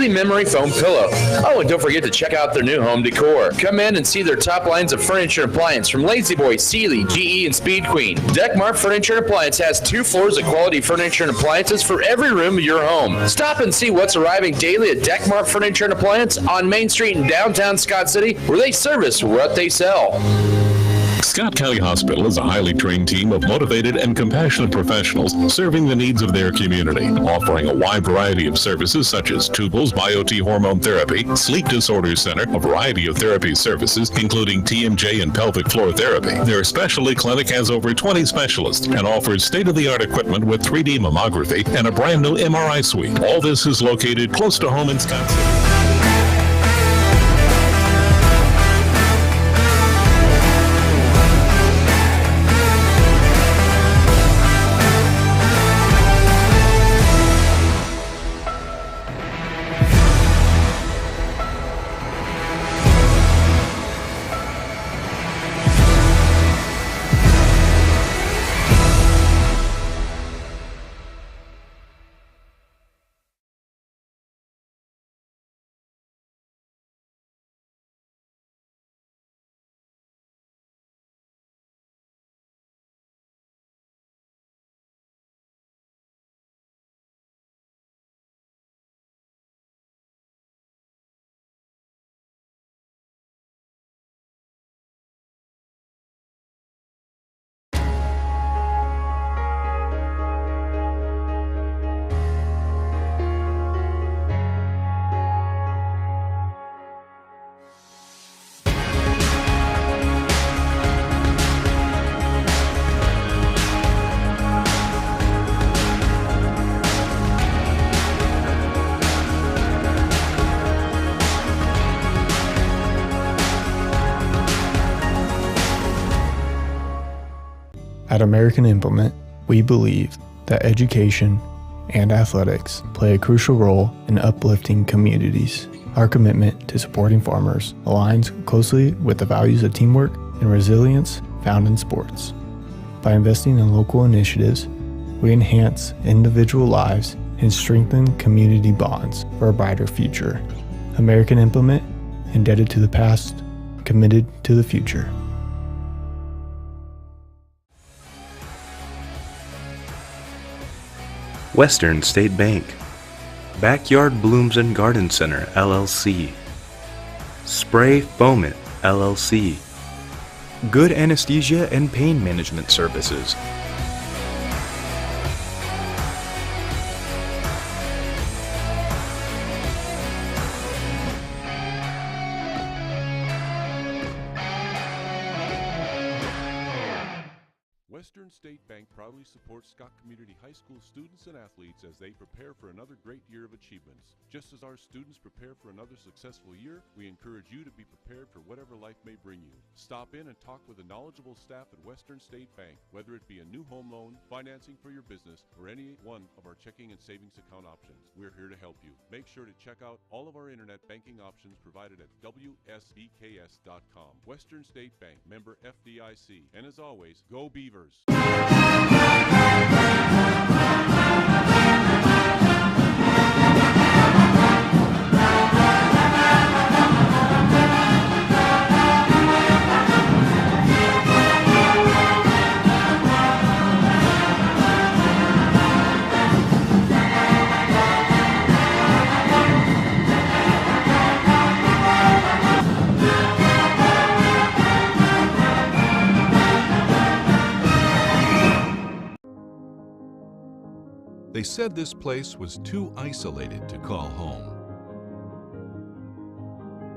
Sealy Memory Foam Pillow. Oh, and don't forget to check out their new home decor. Come in and see their top lines of furniture and appliance from La-Z-Boy, Sealy, GE, and Speed Queen. Deckmart Furniture and Appliance has 2 floors of quality furniture and appliances for every room of your home. Stop and see what's arriving daily at Deckmart Furniture and Appliance on Main Street in downtown Scott City, where they service what they sell. Scott County Hospital is a highly trained team of motivated and compassionate professionals serving the needs of their community, offering a wide variety of services such as tubals, BioT hormone therapy, sleep disorders center, a variety of therapy services, including TMJ and pelvic floor therapy. Their specialty clinic has over 20 specialists and offers state-of-the-art equipment with 3D mammography and a brand new MRI suite. All this is located close to home in Scott City. At American Implement, we believe that education and athletics play a crucial role in uplifting communities. Our commitment to supporting farmers aligns closely with the values of teamwork and resilience found in sports. By investing in local initiatives, we enhance individual lives and strengthen community bonds for a brighter future. American Implement, indebted to the past, committed to the future. Western State Bank, Backyard Blooms and Garden Center, LLC, Spray Foamit, LLC, Good Anesthesia and Pain Management Services, Western State Bank proudly supports Scott Community High School students and athletes as they prepare for another great year of achievements. Just as our students prepare for another successful year, we encourage you to be prepared for whatever life may bring you. Stop in and talk with a knowledgeable staff at Western State Bank, whether it be a new home loan, financing for your business, or any one of our checking and savings account options. We're here to help you. Make sure to check out all of our internet banking options provided at WSBKS.com. Western State Bank, member FDIC. And as always, go Beavers! They said this place was too isolated to call home.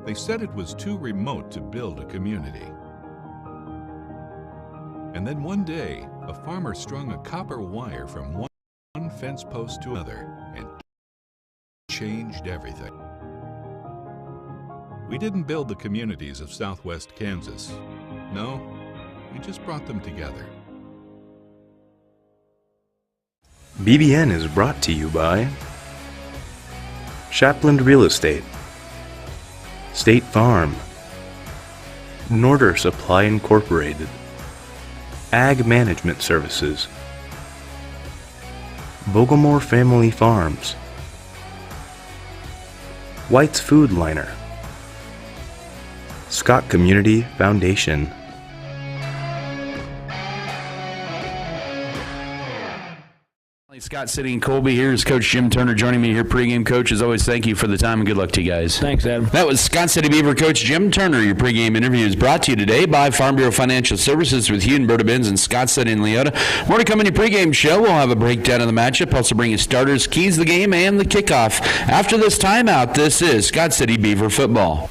They said it was too remote to build a community. And then one day, a farmer strung a copper wire from one fence post to another and changed everything. We didn't build the communities of Southwest Kansas. No, we just brought them together. BBN is brought to you by Shapland Real Estate, State Farm, Norder Supply Incorporated, Ag Management Services, Vogelmore Family Farms, White's Food Liner, Scott Community Foundation. Scott City and Colby. Here's Coach Jim Turner joining me here pregame. Coach, as always, thank you for the time and good luck to you guys. Thanks, Adam. That was Scott City Beaver Coach Jim Turner. Your pregame interview is brought to you today by Farm Bureau Financial Services with Hugh and Berta Benz and Scott City and Leota. More to come in your pregame show. We'll have a breakdown of the matchup, also bring you starters, keys to the game, and the kickoff. After this timeout, this is Scott City Beaver football.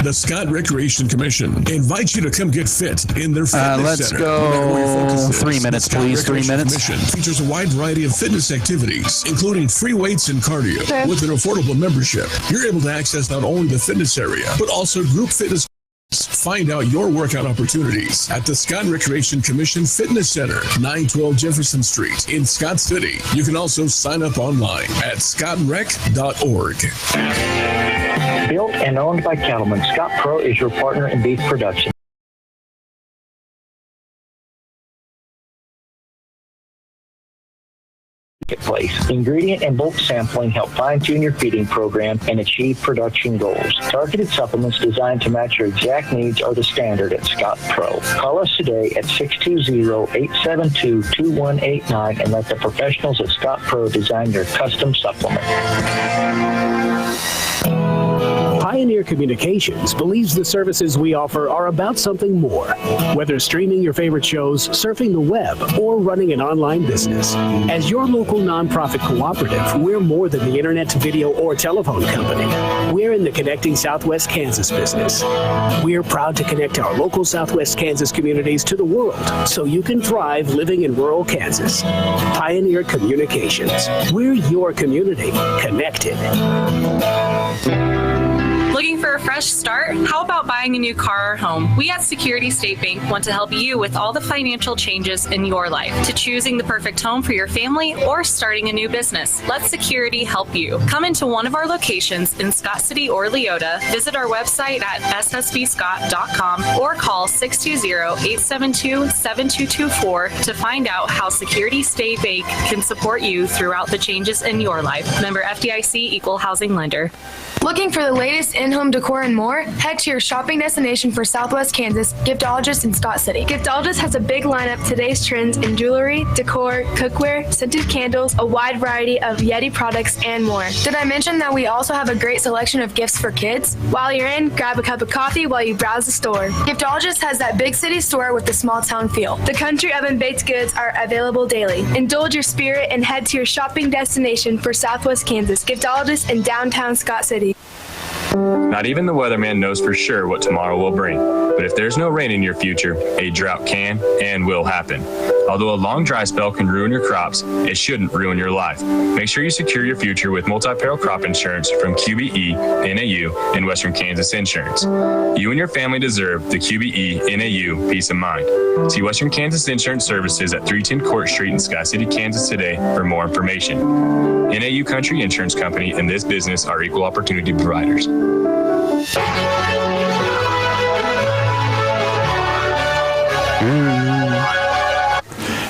The Scott Recreation Commission invites you to come get fit in their fitness let's center. go 3 minutes, please. 3 minutes. Commission features a wide variety of fitness activities, including free weights and cardio. With an affordable membership, you're able to access not only the fitness area, but also group fitness. Find out your workout opportunities at the Scott Recreation Commission Fitness Center, 912 Jefferson Street in Scott City. You can also sign up online at scottrec.org. Built and owned by cattlemen, Scott Pro is your partner in beef production. Marketplace. Ingredient and bulk sampling help fine-tune your feeding program and achieve production goals. Targeted supplements designed to match your exact needs are the standard at Scott Pro. Call us today at 620-872-2189 and let the professionals at Scott Pro design your custom supplement. Pioneer Communications believes the services we offer are about something more. Whether streaming your favorite shows, surfing the web, or running an online business. As your local nonprofit cooperative, we're more than the internet, video, or telephone company. We're in the connecting Southwest Kansas business. We're proud to connect our local Southwest Kansas communities to the world so you can thrive living in rural Kansas. Pioneer Communications. We're your community connected. Looking for a fresh start? How about buying a new car or home? We at Security State Bank want to help you with all the financial changes in your life, to choosing the perfect home for your family or starting a new business. Let Security help you. Come into one of our locations in Scott City or Leota, visit our website at ssbscott.com or call 620-872-7224 to find out how Security State Bank can support you throughout the changes in your life. Member FDIC, Equal Housing Lender. Looking for the latest in-home decor and more? Head to your shopping destination for Southwest Kansas, Giftologist in Scott City. Giftologist has a big lineup of today's trends in jewelry, decor, cookware, scented candles, a wide variety of Yeti products, and more. Did I mention that we also have a great selection of gifts for kids? While you're in, grab a cup of coffee while you browse the store. Giftologist has that big city store with the small town feel. The country oven baked goods are available daily. Indulge your spirit and head to your shopping destination for Southwest Kansas, Giftologist in downtown Scott City. Not even the weatherman knows for sure what tomorrow will bring. But if there's no rain in your future, a drought can and will happen. Although a long dry spell can ruin your crops, it shouldn't ruin your life. Make sure you secure your future with multi-peril crop insurance from QBE, NAU, and Western Kansas Insurance. You and your family deserve the QBE, NAU peace of mind. See Western Kansas Insurance Services at 310 Court Street in Sky City, Kansas today for more information. NAU Country Insurance Company and this business are equal opportunity providers.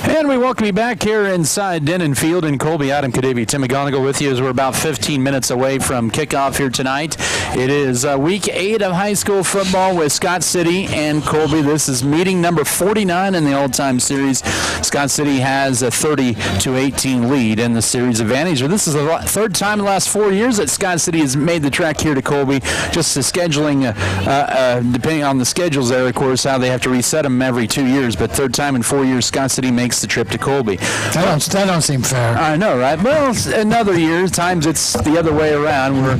And we welcome you back here inside Denon Field in Colby. Adam Kadavy, Tim McGonigal with you as we're about 15 minutes away from kickoff here tonight. It is week 8 of high school football with Scott City and Colby. This is meeting number 49 in the all-time series. Scott City has a 30-18 lead in the series advantage. This is the third time in the last 4 years that Scott City has made the trek here to Colby. Just the scheduling, depending on the schedules there, of course, how they have to reset them every 2 years. But third time in 4 years, Scott City makes the trip to Colby. That don't seem fair. I know, right? Well, another year, times it's the other way around, where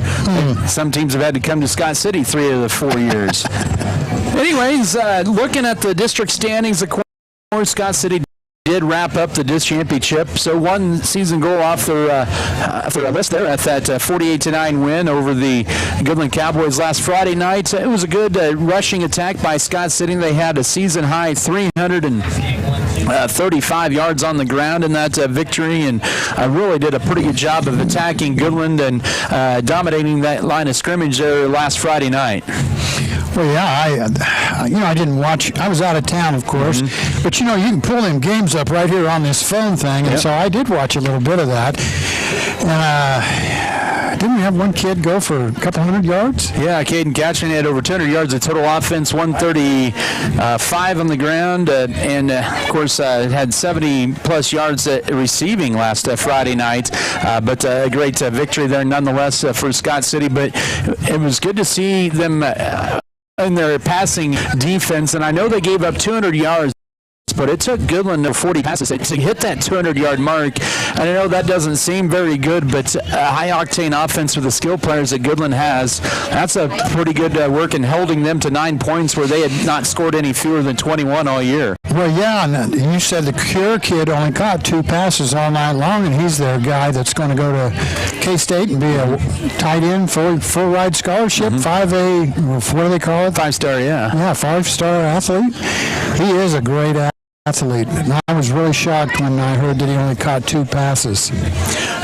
some teams have had to come to Scott City 3 of the 4 years. Anyways, looking at the district standings, of course, Scott City did wrap up the DIS championship, so one season goal off their list there at that 48-9 win over the Goodland Cowboys last Friday night. It was a good rushing attack by Scott City. They had a season high 335 yards on the ground in that victory, and really did a pretty good job of attacking Goodland and dominating that line of scrimmage there last Friday night. Well, yeah, I didn't watch. I was out of town, of course. But, you can pull them games up right here on this phone thing. And so I did watch a little bit of that. And have one kid go for a couple hundred yards? Yeah, Caden Gatchin had over 200 yards of total offense, 135 on the ground, and of course had 70-plus yards receiving last Friday night. But a great victory there nonetheless for Scott City. But it was good to see them in their passing defense, and I know they gave up 200 yards. But it took Goodland 40 passes to hit that 200-yard mark. And I know that doesn't seem very good, but a high-octane offense with the skill players that Goodland has, that's a pretty good work in holding them to 9 points where they had not scored any fewer than 21 all year. Well, yeah, and you said the Cure kid only caught 2 passes all night long, and he's their guy that's going to go to K-State and be a tight end, full ride scholarship, 5A, what do they call it? 5-star, yeah. Yeah, 5-star athlete. He is a great athlete. And I was really shocked when I heard that he only caught 2 passes.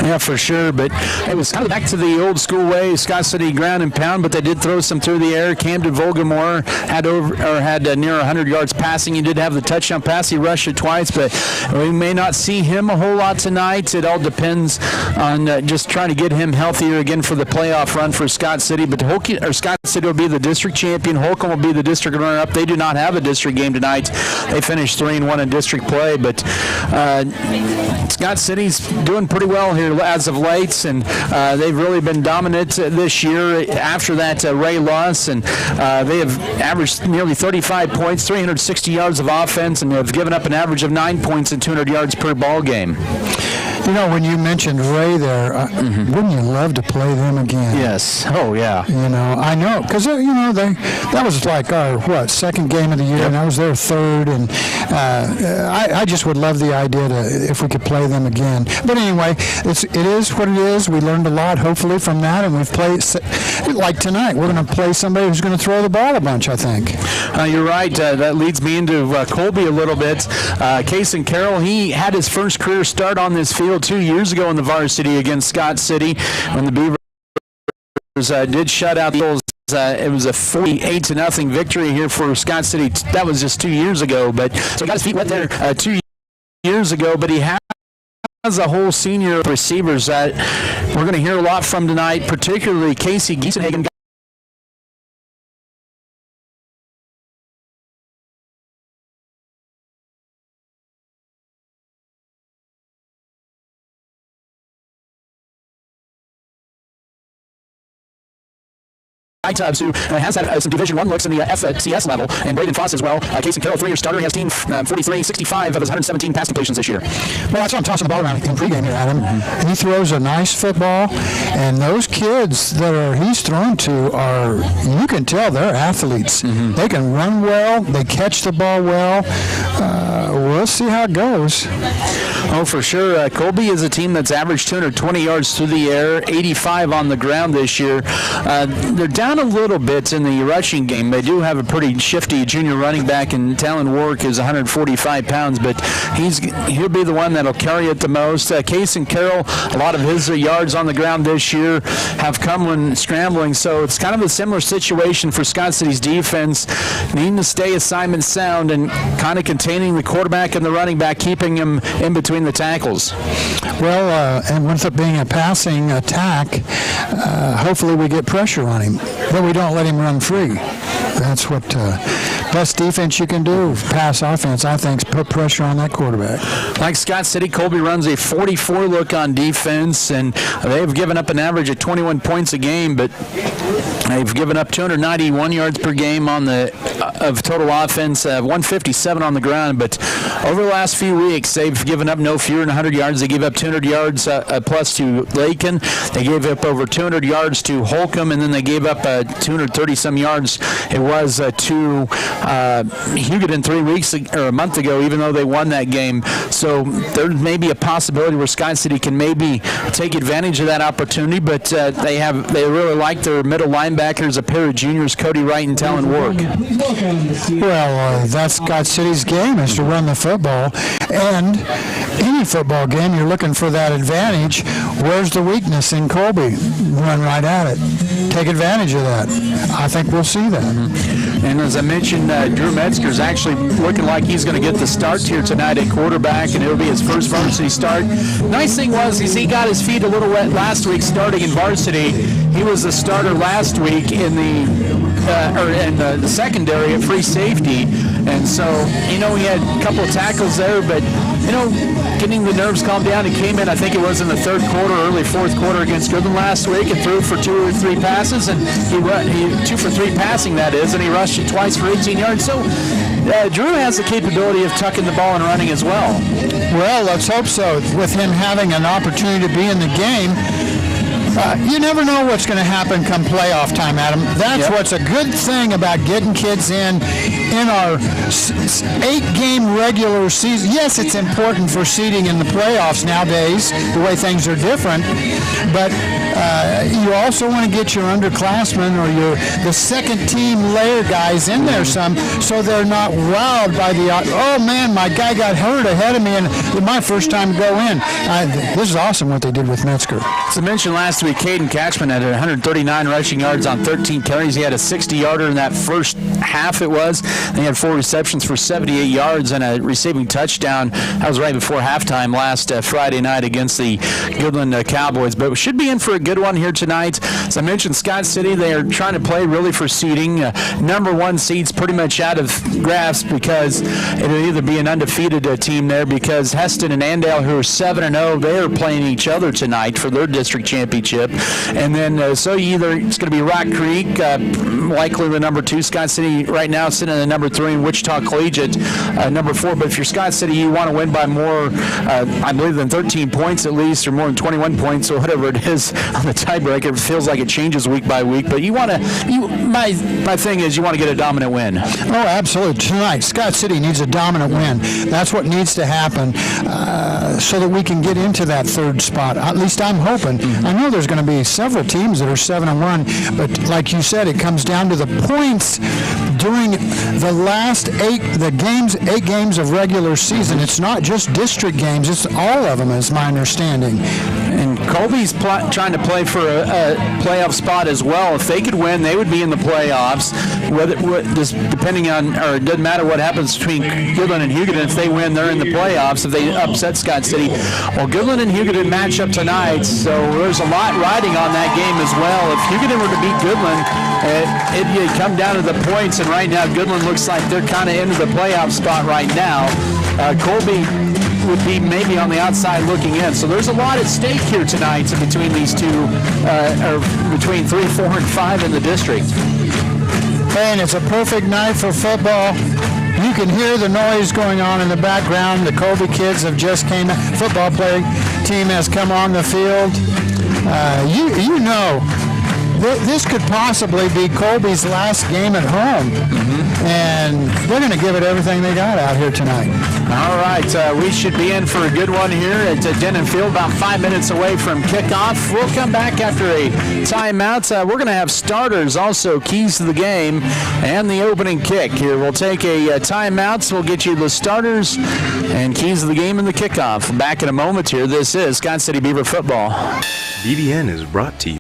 Yeah, for sure, but it was kind of back to the old school way, Scott City ground and pound, but they did throw some through the air. Camden Volgamore had near 100 yards passing. He did have the touchdown pass. He rushed it twice, but we may not see him a whole lot tonight. It all depends on just trying to get him healthier again for the playoff run for Scott City. But Scott City will be the district champion. Holcomb will be the district runner-up. They do not have a district game tonight. They finished 3-1 in district play, but Scott City's doing pretty well here as of late, and they've really been dominant this year after that Ray loss, and they have averaged nearly 35 points, 360 yards of offense, and have given up an average of 9 points and 200 yards per ball game. You know, when you mentioned Ray there, wouldn't you love to play them again? Yes. Oh, yeah. You know, I know, because, you know, that was like our, second game of the year, and that was their third, and I just would love the idea if we could play them again. But anyway, it is what it is. We learned a lot, hopefully, from that, and we've played, like tonight, we're going to play somebody who's going to throw the ball a bunch, I think. You're right. That leads me into Colby a little bit. Kason Carroll, he had his first career start on this field 2 years ago in the varsity against Scott City when the Beavers did shut out the Eagles. It was a 48-0 victory here for Scott City. That was just 2 years ago, but so he got his feet wet there 2 years ago. But he has a whole senior receivers that we're going to hear a lot from tonight, particularly Casey Giesenhagen. Who has had some Division I looks in the FCS level, and Braden Foss as well. Kason Carroll, 3-year starter. He has team 43-65 of his 117 pass completions this year. Well, that's why I'm tossing the ball around in pregame here, Adam. He throws a nice football, and those kids that he's thrown to you can tell they're athletes. They can run well. They catch the ball well. We'll see how it goes. Oh, for sure. Colby is a team that's averaged 220 yards through the air, 85 on the ground this year. They're down a little bit in the rushing game. They do have a pretty shifty junior running back, and Talon Warwick is 145 pounds, but he'll be the one that'll carry it the most. Kason Carroll, a lot of his yards on the ground this year have come when scrambling, so it's kind of a similar situation for Scott City's defense, needing to stay assignment sound and kind of containing the quarterback and the running back, keeping him in between the tackles. Well, and with it being a passing attack, hopefully we get pressure on him, but we don't let him run free. That's what best defense you can do. Pass offense, I think, is put pressure on that quarterback. Like Scott City, Colby runs a 44 look on defense, and they've given up an average of 21 points a game, but they've given up 291 yards per game on of total offense, 157 on the ground. But over the last few weeks, they've given up no fewer than 100 yards. They gave up 200 yards plus to Lakin. They gave up over 200 yards to Holcomb, and then they gave up 230-some yards. It was to Hugoton 3 weeks or a month ago, even though they won that game. So there may be a possibility where Scott City can maybe take advantage of that opportunity, but they really like their middle linebacker linebackers, a pair of juniors, Cody Wright and Talon Warwick. Well, that's Scott City's game, is to run the football. And any football game, you're looking for that advantage. Where's the weakness in Colby? Run right at it. Take advantage of that. I think we'll see that. And as I mentioned, Drew Metzger's actually looking like he's going to get the start here tonight at quarterback, and it'll be his first varsity start. Nice thing was is he got his feet a little wet last week starting in varsity. He was the starter last week in the secondary at free safety, and so he had a couple of tackles there, but getting the nerves calmed down. He came in, I think it was in the third quarter, early fourth quarter against Goodland last week, and threw for 2 or 3 passes, and he 2 for 3 passing, that is, and he rushed it twice for 18 yards. So Drew has the capability of tucking the ball and running as well. Well, let's hope so. With him having an opportunity to be in the game, you never know what's going to happen come playoff time, Adam. That's what's a good thing about getting kids in our 8-game regular season. Yes, it's important for seeding in the playoffs nowadays, the way things are different, but you also want to get your underclassmen or the second team layer guys in there some, so they're not wowed by oh man, my guy got hurt ahead of me and it's my first time to go in. This is awesome what they did with Metzger. As I mentioned last week, Caden Catchman had 139 rushing yards on 13 carries. He had a 60-yarder in that first half it was. And he had 4 receptions for 78 yards and a receiving touchdown. That was right before halftime last Friday night against the Goodland Cowboys. But we should be in for a good one here tonight. As I mentioned, Scott City, they are trying to play really for seeding. Number 1 seed's pretty much out of grasp because it'll either be an undefeated team there because Heston and Andale, who are 7-0, they are playing each other tonight for their district championship. And then so either it's going to be Rock Creek, likely the number 2. Scott City right now sitting in the number 3, and Wichita Collegiate number 4. But if you're Scott City, you want to win by more, I believe, than 13 points at least, or more than 21 points, or whatever it is on the tiebreaker. It feels like it changes week by week, but you want to. My thing is you want to get a dominant win. Oh, absolutely. Tonight, Scott City needs a dominant win. That's what needs to happen so that we can get into that 3rd spot. At least I'm hoping. I know there's going to be several teams that are 7-1, but like you said, it comes down to the points during the last 8 games of regular season. It's not just district games; it's all of them, is my understanding. And Colby's trying to play for a playoff spot as well. If they could win, they would be in the playoffs. Depending on, or it doesn't matter what happens between Goodland and Hugoton. If they win, they're in the playoffs. If they upset Scott City, well, Goodland and Hugoton match up tonight, so there's a lot riding on that game as well. If Hugoton were to beat Goodland, it'd come down to the points, and right now Goodland looks like they're kind of into the playoff spot right now. Colby would be maybe on the outside looking in. So there's a lot at stake here tonight between these two, or between 3, 4, and 5 in the district. And it's a perfect night for football. You can hear the noise going on in the background. The Colby kids have just came. Football team has come on the field. You know, this could possibly be Colby's last game at home, and they're going to give it everything they got out here tonight. All right, we should be in for a good one here at Denton Field, about 5 minutes away from kickoff. We'll come back after a timeout. We're going to have starters, also keys to the game, and the opening kick here. We'll take a timeout, so we'll get you the starters and keys to the game and the kickoff. Back in a moment here. This is Scott City Beaver football. BBN is brought to you.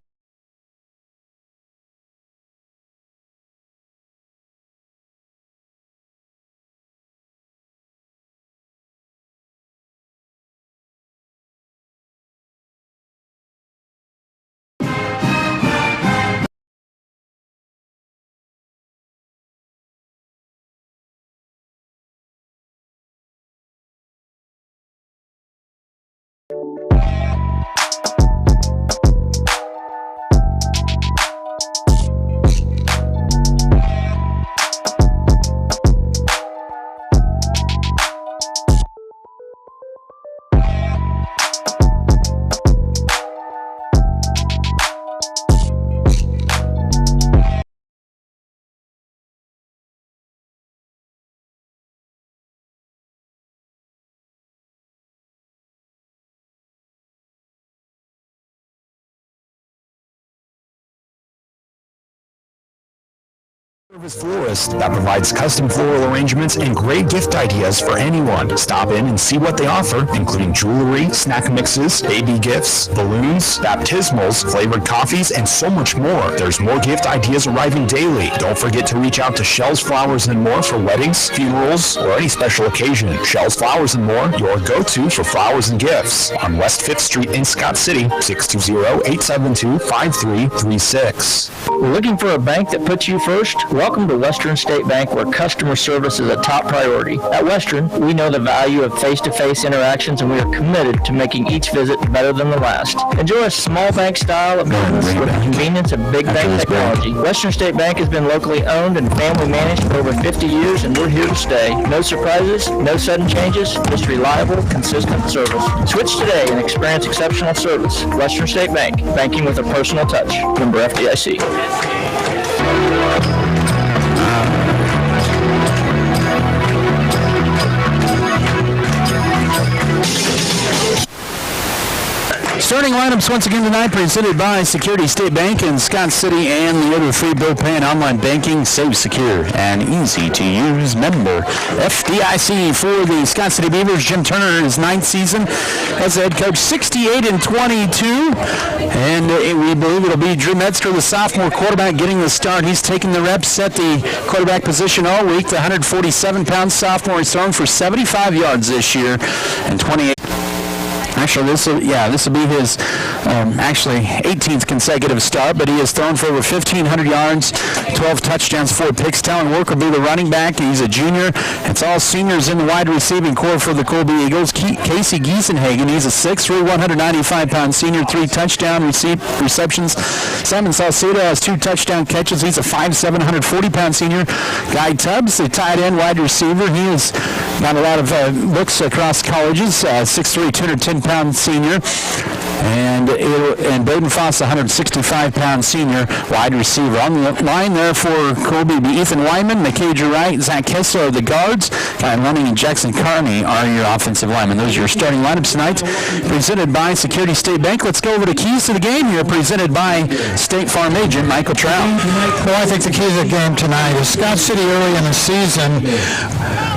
Service florist that provides custom floral arrangements and great gift ideas for anyone. Stop in and see what they offer, including jewelry, snack mixes, baby gifts, balloons, baptismals, flavored coffees, and so much more. There's more gift ideas arriving daily. Don't forget to reach out to Shell's Flowers and More for weddings, funerals, or any special occasion. Shell's Flowers and More, your go-to for flowers and gifts. On West 5th Street in Scott City, 620-872-5336. Looking for a bank that puts you first? Welcome to Western State Bank, where customer service is a top priority. At Western, we know the value of face-to-face interactions, and we are committed to making each visit better than the last. Enjoy a small bank style of business with the convenience of big bank technology. Western State Bank has been locally owned and family managed for over 50 years, and we're here to stay. No surprises, no sudden changes, just reliable, consistent service. Switch today and experience exceptional service. Western State Bank, banking with a personal touch. Member FDIC. Starting lineups once again tonight, presented by Security State Bank in Scott City and the other free bill paying online banking, safe, secure, and easy to use. Member FDIC. For the Scott City Beavers, Jim Turner, his 9th season as head coach, 68-22, and we believe it'll be Drew Metzger, the sophomore quarterback, getting the start. He's taken the reps at the quarterback position all week. The 147-pound sophomore has thrown for 75 yards this year and 28. Actually, this will be his 18th consecutive start, but he has thrown for over 1,500 yards, 12 touchdowns, 4 picks. Talon Work will be the running back. He's a junior. It's all seniors in the wide receiving core for the Colby Eagles. Casey Giesenhagen, he's a 6'3", 195-pound senior, 3 touchdown receptions. Simon Salcedo has 2 touchdown catches. He's a 5'7", 140-pound senior. Guy Tubbs, the tight end wide receiver. He has got a lot of looks across colleges, 6'3", 210-pound senior, and Braden Foss, 165-pound senior wide receiver. On the line there for Colby, be Ethan Wyman, McKay Wright, Zach Kessler, the guards. Kyle Lunning and Jackson Carney are your offensive linemen. Those are your starting lineups tonight, presented by Security State Bank. Let's go over the keys to the game here, presented by State Farm agent Michael Trout. Well, I think the key to the game tonight is Scott City early in the season,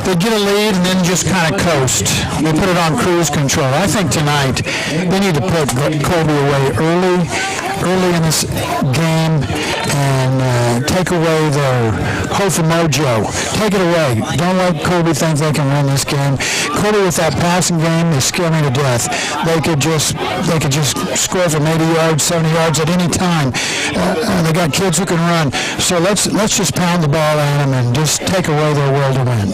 they get a lead and then just kind of coast. They put it on cruise control. I think tonight they need to put Colby away early in this game and take away their hope and mojo. Take it away. Don't let Colby think they can win this game. Colby, with that passing game, they scare me to death. They could just score from 80 yards, 70 yards at any time. They got kids who can run. So let's just pound the ball at them and just take away their will to win.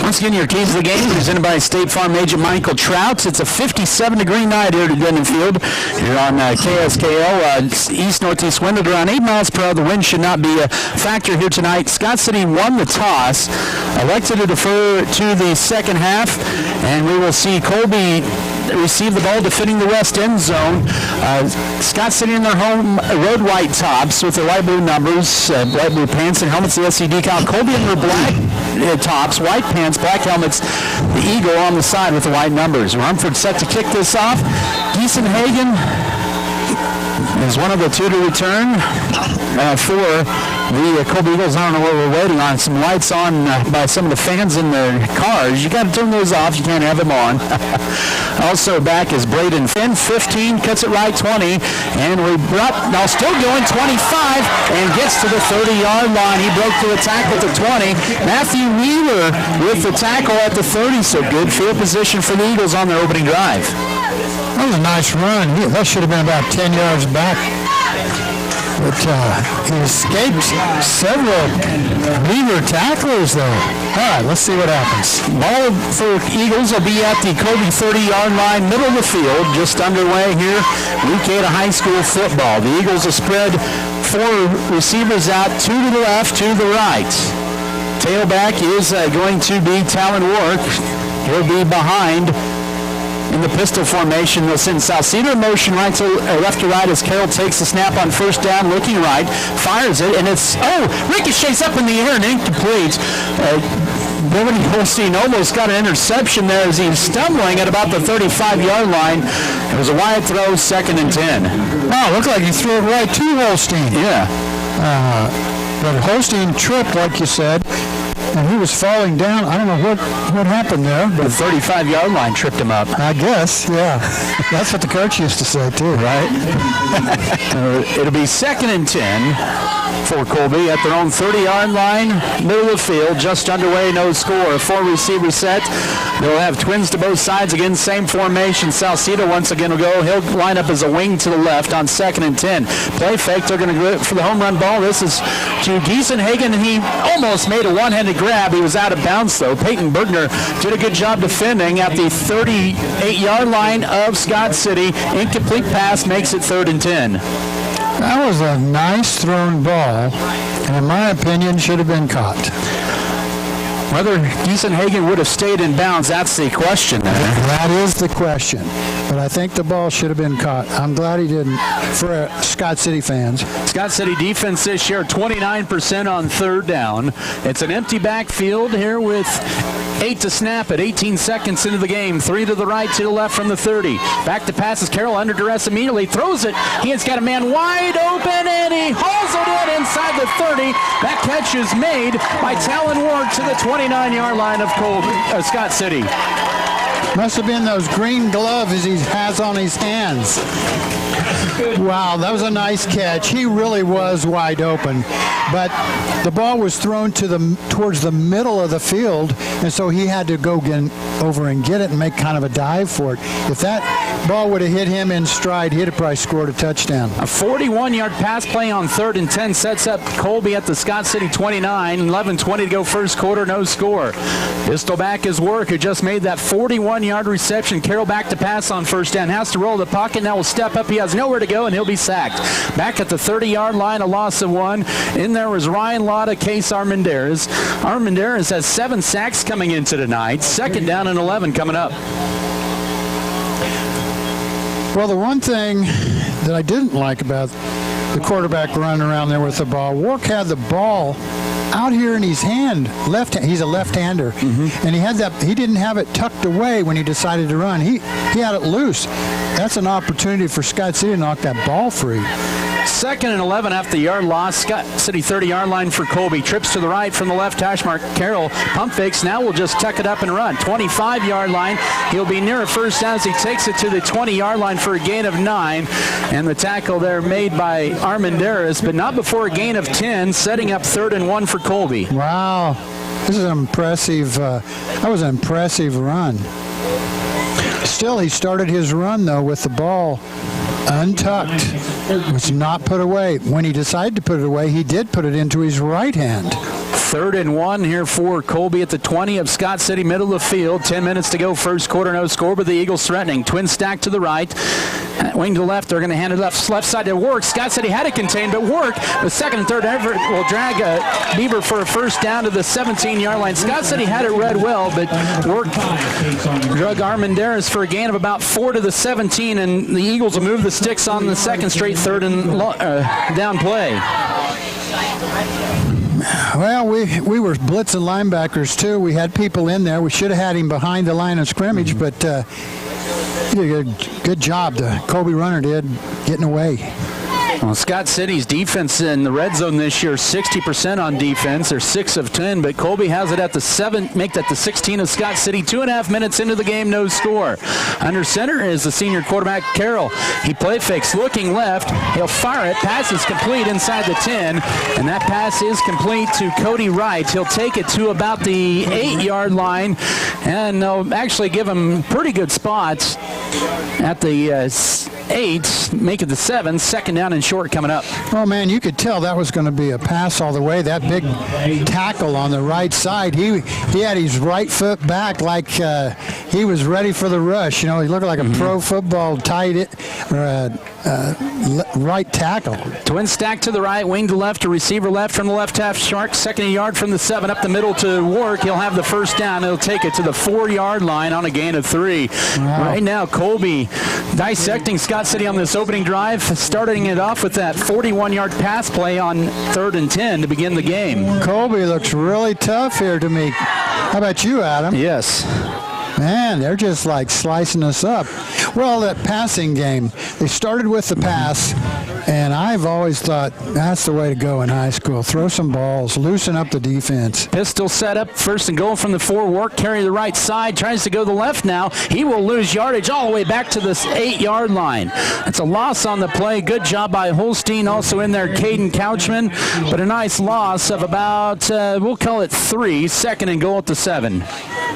Once again, your keys to the game presented by State Farm agent Michael Trout. It's a 57-degree night here at Denton Field. You're on KSKO. East-northeast wind at around 8 miles per hour. The wind should not be a factor here tonight. Scott City won the toss, elected to defer to the second half, and we will see Colby receive the ball defending the west end zone. Scott City in their home road white tops with their light blue numbers, light blue pants and helmets, the SC decal. Colby in their black tops, white pants, black helmets, the eagle on the side with the white numbers. Rumford set to kick this off. Giesenhagen is one of the two to return for the Colby Eagles. I don't know what we're waiting on. Some lights on by some of the fans in their cars. You got to turn those off. You can't have them on. Also back is Braden Finn, 15, cuts it right, 20, and we brought, now still going, 25, and gets to the 30-yard line. He broke through the tackle at the 20. Matthew Wheeler with the tackle at the 30, so good field position for the Eagles on their opening drive. That was a nice run. That should have been about 10 yards back. But he escaped several Beaver tacklers there. All right, let's see what happens. Ball for Eagles will be at the Colby 30-yard line, middle of the field, just underway here. Week 8 of high school football. The Eagles will spread 4 receivers out, 2 to the left, 2 to the right. Tailback is going to be Talon Work. He'll be behind in the pistol formation. They'll send Salcedo in motion left to right as Carroll takes the snap on first down, looking right, fires it, and it's, ricochets up in the air and incomplete. Billy Holstein almost got an interception there as he's stumbling at about the 35-yard line. It was a wide throw, 2nd and 10. Oh, looked like he threw it right to Holstein. Yeah. But Holstein tripped, like you said, and he was falling down. I don't know what happened there. But the 35-yard line tripped him up. I guess, yeah. That's what the coach used to say, too. Right? It'll be 2nd and 10 for Colby at their own 30-yard line, middle of the field, just underway, no score. A 4-receiver set. They'll have twins to both sides. Again, same formation. Salcedo once again will go. He'll line up as a wing to the left on 2nd and 10. Play fake. They're going to go for the home run ball. This is to Giesenhagen. He almost made a one-handed grab. He was out of bounds, though. Peyton Bergner did a good job defending at the 38-yard line of Scott City. Incomplete pass makes it 3rd and 10. That was a nice thrown ball, and in my opinion, should have been caught. Whether Giesenhagen would have stayed in bounds, that's the question there. That is the question. But I think the ball should have been caught. I'm glad he didn't, for Scott City fans. Scott City defense this year, 29% on 3rd down. It's an empty backfield here with 8 to snap at 18 seconds into the game. 3 to the right, 2 to the left from the 30. Back to passes. Carroll under duress immediately. Throws it. He has got a man wide open, and he hauls it in inside the 30. That catch is made by Talon Ward to the 29-yard line of Scott City. Must have been those green gloves he has on his hands. Wow, that was a nice catch. He really was wide open. But the ball was thrown towards the middle of the field, and so he had to go over and get it and make kind of a dive for it. If that ball would have hit him in stride, he'd have probably scored a touchdown. A 41-yard pass play on 3rd and 10 sets up Colby at the Scott City 29. 11:20 to go first quarter, no score. Pistol back is Work, who just made that 41-yard reception. Carroll back to pass on 1st down. Has to roll the pocket. Now will step up. He has nowhere to go, and he'll be sacked. Back at the 30-yard line, a loss of 1. In there was Ryan Lotta, Case Armendariz. Armendariz has 7 sacks coming into tonight. 2nd down and 11 coming up. Well, the one thing that I didn't like about the quarterback running around there with the ball, Work had the ball out here in his hand. He's a left-hander, and he didn't have it tucked away when he decided to run. He had it loose. That's an opportunity for Scott City to knock that ball free. 2nd and 11 after the yard loss. Scott City 30-yard line for Colby. Trips to the right from the left hash mark. Carroll pump fakes. Now we'll just tuck it up and run. 25-yard line. He'll be near a first down as he takes it to the 20-yard line for a gain of 9. And the tackle there made by Armendariz, but not before a gain of 10, setting up 3rd and 1 for Colby. Wow. This is an impressive, that was an impressive run. Still, he started his run, though, with the ball untucked. It was not put away. When he decided to put it away, he did put it into his right hand. 3rd and 1 here for Colby at the 20 of Scott City, middle of the field. 10 minutes to go, first quarter, no score, but the Eagles threatening. Twin stack to the right. Wing to the left, they're going to hand it left side to Work. Scott City had it contained, but Work, the 2nd and 3rd effort, will drag Bieber for a first down to the 17-yard line. Scott City had it read well, but Work drug Armendariz for a gain of about 4 to the 17, and the Eagles will move the sticks on the 2nd straight 3rd and down play. Well, we were blitzing linebackers, too. We had people in there. We should have had him behind the line of scrimmage, but he did a good job. The Colby runner did, getting away. Well, Scott City's defense in the red zone this year, 60% on defense. They're 6 of 10, but Colby has it at the 7, make that the 16 of Scott City. 2.5 minutes into the game, no score. Under center is the senior quarterback, Carroll. He play fakes, looking left. He'll fire it. Pass is complete inside the 10, and that pass is complete to Cody Wright. He'll take it to about the 8-yard line, and they'll actually give him pretty good spots at the 8, make it the 7, 2nd down and short coming up. Oh, man, you could tell that was going to be a pass all the way. That big tackle on the right side, he had his right foot back like he was ready for the rush. You know, he looked like a pro football tight right tackle. Twin stack to the right, wing to left, to receiver left from the left half. Shark, 2nd yard from the 7, up the middle to Work. He'll have the first down. He'll take it to the 4-yard line on a gain of 3. Wow. Right now, Colby dissecting Scott City on this opening drive, starting it off with that 41-yard pass play on 3rd and 10 to begin the game. Colby looks really tough here to me. How about you, Adam? Yes. Man, they're just like slicing us up. Well, that passing game, they started with the pass, And I've always thought that's the way to go in high school. Throw some balls, loosen up the defense. Pistol set up, first and goal from the 4. Work, carry the right side, tries to go the left now. He will lose yardage all the way back to the 8-yard line. That's a loss on the play. Good job by Holstein. Also in there, Caden Couchman. But a nice loss of about, we'll call it 3. Second and goal at the 7.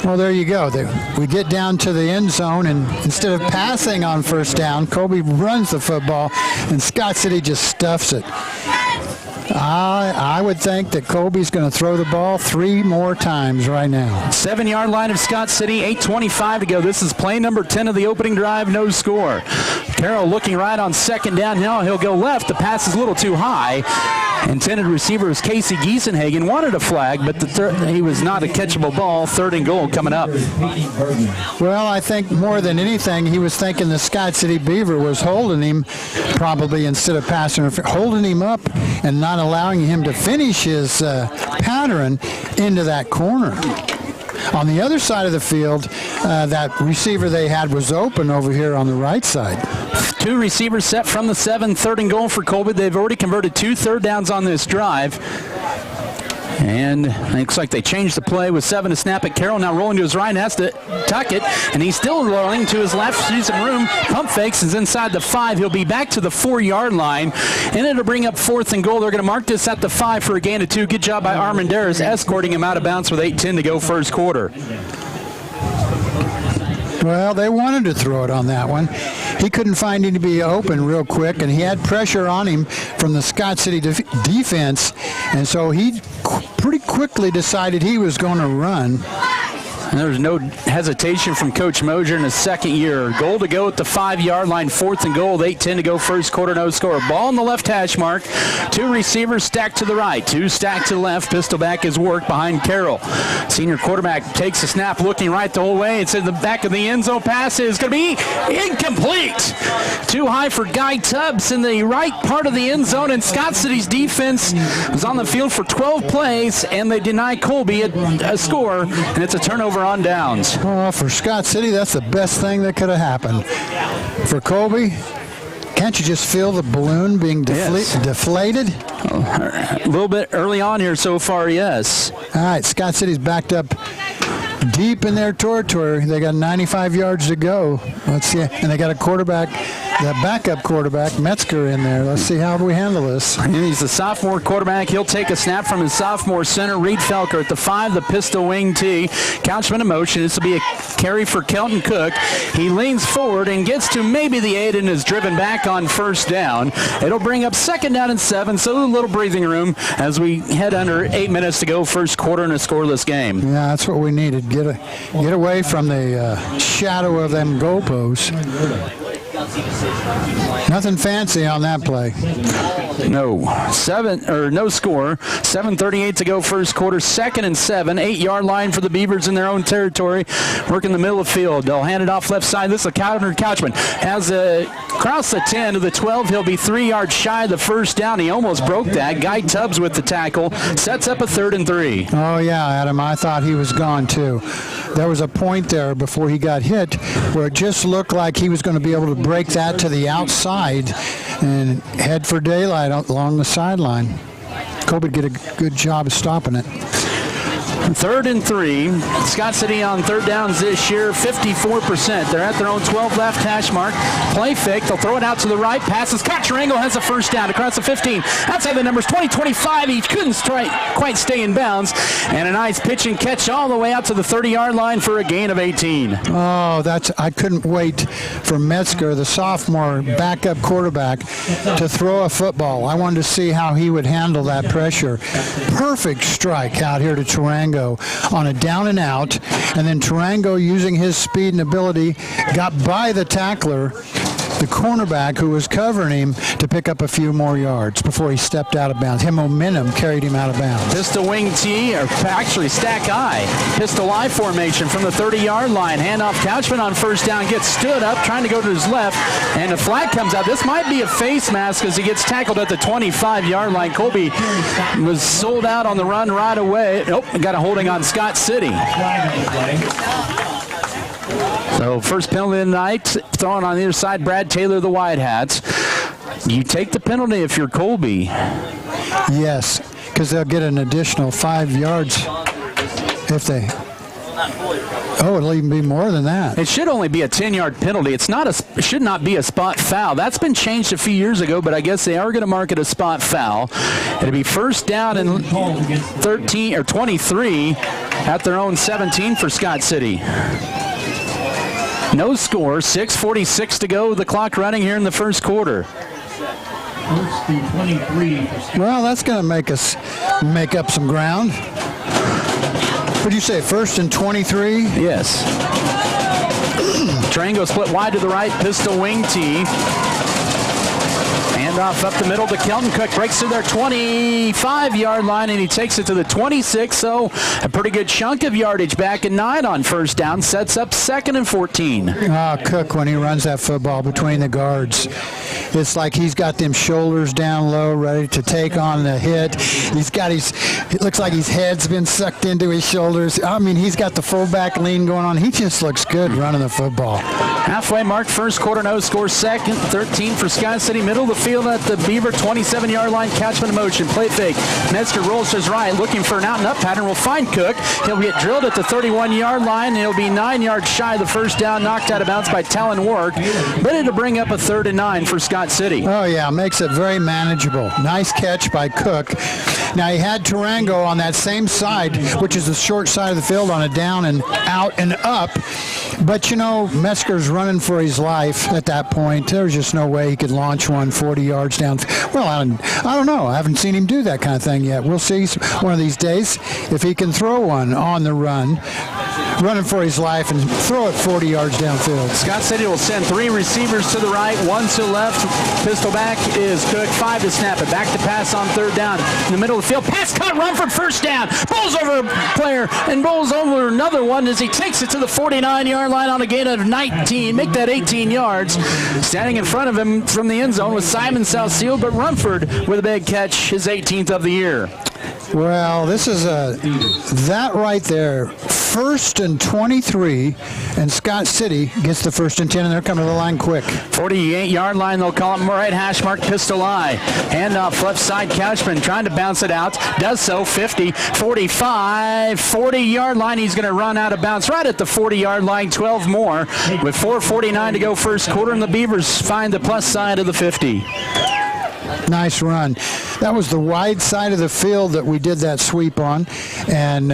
Well, there you go. We get down to the end zone, and instead of passing on first down, Colby runs the football, and Scott City just stuffs it. I would think that Colby's going to throw the ball 3 more times right now. 7-yard line of Scott City, 8:25 to go. This is play number 10 of the opening drive, no score. Carroll looking right on second down. Now he'll go left. The pass is a little too high. Intended receiver is Casey Giesenhagen. Wanted a flag, but he was not a catchable ball. 3rd and goal coming up. Well, I think more than anything, he was thinking the Scott City Beaver was holding him, probably instead of passing, holding him up and not allowing him to finish his pattern into that corner. On the other side of the field, that receiver they had was open over here on the right side. 2 receivers set from the 7, 3rd and goal for Colby. They've already converted 2 third downs on this drive. And it looks like they changed the play with 7 to snap it. Carroll now rolling to his right and has to tuck it. And he's still rolling to his left. Sees some room. Pump fakes is inside the 5. He'll be back to the 4-yard line. And it'll bring up 4th and goal. They're going to mark this at the 5 for a gain of 2. Good job by Armendariz escorting him out of bounds with 8:10 to go first quarter. Well, they wanted to throw it on that one. He couldn't find anybody open real quick, and he had pressure on him from the Scott City defense, and so he pretty quickly decided he was going to run. And there was no hesitation from Coach Mosier in his second year. Goal to go at the 5-yard line, 4th and goal, 8:10 to go first quarter, no score. Ball on the left hash mark. 2 receivers stacked to the right, 2 stacked to the left. Pistol back is work behind Carroll. Senior quarterback takes a snap, looking right the whole way. It's in the back of the end zone. Pass is going to be incomplete. Too high for Guy Tubbs in the right part of the end zone, and Scott City's defense was on the field for 12 plays, and they deny Colby a score, and it's a turnover on downs. Well, for Scott City, that's the best thing that could have happened. For Colby, can't you just feel the balloon being deflated? A little bit early on here so far, yes. All right, Scott City's backed up deep in their territory. They got 95 yards to go. Let's see, and they got a quarterback, the backup quarterback, Metzger, in there. Let's see how we handle this. He's the sophomore quarterback. He'll take a snap from his sophomore center, Reed Felker, at the 5, the pistol wing tee. Couchman in motion. This will be a carry for Kelton Cook. He leans forward and gets to maybe the 8 and is driven back on first down. It'll bring up 2nd down and 7, so a little breathing room as we head under 8 minutes to go first quarter in a scoreless game. Yeah, that's what we needed. Get away from the shadow of them goalposts. Nothing fancy on that play. No. No score. 7:38 to go first quarter. 2nd and 7. 8-yard line for the Beavers in their own territory. Work in the middle of the field. They'll hand it off left side. This is Couchman. Has across the 10 to the 12. He'll be 3 yards shy of the first down. He almost broke that. Guy Tubbs with the tackle. Sets up a 3rd and 3. Oh, yeah, Adam. I thought he was gone, too. There was a point there before he got hit where it just looked like he was going to be able to break that to the outside and head for daylight along the sideline. Colby did a good job of stopping it. 3rd and 3. Scott City on third downs this year, 54%. They're at their own 12 left hash mark. Play fake. They'll throw it out to the right. Passes. Cotcherango has a first down across the 15. Outside the numbers, 20-25. He couldn't quite stay in bounds. And a nice pitch and catch all the way out to the 30-yard line for a gain of 18. Oh, I couldn't wait for Metzger, the sophomore backup quarterback, to throw a football. I wanted to see how he would handle that pressure. Perfect strike out here to Tarango on a down and out, and then Tarango, using his speed and ability, got by the tackler, the cornerback who was covering him, to pick up a few more yards before he stepped out of bounds. His momentum carried him out of bounds. Pistol wing T, or actually stack I. Pistol I formation from the 30-yard line. Handoff Couchman on first down, gets stood up, trying to go to his left, and a flag comes out. This might be a face mask as he gets tackled at the 25-yard line. Colby was sold out on the run right away. Nope, got a holding on Scott City. So first penalty of the night, thrown on the other side, Brad Taylor, the White Hats. You take the penalty if you're Colby. Yes, because they'll get an additional 5 yards if they... Oh, it'll even be more than that. It should only be a 10-yard penalty. It should not be a spot foul. That's been changed a few years ago, but I guess they are going to mark it a spot foul. It'll be first down and 13 or 23 at their own 17 for Scott City. No score. 6:46 to go. The clock running here in the first quarter. Well, that's going to make us make up some ground. What did you say, 1st and 23? Yes. Triangle split wide to the right, pistol wing tee. Handoff up the middle to Kelton. Cook breaks through their 25-yard line, and he takes it to the 26, so a pretty good chunk of yardage back and 9 on first down. Sets up 2nd and 14. Cook, when he runs that football between the guards, it's like he's got them shoulders down low, ready to take on the hit. It looks like his head's been sucked into his shoulders. I mean, he's got the fullback lean going on. He just looks good running the football. Halfway mark, first quarter, no score. 2nd, 13 for Scott City. Middle of the field at the Beaver 27-yard line. Catchman in motion. Play fake. Metzger rolls to his right, looking for an out-and-up pattern. Will find Cook. He'll get drilled at the 31-yard line. He'll be 9 yards shy of the first down. Knocked out of bounds by Talon Ward. Ready to bring up a 3rd and 9 for Scott City. Oh, yeah. Makes it very manageable. Nice catch by Cook. Now, he had Tarango on that same side, which is the short side of the field, on a down and out and up. But, you know, Metzger's running for his life at that point. There's just no way he could launch one 40 yards down. Well, I don't know. I haven't seen him do that kind of thing yet. We'll see one of these days if he can throw one on the run, running for his life, and throw it 40 yards downfield. Scott City will send 3 receivers to the right, 1 to the left. Pistol back is Cook. 5 to snap it. Back to pass on 3rd down. In the middle of the field. Pass cut. Run for first down. Bowls over a player and bowls over another one as he takes it to the 49-yard line on a gain of 19. Make that 18 yards. Standing in front of him from the end zone was Simon Southfield, but Rumford with a big catch, his 18th of the year. Well, this is that right there. 1st and 23, and Scott City gets the 1st and 10, and they're coming to the line quick. 48-yard line, they'll call it right hash mark, pistol eye. Handoff left side, Couchman trying to bounce it out. Does so, 50, 45, 40-yard line. He's going to run out of bounds right at the 40-yard line, 12 more. With 4:49 to go first quarter, and the Beavers find the plus side of the 50. Nice run. That was the wide side of the field that we did that sweep on, and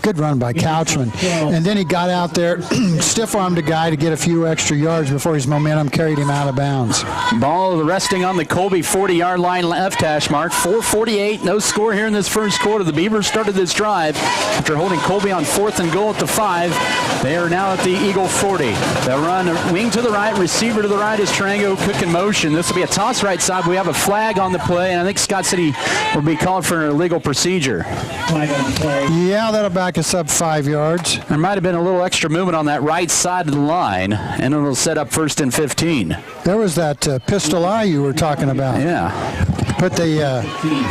good run by Couchman. And then he got out there, stiff-armed a guy to get a few extra yards before his momentum carried him out of bounds. Ball resting on the Colby 40-yard line left hash mark. 4:48, no score here in this first quarter. The Beavers started this drive after holding Colby on 4th and goal at the 5. They are now at the Eagle 40. They'll run wing to the right, receiver to the right is Tarango. Cook in motion. This will be a toss right side. We have a flag on the play, and I think Scott City will be called for an illegal procedure. Yeah, that'll back us up 5 yards. There might have been a little extra movement on that right side of the line, and it'll set up 1st and 15. There was that pistol eye you were talking about. Yeah. Put the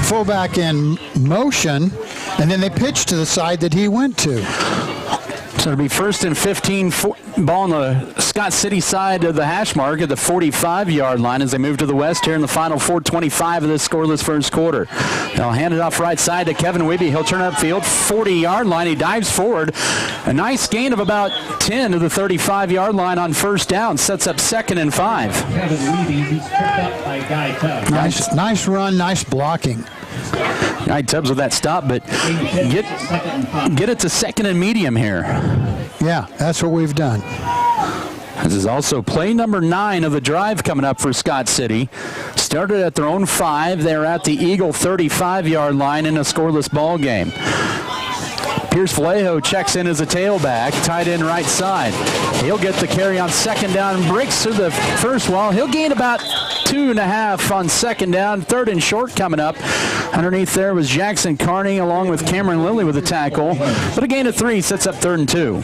fullback in motion, and then they pitched to the side that he went to. So it'll be 1st and 15, ball on the Scott City side of the hash mark at the 45-yard line as they move to the west here in the final 4:25 of this scoreless first quarter. They'll hand it off right side to Kevin Wibby. He'll turn upfield, 40-yard line. He dives forward. A nice gain of about 10 to the 35-yard line on first down. Sets up 2nd and 5. Kevin Wibby, he's picked up by Guy Tubbs. Nice run, nice blocking. Guy Tubbs with that stop, but get it to 2nd and medium here. Yeah, that's what we've done. This is also play number 9 of the drive coming up for Scott City. Started at their own 5. They're at the Eagle 35-yard line in a scoreless ball game. Pierce Vallejo checks in as a tailback, tight end right side. He'll get the carry on 2nd down, breaks through the first wall. He'll gain about 2.5 on 2nd down, 3rd and short coming up. Underneath there was Jackson Carney along with Cameron Lilly with a tackle. But a gain of 3 sets up 3rd and 2.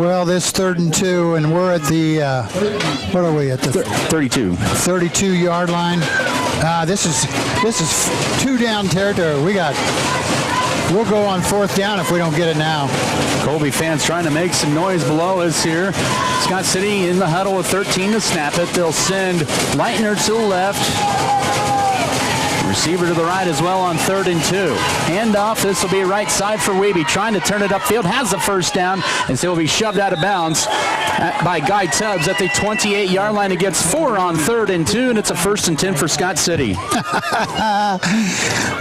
Well, this 3rd and 2, and we're at the, what are we at? The 32. 32-yard line. This is 2 down territory. We got we'll go on 4th down if we don't get it now. Colby fans trying to make some noise below us here. Scott City in the huddle with 13 to snap it. They'll send Leitner to the left. Receiver to the right as well on 3rd and 2. Handoff. This will be right side for Wiebe. Trying to turn it upfield. Has the first down. And so will be shoved out of bounds by Guy Tubbs at the 28-yard line. It gets 4 on 3rd and 2. And it's a 1st and 10 for Scott City.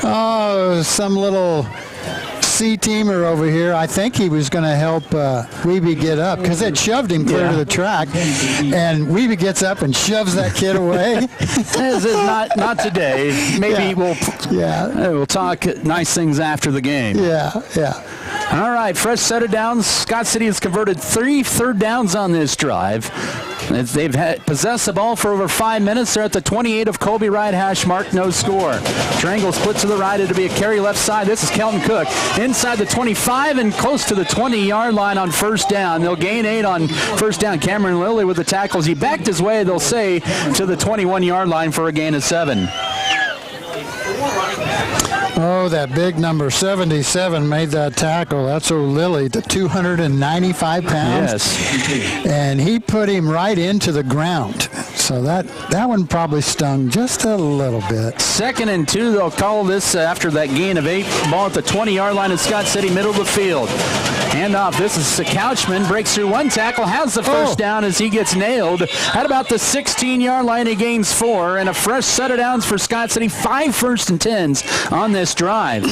Oh, some little C-teamer over here. I think he was going to help Wiebe get up because it shoved him clear to the track, and Wiebe gets up and shoves that kid away. This is not today. Maybe we'll talk nice things after the game. Yeah. All right, fresh set of downs. Scott City has converted 3 third downs on this drive. They've possessed the ball for over 5 minutes. They're at the 28 of Colby right hash mark, no score. Triangle split to the right. It'll be a carry left side. This is Kelton Cook inside the 25 and close to the 20-yard line on 1st down. They'll gain 8 on 1st down. Cameron Lilly with the tackles. He backed his way, they'll say, to the 21-yard line for a gain of 7. Oh, that big number 77 made that tackle. That's O'Lilly, the 295 pounds. Yes. And he put him right into the ground. So that one probably stung just a little bit. 2nd and 2, they'll call this after that gain of 8. Ball at the 20-yard line of Scott City, middle of the field. Handoff. This is Couchman. Breaks through 1 tackle. Has the first down as he gets nailed. At about the 16-yard line, he gains 4. And a fresh set of downs for Scott City. 5 1st and 10s on this drive.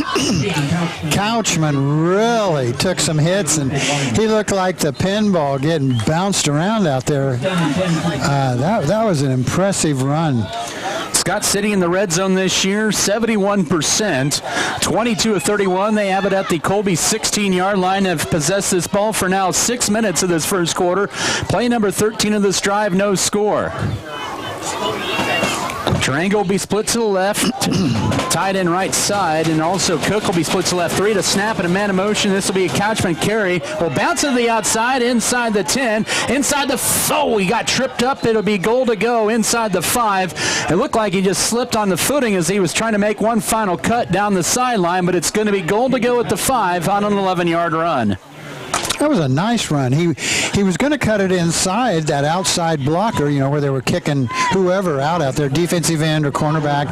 Couchman really took some hits, and he looked like the pinball getting bounced around out there. That was an impressive run. Scott City in the red zone this year, 71%, 22 of 31. They have it at the Colby 16-yard line, have possessed this ball for now 6 minutes of this first quarter. Play number 13 of this drive, no score. Triangle will be split to the left, tight end right side, and also Cook will be split to the left. 3 to snap and a man in motion. This will be a Couchman carry. Will bounce to the outside, inside the 10, inside the, he got tripped up. It'll be goal to go inside the 5. It looked like he just slipped on the footing as he was trying to make one final cut down the sideline, but it's going to be goal to go at the 5 on an 11-yard run. That was a nice run. He was going to cut it inside that outside blocker, where they were kicking whoever out there, defensive end or cornerback,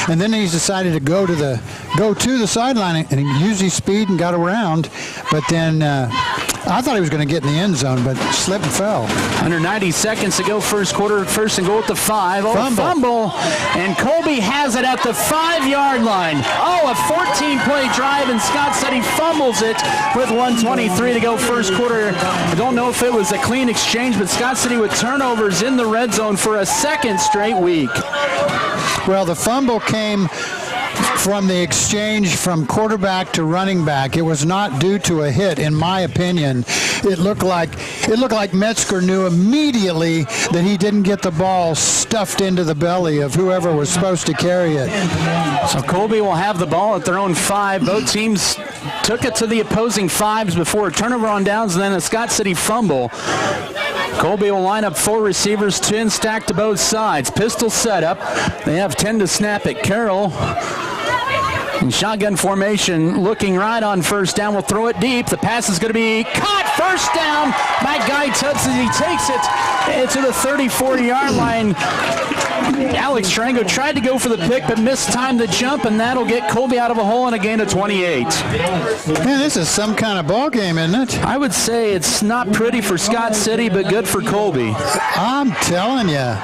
and then he's decided to go to the sideline and he used his speed and got around. But then I thought he was going to get in the end zone, but slipped and fell. Under 90 seconds to go, first quarter, 1st and goal at the 5. Fumble, and Colby has it at the 5-yard line. A 14-play drive, and Scott City fumbles it with 1:23 to go, first quarter. I don't know if it was a clean exchange, but Scott City with turnovers in the red zone for a 2nd straight week. Well, the fumble came from the exchange from quarterback to running back. It was not due to a hit, in my opinion. It looked like Metzger knew immediately that he didn't get the ball stuffed into the belly of whoever was supposed to carry it. So Colby will have the ball at their own 5. Both teams took it to the opposing 5s before a turnover on downs and then a Scott City fumble. Colby will line up 4 receivers, 10 stacked to both sides. Pistol setup. They have 10 to snap it. Carroll in shotgun formation, looking right on 1st down. Will throw it deep. The pass is going to be caught. 1st down by Guy Tubbs as he takes it to the 34-yard line. Alex Trango tried to go for the pick, but mistimed the jump, and that'll get Colby out of a hole and a gain of 28. Man, this is some kind of ball game, isn't it? I would say it's not pretty for Scott City, but good for Colby. I'm telling you.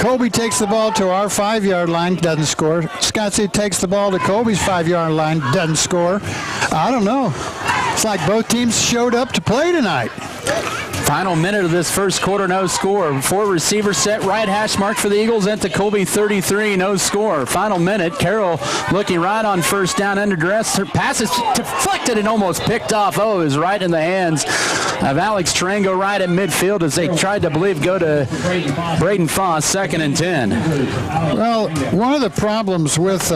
Colby takes the ball to our 5-yard line, doesn't score. Scott City takes the ball to Colby's 5-yard line, doesn't score. I don't know. It's like both teams showed up to play tonight. Final minute of this first quarter, no score. 4 receivers set, right hash mark for the Eagles at the Colby 33, no score. Final minute, Carroll looking right on 1st down under duress. Her pass is deflected and almost picked off. It was right in the hands of Alex Trango right at midfield as they tried to go to Braden Foss, 2nd and 10. Well, one of the problems with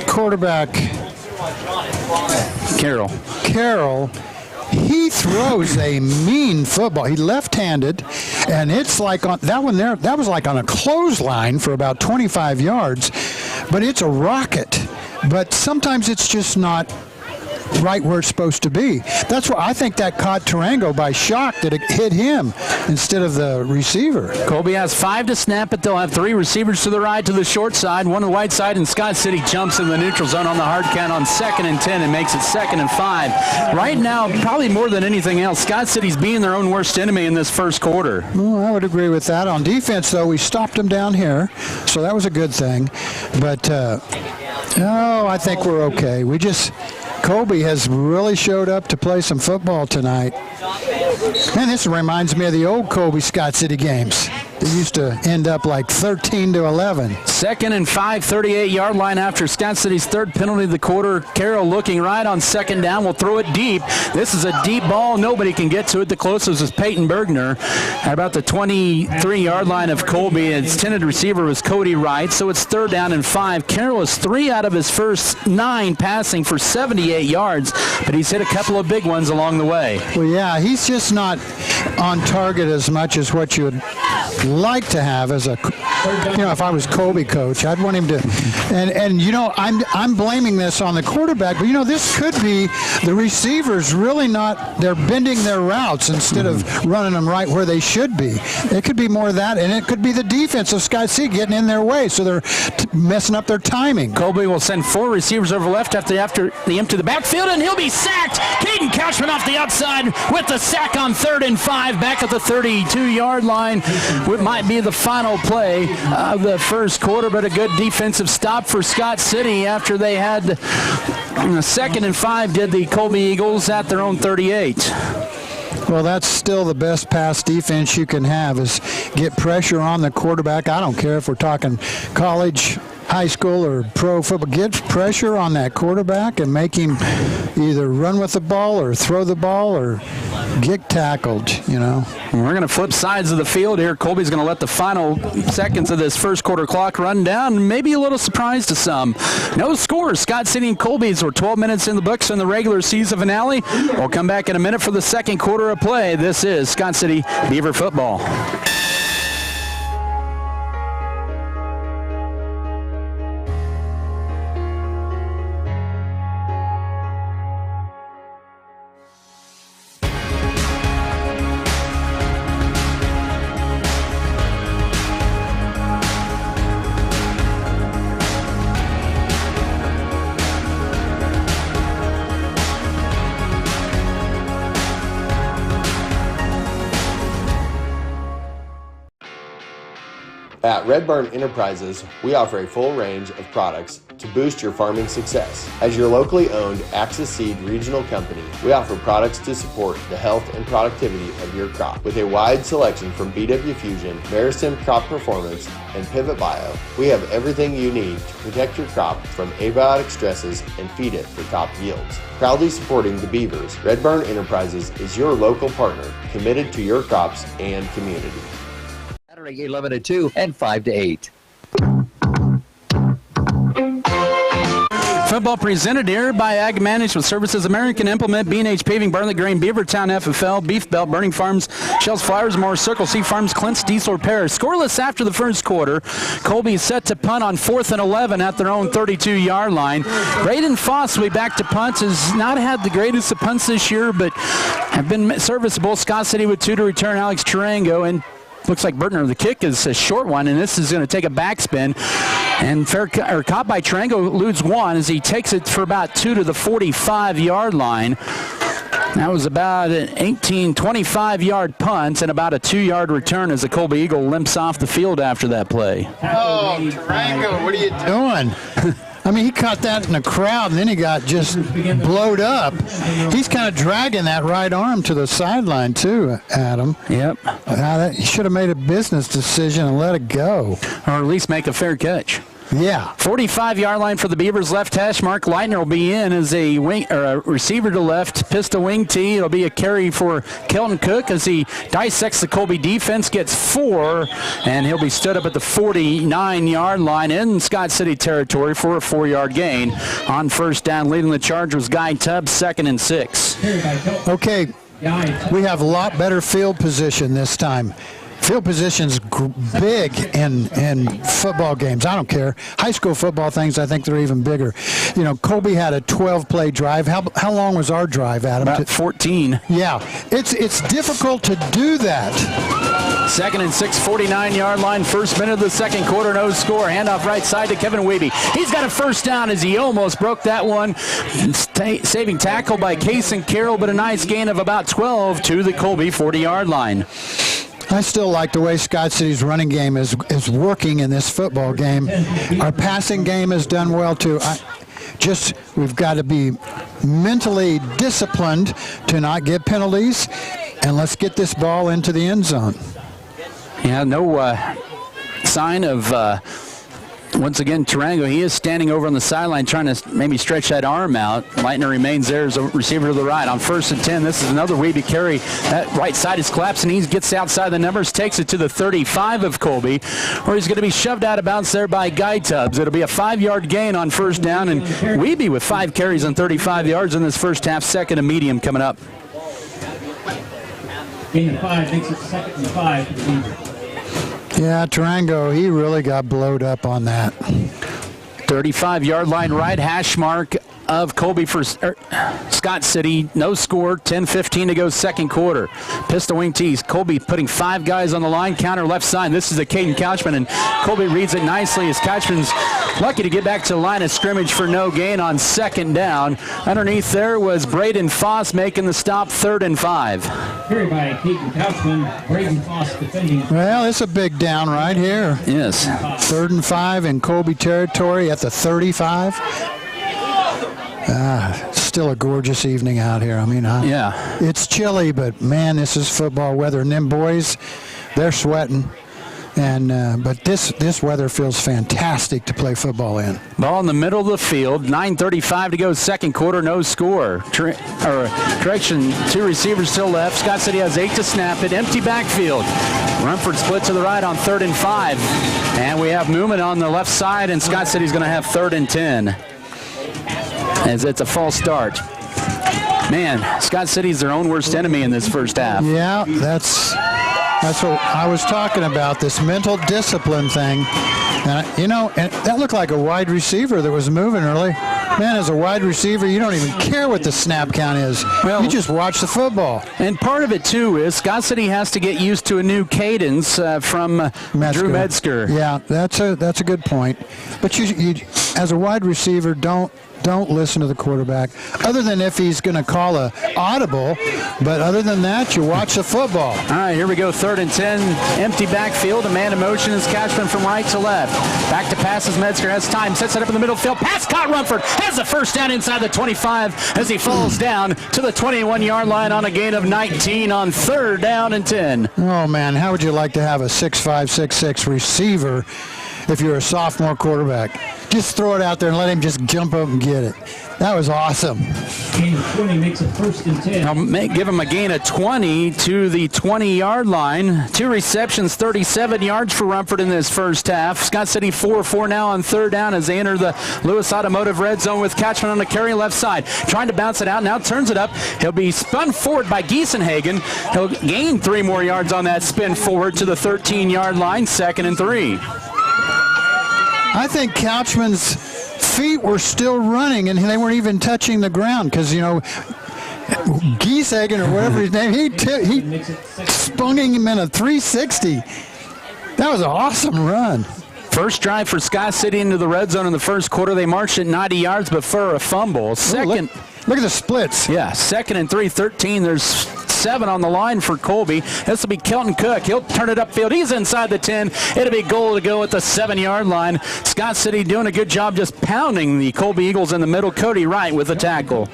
quarterback Carroll, he throws a mean football. He left-handed, and it's like on that one there. That was like on a clothesline for about 25 yards. but it's a rocket. But sometimes it's just not right where it's supposed to be. That's why I think that caught Tarango by shock that it hit him instead of the receiver. Colby has 5 to snap it. They'll have 3 receivers to the right, to the short side, 1 to the wide side, and Scott City jumps in the neutral zone on the hard count on 2nd and 10 and makes it 2nd and 5. Right now, probably more than anything else, Scott City's being their own worst enemy in this first quarter. Well, I would agree with that. On defense, though, we stopped them down here, so that was a good thing. But, I think we're okay. Colby has really showed up to play some football tonight. Man, this reminds me of the old Colby Scott City games. They used to end up like 13-11. 2nd and 5, 38-yard line after Scott City's 3rd penalty of the quarter. Carroll looking right on 2nd down. Will throw it deep. This is a deep ball. Nobody can get to it. The closest is Peyton Bergner at about the 23-yard line of Colby. Its intended receiver was Cody Wright, so it's 3rd down and 5. Carroll is 3 out of his first 9 passing for 78 yards, but he's hit a couple of big ones along the way. Well, yeah, he's just not on target as much as what you would like to have as if I was Colby coach, I'd want him to, and I'm blaming this on the quarterback, but this could be the receivers really they're bending their routes instead of running them right where they should be. It could be more of that, and it could be the defense of Scott City getting in their way, so they're messing up their timing. Colby will send 4 receivers over left after they empty the backfield, and he'll be sacked. Caden Couchman off the outside with the sack on 3rd and 5, back at the 32-yard line. It might be the final play of the first quarter, but a good defensive stop for Scott City after they had 2nd and 5, did the Colby Eagles at their own 38. Well, that's still the best pass defense you can have, is get pressure on the quarterback. I don't care if we're talking college, high school, or pro football. Get pressure on that quarterback and make him either run with the ball or throw the ball or get tackled, We're going to flip sides of the field here. Colby's going to let the final seconds of this first quarter clock run down. Maybe a little surprise to some. No scores. Scott City and Colby's were 12 minutes in the books in the regular season finale. We'll come back in a minute for the second quarter of play. This is Scott City Beaver football. At Red Barn Enterprises, we offer a full range of products to boost your farming success. As your locally owned Axis Seed regional company, we offer products to support the health and productivity of your crop. With a wide selection from BW Fusion, Meristem Crop Performance, and Pivot Bio, we have everything you need to protect your crop from abiotic stresses and feed it for top yields. Proudly supporting the Beavers, Red Barn Enterprises is your local partner committed to your crops and community. Saturday 11 to 2 and 5 to 8. Football presented here by Ag Management Services, American Implement, B&H Paving, Bartlett Grain, Beavertown FFL, Beef Belt, Burning Farms, Shells Flowers, Moore, Circle C Farms, Clint's Diesel Repair. Scoreless after the first quarter. Colby is set to punt on 4th and 11 at their own 32-yard line. Braden Foss will be back to punt. Has not had the greatest of punts this year, but have been serviceable. Scott City with 2 to return. Alex Tarango, and looks like Bertner. The kick is a short one, and this is going to take a backspin. And caught by Tarango, eludes 1 as he takes it for about 2 to the 45-yard line. That was about an 25-yard punt and about a 2-yard return as the Colby Eagle limps off the field after that play. Oh, Tarango, what are you doing? I mean, he caught that in the crowd, and then he got just blowed up. He's kind of dragging that right arm to the sideline, too, Adam. Yep. He should have made a business decision and let it go. Or at least make a fair catch. Yeah. 45-yard line for the Beavers. Left hash, Mark Leitner will be in as a wing or a receiver to left. Pistol wing tee. It'll be a carry for Kelton Cook as he dissects the Colby defense, gets 4, and he'll be stood up at the 49-yard line in Scott City territory for a 4-yard gain. On first down, leading the charge was Guy Tubbs, 2nd and 6. Okay, we have a lot better field position this time. field position's big in football games. I don't care. High school football things, I think they're even bigger. You know, Colby had a 12-play drive. How long was our drive, Adam? About 14. Yeah. It's difficult to do that. 2nd and 6, 49-yard line. First minute of the second quarter, no score. Handoff right side to Kevin Wiebe. He's got a first down as he almost broke that one. Saving tackle by Kason Carroll, but a nice gain of about 12 to the Colby 40-yard line. I still like the way Scott City's running game is working in this football game. Our passing game has done well, too. We've got to be mentally disciplined to not get penalties, and let's get this ball into the end zone. Yeah, no sign of, once again, Tarango. He is standing over on the sideline trying to maybe stretch that arm out. Leitner remains there as a receiver to the right. On 1st and 10, this is another Wiebe carry. That right side is collapsing. He gets outside the numbers, takes it to the 35 of Colby, where he's going to be shoved out of bounds there by Guy Tubbs. It'll be a 5-yard gain on first down, and Wiebe with 5 carries on 35 yards in this first half. 2nd and medium coming up. Gain of 5 makes it 2nd and 5 for the Beavers. Yeah, Tarango, he really got blowed up on that. 35-yard line right hash mark of Colby for Scott City. No score, 10-15 to go second quarter. Pistol wing tees. Colby putting 5 guys on the line, counter left side. This is a Caden Couchman, and Colby reads it nicely as Couchman's lucky to get back to the line of scrimmage for no gain on 2nd down. Underneath there was Braden Foss making the stop, 3rd and 5. Carried by Caden Couchman, Braden Foss defending. Well, it's a big down right here. Yes. 3rd and 5 in Colby territory at the 35. Still a gorgeous evening out here. I mean, yeah, it's chilly, but man, this is football weather. And them boys, they're sweating. And but this weather feels fantastic to play football in. Ball in the middle of the field. 9:35 to go second quarter. No score. Correction. 2 receivers still left. Scott City has 8 to snap it. Empty backfield. Rumford split to the right on 3rd and 5. And we have movement on the left side, and Scott City's going to have 3rd and 10. As it's a false start. Man, Scott City's their own worst enemy in this first half. Yeah, that's what I was talking about, this mental discipline thing. And, and that looked like a wide receiver that was moving early. Man, as a wide receiver, you don't even care what the snap count is. Well, you just watch the football. And part of it, too, is Scott City has to get used to a new cadence from Drew Metzger. Yeah, that's a good point. But you as a wide receiver, don't listen to the quarterback, other than if he's going to call a audible. But other than that, you watch the football. All right, here we go. 3rd and 10. Empty backfield. A man in motion is Cashman from right to left. Back to passes. Metzger has time. Sets it up in the middle field. Pass caught. Rumford has the first down inside the 25 as he falls down to the 21-yard line on a gain of 19 on 3rd down and 10. Oh, man, how would you like to have a 6'5", 6'6" receiver if you're a sophomore quarterback? Just throw it out there and let him just jump up and get it. That was awesome. Gain of 20 makes it 1st and 10. I'll give him a gain of 20 to the 20-yard line. 2 receptions, 37 yards for Rumford in this first half. Scott City 4-4 now on 3rd down as they enter the Lewis Automotive red zone with Couchman on the carry left side. Trying to bounce it out, now turns it up. He'll be spun forward by Giesenhagen. He'll gain 3 more yards on that spin forward to the 13-yard line, 2nd and 3. I think Couchman's feet were still running, and they weren't even touching the ground because, Giesenhagen or whatever his name, he spun him in a 360. That was an awesome run. First drive for Scott City into the red zone in the first quarter. They marched at 90 yards before a fumble. Second. Look at the splits. Yeah, 2nd and 3, 13. There's 7 on the line for Colby. This will be Kelton Cook. He'll turn it upfield. He's inside the 10. It'll be goal to go at the 7-yard line. Scott City doing a good job just pounding the Colby Eagles in the middle. Cody Wright with the tackle.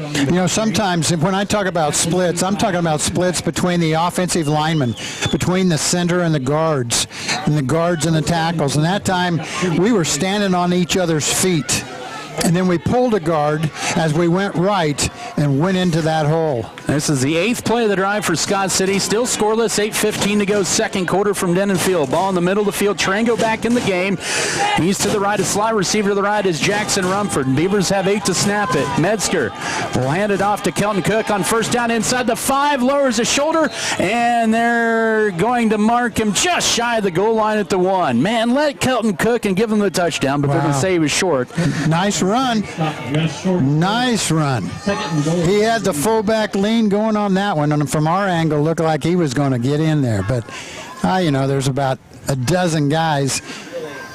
Sometimes when I talk about splits, I'm talking about splits between the offensive linemen, between the center and the guards and the tackles. And that time, we were standing on each other's feet. And then we pulled a guard as we went right and went into that hole. This is the 8th play of the drive for Scott City. Still scoreless, 8:15 to go, second quarter from Denton Field. Ball in the middle of the field. Trango back in the game. He's to the right. A slide receiver to the right is Jackson Rumford. Beavers have 8 to snap it. Metzger will hand it off to Kelton Cook on first down inside the 5. Lowers his shoulder, and they're going to mark him just shy of the goal line at the 1. Man, let Kelton Cook and give him the touchdown, but they're going to say he was short. Nice run. Nice run. He had the fullback lean going on that one, and from our angle, looked like he was going to get in there. But, there's about a dozen guys.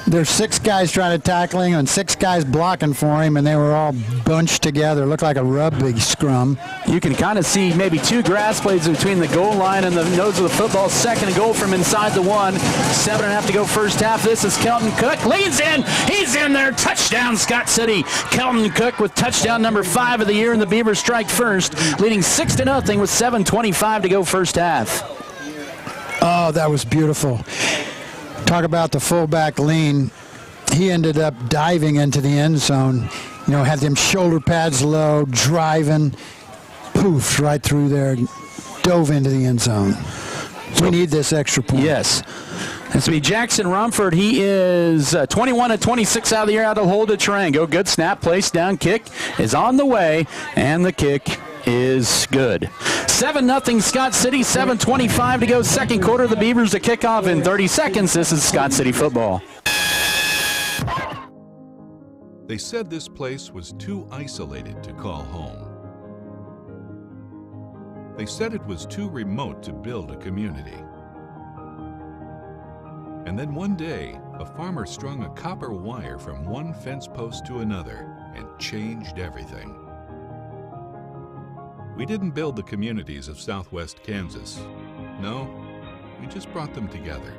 There's 6 guys trying to tackle him and 6 guys blocking for him, and they were all bunched together. Looked like a rugby scrum. You can kind of see maybe 2 grass blades between the goal line and the nose of the football. Second and goal from inside the 1. 7.5 to go first half. This is Kelton Cook. Leads in. He's in there. Touchdown, Scott City. Kelton Cook with touchdown number 5 of the year, and the Beavers strike first, leading 6-0 with 7:25 to go first half. Oh, that was beautiful. Talk about the fullback lean. He ended up diving into the end zone. Had them shoulder pads low, driving, poof, right through there, dove into the end zone. We need this extra point. Yes. It's to be Jackson Rumford. He is 21 of 26 out of the air, out of hold of Tarango. Good snap, place down, kick is on the way, and the kick is good. 7-0 Scott City, 7:25 to go, second quarter. The Beavers to kick off in 30 seconds. This is Scott City football. They said this place was too isolated to call home. They said it was too remote to build a community. And then one day, a farmer strung a copper wire from one fence post to another and changed everything. We didn't build the communities of Southwest Kansas. No, we just brought them together.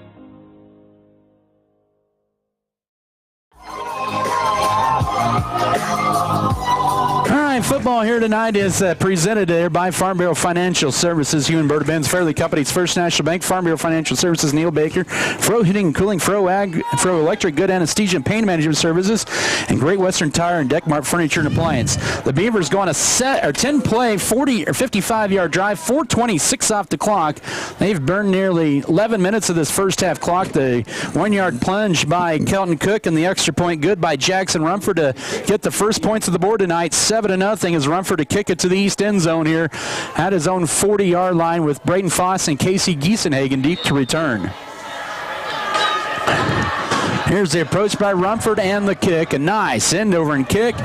All right, football here tonight is presented there by Farm Bureau Financial Services, Hugh and Berta Benz, Fairleigh Companies, First National Bank, Farm Bureau Financial Services, Neil Baker, Fro Heating and Cooling, Fro Ag, Fro Electric, Good Anesthesia and Pain Management Services, and Great Western Tire and Deckmart Furniture and Appliance. The Beavers go on a 10-play, 40 or 55-yard drive, 4:26 off the clock. They've burned nearly 11 minutes of this first half clock. The 1-yard plunge by Kelton Cook and the extra point good by Jackson Rumford to get the first points of the board tonight. 7-0 is Rumford to kick it to the east end zone here at his own 40-yard line with Braden Foss and Casey Giesenhagen deep to return. Here's the approach by Rumford and the kick. A nice end over and kick.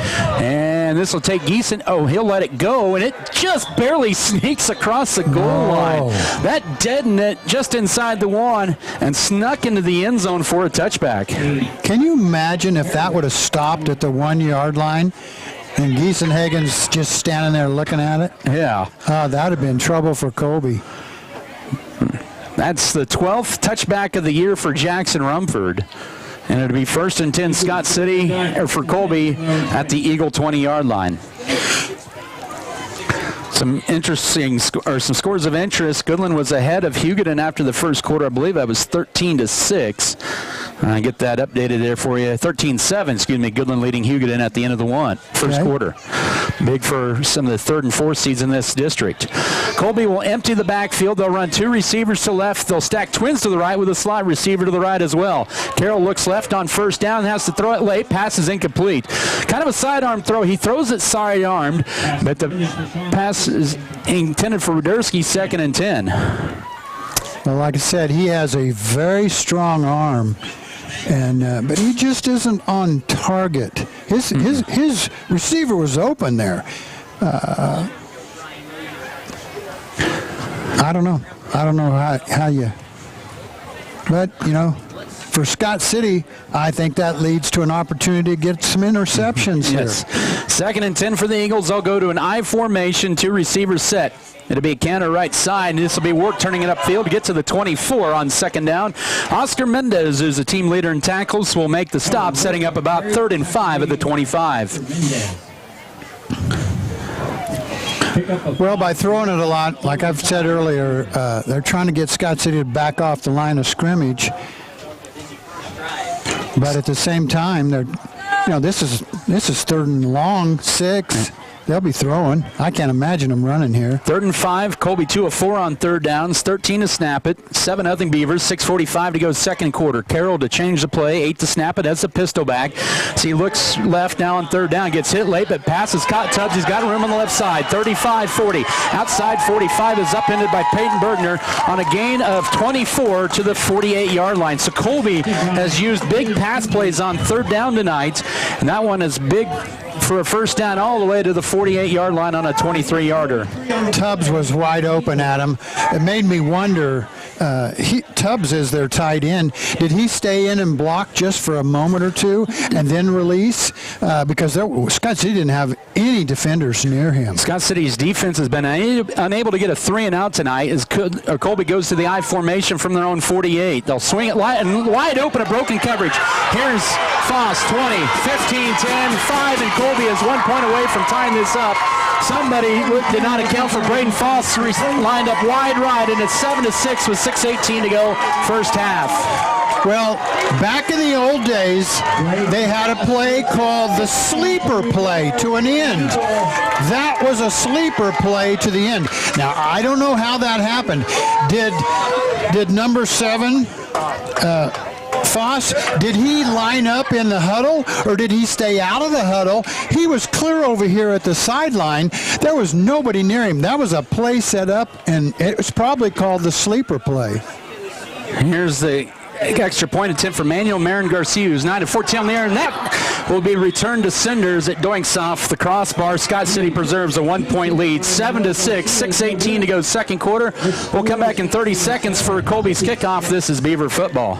And this will take Giesen. Oh, he'll let it go, and it just barely sneaks across the goal line. That deadened it just inside the 1 and snuck into the end zone for a touchback. Can you imagine if that would have stopped at the 1-yard line? And Giesenhagen's just standing there looking at it? Yeah. That would have been trouble for Colby. That's the 12th touchback of the year for Jackson Rumford. And it'll be 1st and 10 Scott City, or for Colby, at the Eagle 20-yard line. Some scores of interest. Goodland was ahead of Hugoton after the first quarter. I believe that was 13-6. I get that updated there for you. 13-7, Goodland leading Hugoton at the end of the first quarter. Big for some of the 3rd and 4th seeds in this district. Colby will empty the backfield. They'll run 2 receivers to left. They'll stack twins to the right with a slot receiver to the right as well. Carroll looks left on first down, has to throw it late. Pass is incomplete. Kind of a sidearm throw. He throws it side-armed, but the pass is intended for Ruderski, 2nd and 10. Well, like I said, he has a very strong arm. And but he just isn't on target. His receiver was open there. I don't know how you. But for Scott City, I think that leads to an opportunity to get some interceptions here. 2nd and 10 for the Eagles. They'll go to an I formation, 2 receivers set. It'll be a counter right side, and this will be Work turning it upfield to get to the 24 on 2nd down. Oscar Mendez, who's a team leader in tackles, will make the stop, setting up about 3rd and 5 at the 25. Well, by throwing it a lot, like I've said earlier, they're trying to get Scott City to back off the line of scrimmage. But at the same time, they're, this is 3rd and long, 6. They'll be throwing. I can't imagine them running here. 3rd and 5. Colby 2 of 4 on third downs. 13 to snap it. 7-0 Beavers. 6:45 to go second quarter. Carroll to change the play. 8 to snap it. That's a pistol back. So he looks left now on third down. Gets hit late, but passes caught Tubbs. He's got room on the left side. 35-40. Outside 45 is upended by Peyton Bergner on a gain of 24 to the 48-yard line. So Colby has used big pass plays on third down tonight, and that one is big for a first down all the way to the 48-yard line on a 23-yarder. Tubbs was wide open, Adam. It made me wonder, Tubbs is their tight end. Did he stay in and block just for a moment or two and then release? Because Scott City didn't have any defenders near him. Scott City's defense has been unable to get a 3-and-out tonight as Colby goes to the I formation from their own 48. They'll swing it wide open, a broken coverage. Here's Foss, 20, 15, 10, 5, and Colby is 1 point away from tying this up. Somebody did not account for Braden Foss, lined up wide right, and it's 7-6 with 6:18 to go first half. Well, back in the old days, they had a play called the sleeper play to an end. That was a sleeper play to the end. Now, I don't know how that happened. Did number 7... Foss, did he line up in the huddle or did he stay out of the huddle? He was clear over here at the sideline. There was nobody near him. That was a play set up, and it was probably called the sleeper play. Here's the extra point attempt for Manuel Marin Garcia, who's 9-14 on the air, and that will be returned to Cinders at Doinks off the crossbar. Scott City preserves a 1 point lead, 7-6, 6:18 to go second quarter. We'll come back in 30 seconds for Colby's kickoff. This is Beaver football.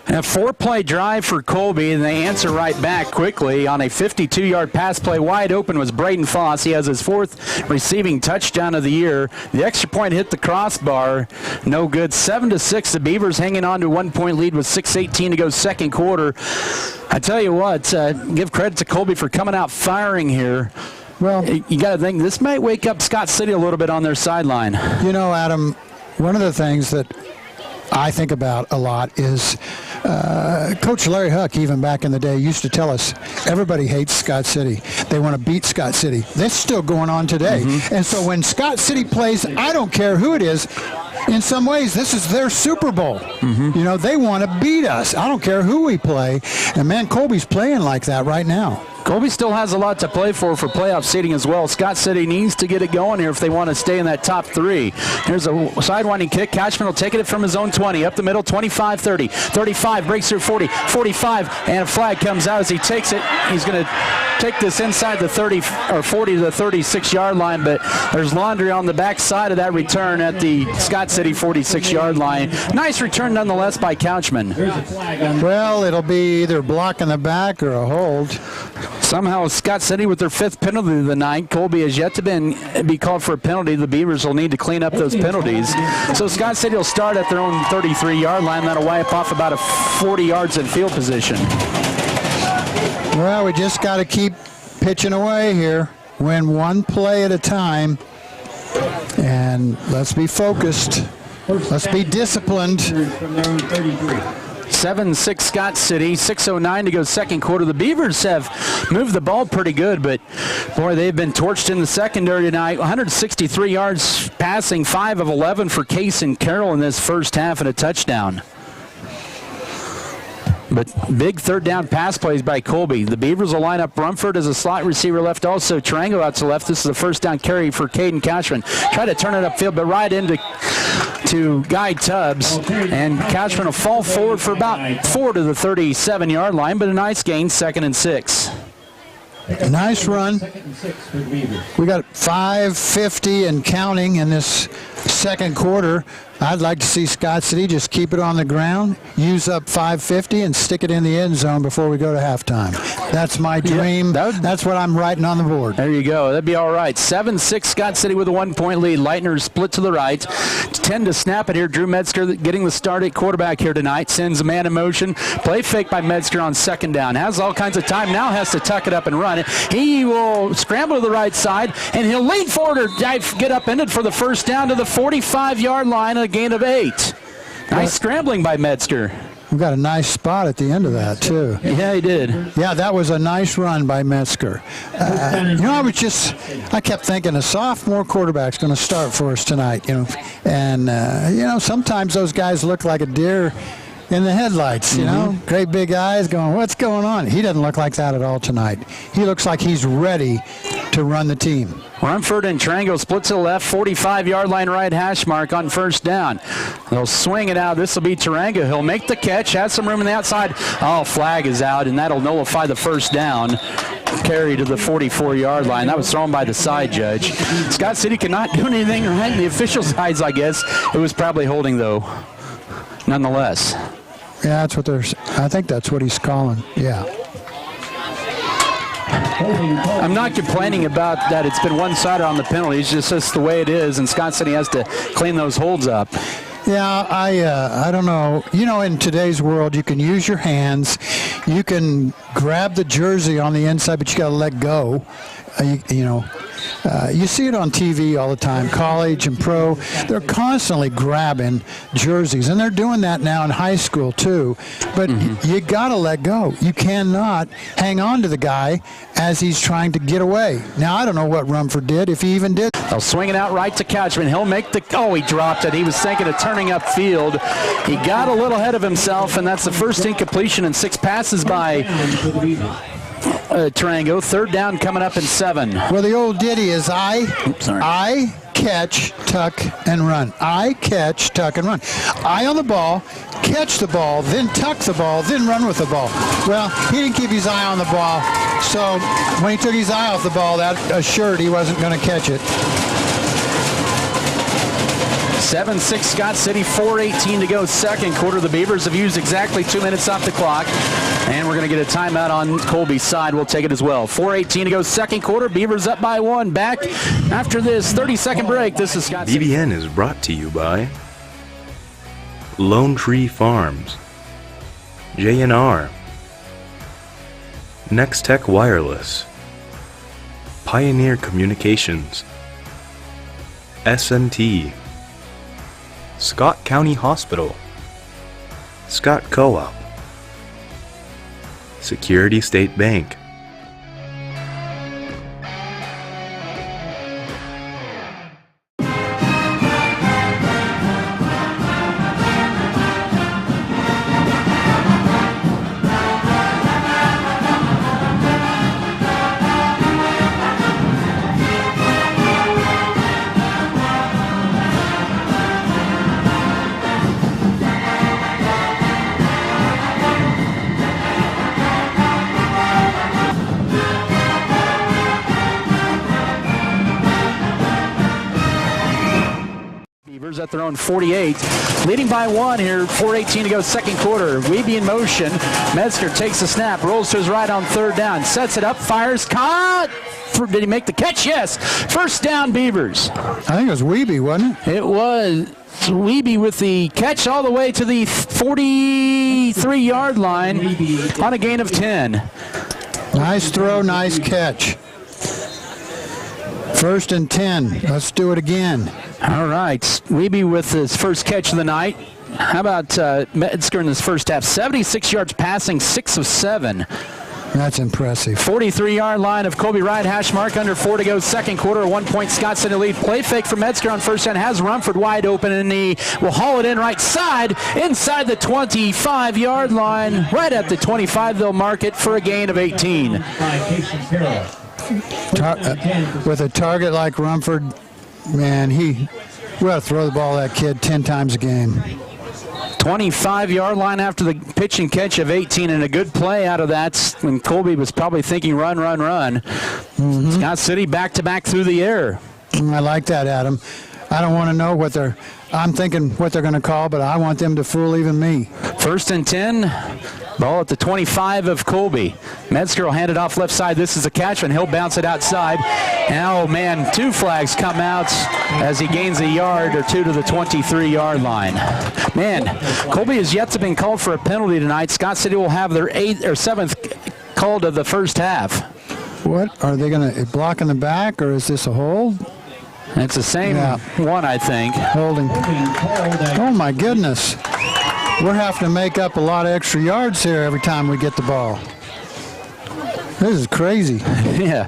A 4-play drive for Colby, and they answer right back quickly on a 52-yard pass play. Wide open was Braden Foss. He has his 4th receiving touchdown of the year. The extra point hit the crossbar. No good. 7-6. The Beavers hanging on to a 1 point lead with 6:18 to go second quarter. I tell you what, give credit to Colby for coming out firing here. Well, you got to think this might wake up Scott City a little bit on their sideline. You know, Adam, one of the things that I think about a lot is Coach Larry Huck, even back in the day, used to tell us everybody hates Scott City. They want to beat Scott City. That's still going on today. Mm-hmm. And so when Scott City plays, I don't care who it is, in some ways, this is their Super Bowl. Mm-hmm. You know, they want to beat us. I don't care who we play. And, man, Colby's playing like that right now. Colby still has a lot to play for playoff seeding as well. Scott City needs to get it going here if they want to stay in that top 3. Here's a sidewinding kick. Catchman will take it from his own 20. Up the middle, 25-30. 35, breaks through 40. 45, and a flag comes out as he takes it. He's going to take this inside the 30 or 40 to the 36-yard line, but there's laundry on the back side of that return at the Scott City 46-yard line. Nice return nonetheless by Couchman. Well, it'll be either block in the back or a hold. Somehow Scott City with their 5th penalty of the night. Colby has yet to be called for a penalty. The Beavers will need to clean up those penalties. So Scott City will start at their own 33-yard line. That'll wipe off about 40 yards in field position. Well, we just got to keep pitching away here. Win one play at a time. And let's be focused. Let's be disciplined. 7-6 Scott City, 6:09 to go second quarter. The Beavers have moved the ball pretty good, but, boy, they've been torched in the secondary tonight. 163 yards passing, 5 of 11 for Case and Carroll in this first half and a touchdown. But big third down pass plays by Colby. The Beavers will line up Rumford as a slot receiver left, also Tarango out to left. This is the first down carry for Caden Couchman. Try to turn it upfield, but right into Guy Tubbs. And Couchman will fall forward for about 4 to the 37-yard line, but a nice gain, 2nd and 6. Nice run. We got 5:50 and counting in this second quarter, I'd like to see Scott City just keep it on the ground, use up 550, and stick it in the end zone before we go to halftime. That's my dream. That's what I'm writing on the board. There you go. That'd be all right. 7-6 Scott City with a 1-point lead. Lightner split to the right. 10 to snap it here. Drew Metzger getting the start at quarterback here tonight. Sends a man in motion. Play fake by Metzger on second down. Has all kinds of time. Now has to tuck it up and run it. He will scramble to the right side, and he'll lean forward or get upended for the first down to the 45-yard line, a gain of 8. Nice scrambling by Metzger. We got a nice spot at the end of that, too. Yeah, he did. Yeah, that was a nice run by Metzger. I kept thinking a sophomore quarterback's going to start for us tonight, and sometimes those guys look like a deer in the headlights, great big eyes going, what's going on? He doesn't look like that at all tonight. He looks like he's ready to run the team. Rumford and Trango split to the left, 45-yard line right hash mark on first down. They'll swing it out. This will be Tarango. He'll make the catch, has some room on the outside. Oh, flag is out, and that'll nullify the first down. Carry to the 44-yard line. That was thrown by the side judge. Scott City cannot do anything right in the official sides, I guess. It was probably holding, though, nonetheless. Yeah, I think that's what he's calling. Yeah. I'm not complaining about that. It's been one-sided on the penalties. Just that's the way it is, and Scott City has to clean those holds up. Yeah, I don't know. In today's world, you can use your hands. You can grab the jersey on the inside, but you got to let go. You see it on TV all the time, college and pro. They're constantly grabbing jerseys, and they're doing that now in high school too. But you got to let go. You cannot hang on to the guy as he's trying to get away. Now, I don't know what Rumford did, if he even did. They'll swing it out right to Couchman. He'll make he dropped it. He was thinking of turning upfield. He got a little ahead of himself, and that's the first incompletion and 6 passes by Tarango. Third down coming up in 7. Well, the old ditty is I catch, tuck, and run. I catch, tuck, and run. Eye on the ball, catch the ball, then tuck the ball, then run with the ball. Well, he didn't keep his eye on the ball, so when he took his eye off the ball, that assured he wasn't going to catch it. 7-6 Scott City, 4:18 to go second quarter. The Beavers have used exactly 2 minutes off the clock, and we're going to get a timeout on Colby's side. We'll take it as well. 4:18 to go second quarter. Beavers up by 1. Back after this 30-second break. This is Scott City. BBN is brought to you by Lone Tree Farms, J&R, Next Tech Wireless, Pioneer Communications, SNT, Scott County Hospital, Scott Co-op, Security State Bank. At their own 48, leading by 1 here, 4:18 to go second quarter. Weeby in motion. Metzger takes the snap, rolls to his right on third down, sets it up, fires, caught. Did he make the catch? Yes. First down, Beavers. I think it was Weeby, wasn't it? It was Weeby with the catch all the way to the 43-yard line on a gain of 10. Nice throw, nice catch. 1st and 10. Let's do it again. All right. Weeby with his first catch of the night. How about Metzger in his first half? 76 yards passing, 6 of 7. That's impressive. 43-yard line of Colby right, hash mark, under 4 to go second quarter. 1 point Scott City lead. Play fake for Metzger on first down. Has Rumford wide open, and he will haul it in right side, inside the 25-yard line. Right at the 25, they'll mark it for a gain of 18. With a target like Rumford, man, we ought to throw the ball at that kid 10 times a game. 25-yard line after the pitch and catch of 18, and a good play out of that when Colby was probably thinking run, run, run. Scott City back-to-back through the air. I like that, Adam. I don't want to know what I'm thinking what they're going to call, but I want them to fool even me. 1st and 10. Ball at the 25 of Colby. Metzger will hand it off left side. This is a catch, and he'll bounce it outside. And, oh, man, 2 flags come out as he gains a yard or 2 to the 23-yard line. Man, Colby has yet to been called for a penalty tonight. Scott City will have their 8th or 7th called of the first half. What? Are they going to block in the back, or is this a hold? It's the same one, I think. Holding. Oh, my goodness. We're having to make up a lot of extra yards here every time we get the ball. This is crazy. Yeah.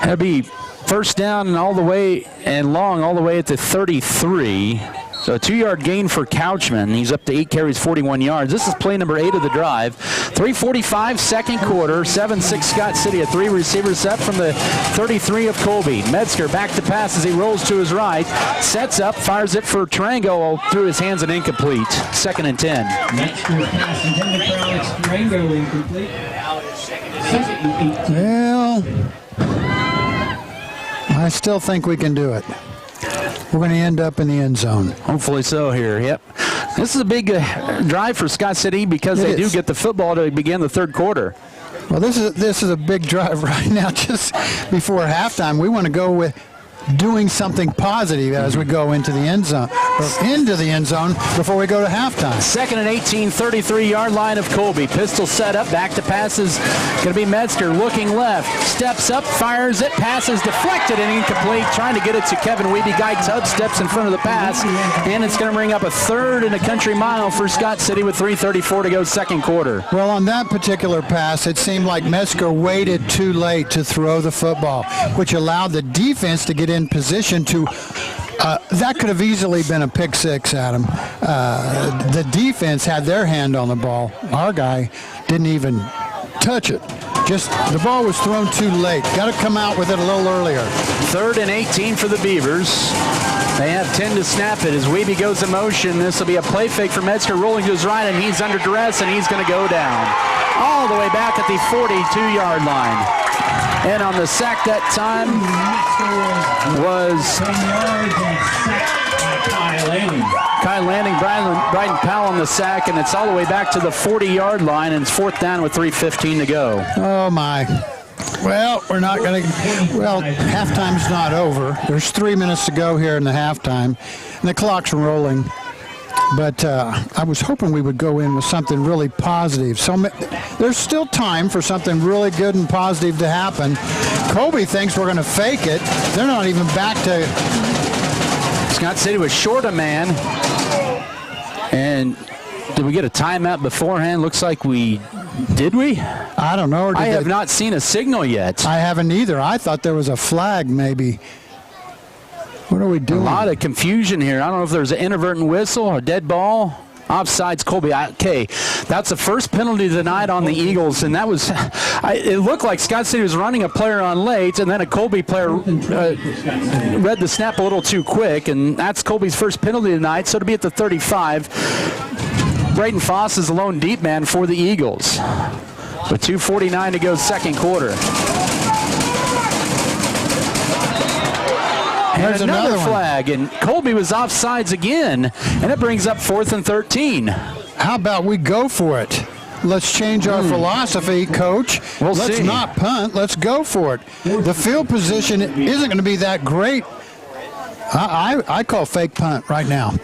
That'll be first down and all the way and long all the way at the 33. So a 2-yard gain for Couchman. He's up to 8 carries, 41 yards. This is play number 8 of the drive. 3:45 second quarter. 7-6 Scott City. A 3-receiver set from the 33 of Colby. Metzger back to pass as he rolls to his right. Sets up, fires it for Tarango through his hands and incomplete. 2nd and 10. Metzger pass intended for Alex Tarango, incomplete. 2nd and 18. Well, I still think we can do it. We're going to end up in the end zone. Hopefully so here, yep. This is a big drive for Scott City because they do get the football to begin the third quarter. Well, this is a big drive right now. Just before halftime, we want to go with doing something positive as we go into the end zone, or into the end zone before we go to halftime. 2nd and 18, 33-yard line of Colby. Pistol set up, back to passes. Going to be Metzger looking left. Steps up, fires it, passes deflected and incomplete. Trying to get it to Kevin Wiebe. Guy Tubbs steps in front of the pass, and it's going to bring up a 3rd and a country mile for Scott City with 3:34 to go second quarter. Well, on that particular pass, it seemed like Metzger waited too late to throw the football, which allowed the defense to get in position to that could have easily been a pick six, Adam. The defense had their hand on the ball. Our guy didn't even touch it. Just the ball was thrown too late. Got to come out with it a little earlier. 3rd and 18 for the Beavers. They have 10 to snap it as Wiebe goes in motion. This will be a play fake for Metzger, rolling to his right, and he's under duress, and he's going to go down all the way back at the 42-yard line. And on the sack that time was Kyle Lanning, Bryden Powell on the sack, and it's all the way back to the 40-yard line, and it's 4th down with 3:15 to go. Oh, my. Well, we're not going to. Well, halftime's not over. There's 3 minutes to go here in the halftime, and the clock's rolling. But I was hoping we would go in with something really positive. So there's still time for something really good and positive to happen. Colby thinks we're going to fake it. They're not even back to. Scott City was short a man. And did we get a timeout beforehand? Looks like did we? I don't know. I have not seen a signal yet. I haven't either. I thought there was a flag maybe. What are we doing? A lot of confusion here. I don't know if there's an inadvertent whistle or a dead ball. Offsides, Colby. Okay, that's the first penalty of the night on the Eagles, and that was. It looked like Scott City was running a player on late, and then a Colby player read the snap a little too quick, and that's Colby's first penalty tonight. So to be at the 35, Braden Foss is the lone deep man for the Eagles. With 2:49 to go, second quarter. There's another flag, and Colby was offsides again, and it brings up 4th and 13. How about we go for it? Let's change our philosophy, Coach. Let's not punt. Let's go for it. The field position isn't going to be that great. I call fake punt right now.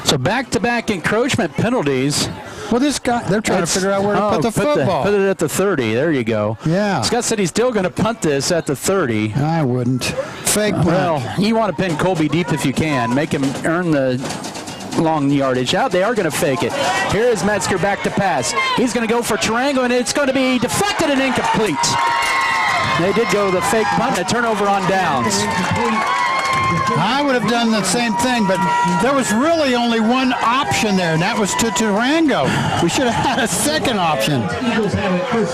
So back-to-back encroachment penalties. Well, this guy, they're trying to figure out where to put the football. Put it at the 30. There you go. Yeah. Scott City's still going to punt this at the 30. I wouldn't. Fake punt. Well, you want to pin Colby deep if you can. Make him earn the long yardage out. They are going to fake it. Here is Metzger back to pass. He's going to go for Tarango, and it's going to be deflected and incomplete. They did go the fake punt and a turnover on downs. I would have done the same thing, but there was really only one option there, and that was to Tarango. We should have had a second option.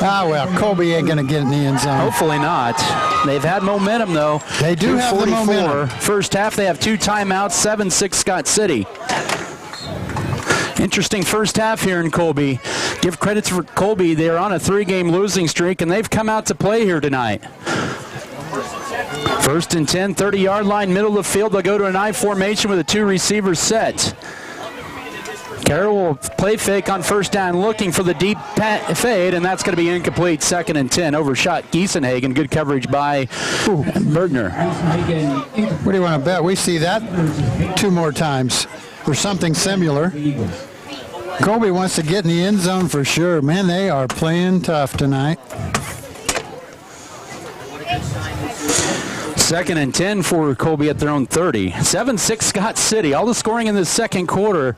Well, Colby ain't going to get in the end zone. Hopefully not. They've had momentum, though. They do have the momentum. First half, they have 2 timeouts, 7-6 Scott City. Interesting first half here in Colby. Give credit for Colby. They're on a 3-game losing streak, and they've come out to play here tonight. First and 10, 30-yard line, middle of the field. They'll go to an I formation with a 2-receiver set. Carroll will play fake on first down, looking for the deep fade, and that's going to be incomplete. 2nd and 10, overshot Giesenhagen. Good coverage by Bergner. What do you want to bet? We see that 2 more times or something similar. Colby wants to get in the end zone for sure. Man, they are playing tough tonight. 2nd and 10 for Colby at their own 30. 7-6 Scott City. All the scoring in the second quarter.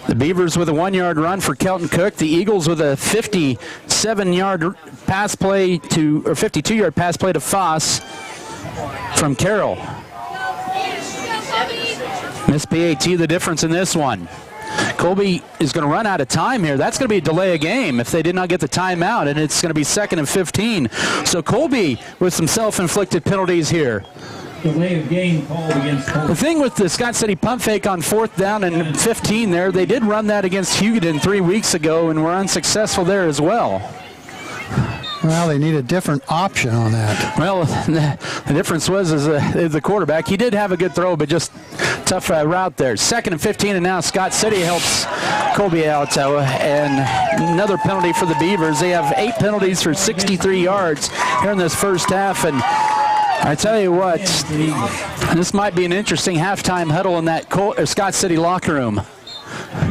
The Beavers with a 1-yard run for Kelton Cook. The Eagles with a 57-yard pass play to, or 52-yard pass play to Foss from Carroll. Miss PAT the difference in this one. Colby is going to run out of time here. That's going to be a delay of game if they did not get the timeout, and it's going to be 2nd and 15. So Colby with some self-inflicted penalties here. Delay of game called against Colby. The thing with the Scott City pump fake on 4th down and 15 there, they did run that against Hugoton 3 weeks ago and were unsuccessful there as well. Well, they need a different option on that. Well, the difference was is the quarterback. He did have a good throw, but just tough route there. 2nd and 15, and now Scott City helps Colby out. And another penalty for the Beavers. They have 8 penalties for 63 yards here in this first half. And I tell you what, this might be an interesting halftime huddle in that Scott City locker room.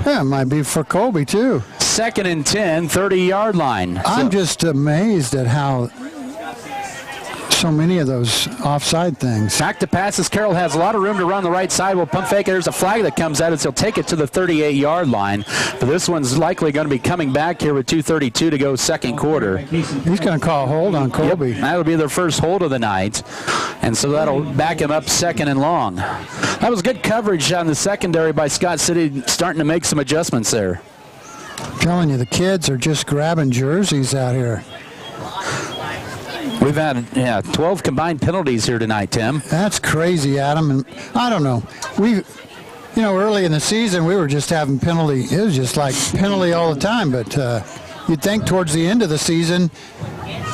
Yeah, it might be for Colby, too. 2nd and 10, 30-yard line. I'm just amazed at how so many of those offside things. Back to passes. Carroll has a lot of room to run the right side. Will pump fake. There's a flag that comes out as he'll take it to the 38-yard line. But this one's likely going to be coming back here with 2:32 to go second quarter. He's going to call a hold on Colby. Yep, that'll be their first hold of the night. And so that'll back him up 2nd and long. That was good coverage on the secondary by Scott City, starting to make some adjustments there. I'm telling you, the kids are just grabbing jerseys out here. We've had 12 combined penalties here tonight, Tim. That's crazy, Adam. And I don't know. Early in the season, we were just having penalty. It was just like penalty all the time. But you'd think towards the end of the season,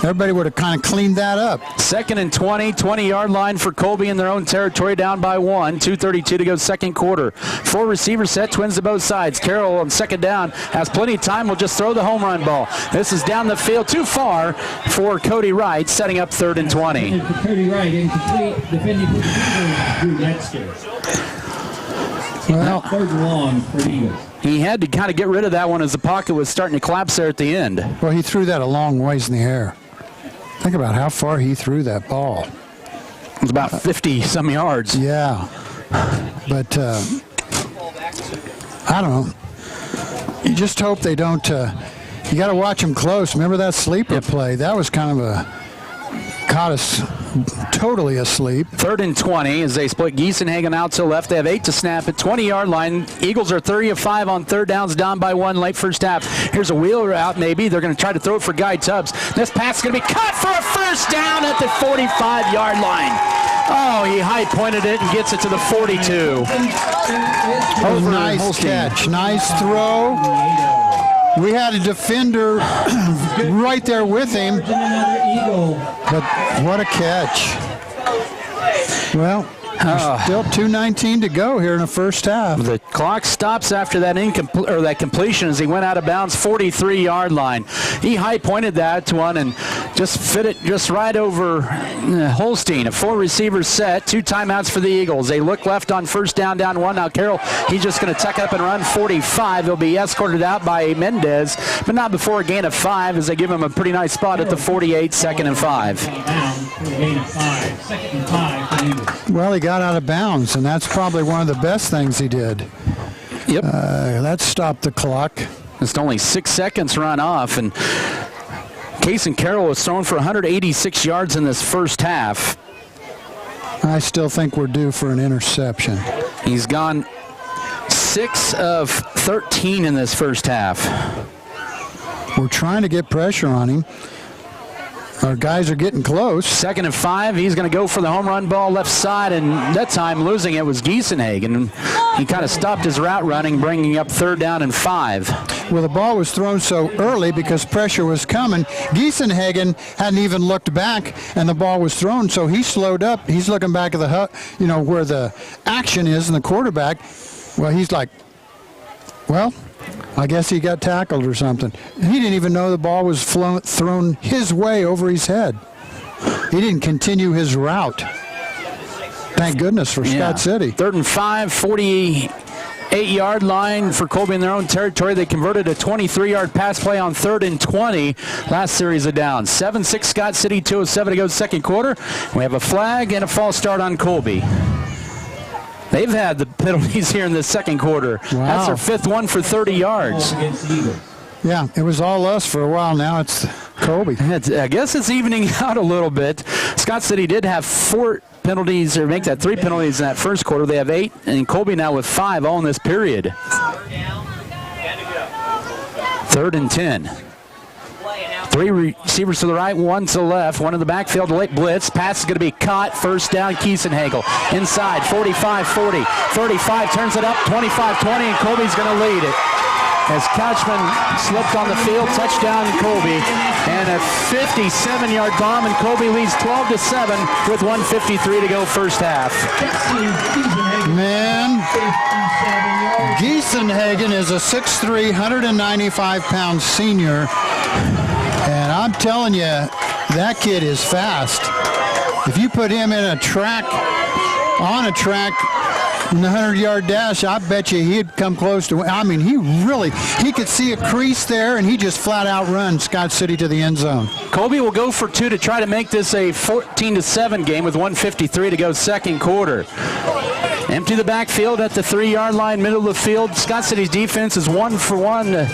everybody would have kind of cleaned that up. 2nd and 20, 20-yard line for Colby in their own territory, down by 1. 2:32 to go second quarter. 4 receiver set, twins to both sides. Carroll on 2nd down has plenty of time. Will just throw the home run ball. This is down the field too far for Cody Wright, setting up 3rd and 20. Cody Wright, incomplete. Defending for Drew Metzger. Well, 3rd and long for Eagles. He had to kind of get rid of that one as the pocket was starting to collapse there at the end. Well, he threw that a long ways in the air. Think about how far he threw that ball. It was about 50-some yards. Yeah. But, I don't know. You just hope they don't. You got to watch them close. Remember that sleeper play? That was kind of caught us totally asleep. 3rd and 20 as they split Giesenhagen out to left. They have 8 to snap at 20-yard line. Eagles are 30 of 5 on 3rd downs, down by 1 late first half. Here's a wheel route maybe. They're going to try to throw it for Guy Tubbs. This pass is going to be cut for a first down at the 45-yard line. Oh, he high pointed it and gets it to the 42. Nice catch. Nice throw. We had a defender right there with him. But what a catch. Well, still 2:19 to go here in the first half. The clock stops after that that completion as he went out of bounds, 43-yard line. He high pointed that one and just fit it just right over Holstein. A 4 receiver set, 2 timeouts for the Eagles. They look left on first down 1. Now Carroll, he's just going to tuck up and run 45. He'll be escorted out by Mendez, but not before a gain of 5 as they give him a pretty nice spot at the 48, 2nd and 5. Well, he got out of bounds, and that's probably one of the best things he did. Yep. That stopped the clock. Just only 6 seconds run off, and Cason Carroll was thrown for 186 yards in this first half. I still think we're due for an interception. He's gone 6 of 13 in this first half. We're trying to get pressure on him. Our guys are getting close. 2nd and 5. He's going to go for the home run ball left side, and that time losing it was Giesenhagen. He kind of stopped his route running, bringing up 3rd down and 5. Well, the ball was thrown so early because pressure was coming. Giesenhagen hadn't even looked back, and the ball was thrown, so he slowed up. He's looking back at the where the action is, and the quarterback. Well, he's like, well, I guess he got tackled or something. He didn't even know the ball was thrown his way over his head. He didn't continue his route. Thank goodness for Scott City. 3rd and 5, 48-yard line for Colby in their own territory. They converted a 23-yard pass play on 3rd and 20. Last series of downs. 7-6 Scott City, 2:07 to go second quarter. We have a flag and a false start on Colby. They've had the penalties here in the second quarter. Wow. That's their 5th one for 30 yards. Yeah, it was all us for a while. Now it's Colby. I guess it's evening out a little bit. Scott City did have 4 penalties, or make that 3 penalties in that first quarter. They have 8, and Colby now with 5 all in this period. 3rd and 10. 3 receivers to the right, 1 to the left, 1 in the backfield, late blitz. Pass is going to be caught. First down, Kiesenhagel. Inside, 45-40. 35, turns it up, 25-20, and Colby's going to lead it. As Couchman slipped on the field, touchdown Colby, and a 57-yard bomb, and Colby leads 12-7 with 1:53 to go first half. Man, Giesenhagen is a 6'3", 195-pound senior, and I'm telling you, that kid is fast. If you put him in on a track, in the 100-yard dash, I bet you he'd come close to. I mean, he could see a crease there, and he just flat out run Scott City to the end zone. Colby will go for 2 to try to make this a 14-7 game with 1:53 to go second quarter. Empty the backfield at the 3-yard line, middle of the field. Scott City's defense is 1 for 1,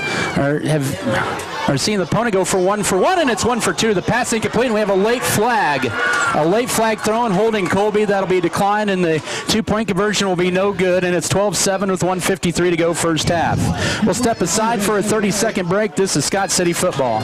are seeing the opponent go for 1 for 1, and it's 1 for 2. The pass incomplete, and we have a late flag. A late flag thrown, holding Colby. That'll be declined, and the 2-point conversion will be no good, and it's 12-7 with 1:53 to go first half. We'll step aside for a 30-second break. This is Scott City football.